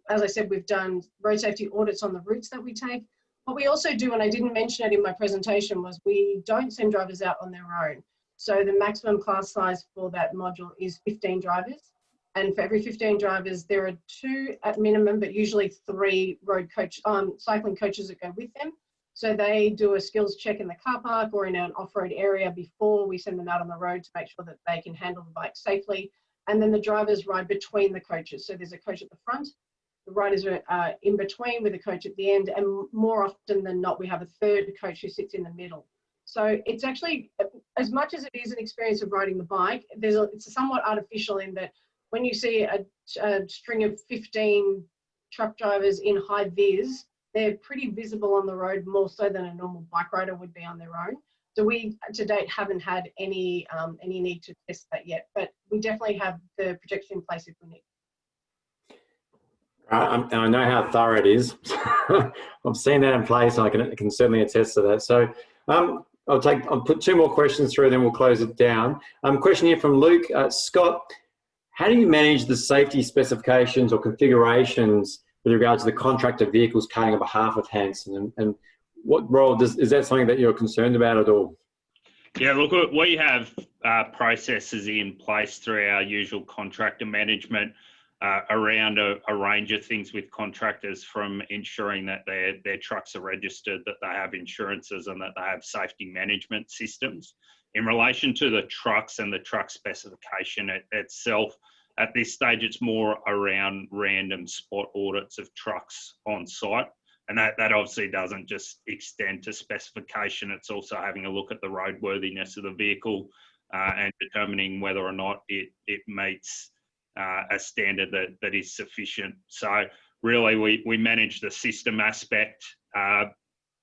As I said, we've done road safety audits on the routes that we take. What we also do, and I didn't mention it in my presentation, was we don't send drivers out on their own. So the maximum class size for that module is 15 drivers. And for every 15 drivers, there are 2 at minimum, but usually 3 cycling coaches that go with them. So they do a skills check in the car park or in an off-road area before we send them out on the road to make sure that they can handle the bike safely. And then the drivers ride between the coaches. So there's a coach at the front, the riders are in between with a coach at the end, and more often than not, we have a third coach who sits in the middle. So it's actually, as much as it is an experience of riding the bike, it's somewhat artificial in that when you see a string of 15 truck drivers in high vis, they're pretty visible on the road, more so than a normal bike rider would be on their own. we to date haven't had any need to test that yet, but we definitely have the projection in place if we need. I know how thorough it is. I've seen that in place, and I can certainly attest to that. So I'll put 2 more questions through, then we'll close it down. Question here from Luke. Scott, how do you manage the safety specifications or configurations with regard to the contractor vehicles carrying on behalf of Hanson, and what role is that something that you're concerned about at all? Yeah, look, we have processes in place through our usual contractor management around a range of things with contractors, from ensuring that their trucks are registered, that they have insurances, and that they have safety management systems. In relation to the trucks and the truck specification itself, at this stage, it's more around random spot audits of trucks on site. And that obviously doesn't just extend to specification. It's also having a look at the roadworthiness of the vehicle and determining whether or not it meets a standard that is sufficient. So really, we manage the system aspect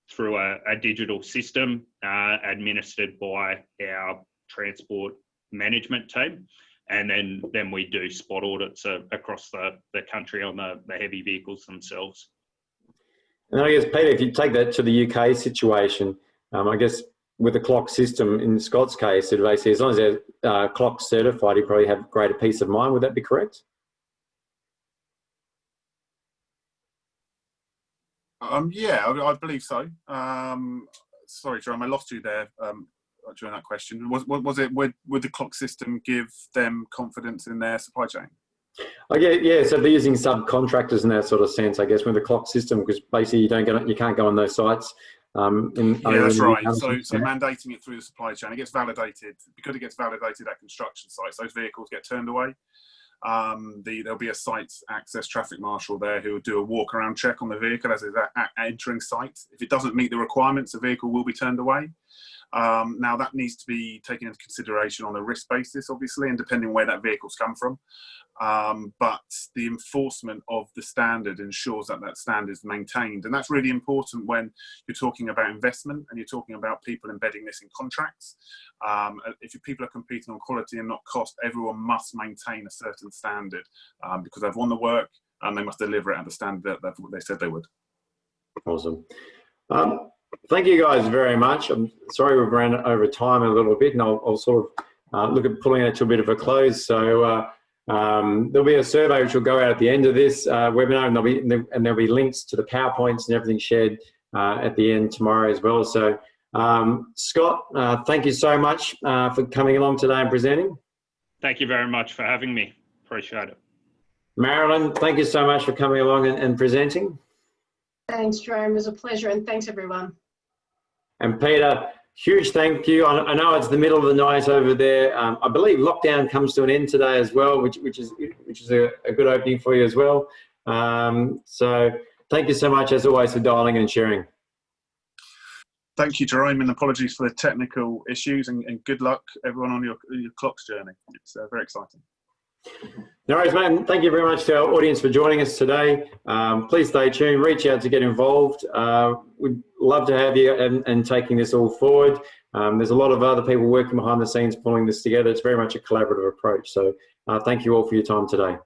through a digital system administered by our transport management team. And then we do spot audits across the country on the heavy vehicles themselves. And I guess, Peter, if you take that to the UK situation, I guess with the CLOCS system, in Scott's case, it basically, as long as they're CLOCS certified, you probably have greater peace of mind. Would that be correct? Yeah, I believe so. Sorry, Jerome, I lost you there during that question. Was it, would the CLOCS system give them confidence in their supply chain? Oh, yeah. So they're using subcontractors in that sort of sense, I guess, with the CLOCS system, because basically you can't go on those sites. Yeah, that's right. So mandating it through the supply chain, it gets validated. Because it gets validated at construction sites, those vehicles get turned away. There'll be a site access traffic marshal there who will do a walk around check on the vehicle as it's entering site. If it doesn't meet the requirements, the vehicle will be turned away. Now that needs to be taken into consideration on a risk basis, obviously, and depending where that vehicle's come from. But the enforcement of the standard ensures that that standard is maintained. And that's really important when you're talking about investment and you're talking about people embedding this in contracts. If people are competing on quality and not cost, everyone must maintain a certain standard because they've won the work and they must deliver it at the standard that they said they would. Awesome. Thank you guys very much. I'm sorry we've ran over time a little bit, and I'll sort of look at pulling it to a bit of a close. So there'll be a survey which will go out at the end of this webinar, and there'll be links to the PowerPoints and everything shared at the end tomorrow as well. So Scott, thank you so much for coming along today and presenting. Thank you very much for having me. Appreciate it. Marilyn, thank you so much for coming along and presenting. Thanks, Jerome. It was a pleasure, and thanks everyone. And Peter, huge thank you. I know it's the middle of the night over there. I believe lockdown comes to an end today as well, which is a good opening for you as well. So thank you so much, as always, for dialing and sharing. Thank you, Jerome, and apologies for the technical issues, and good luck everyone on your CLOCS journey. It's very exciting. No worries, mate. Thank you very much to our audience for joining us today. Please stay tuned, reach out to get involved. We'd love to have you and taking this all forward. There's a lot of other people working behind the scenes pulling this together. It's very much a collaborative approach. So thank you all for your time today.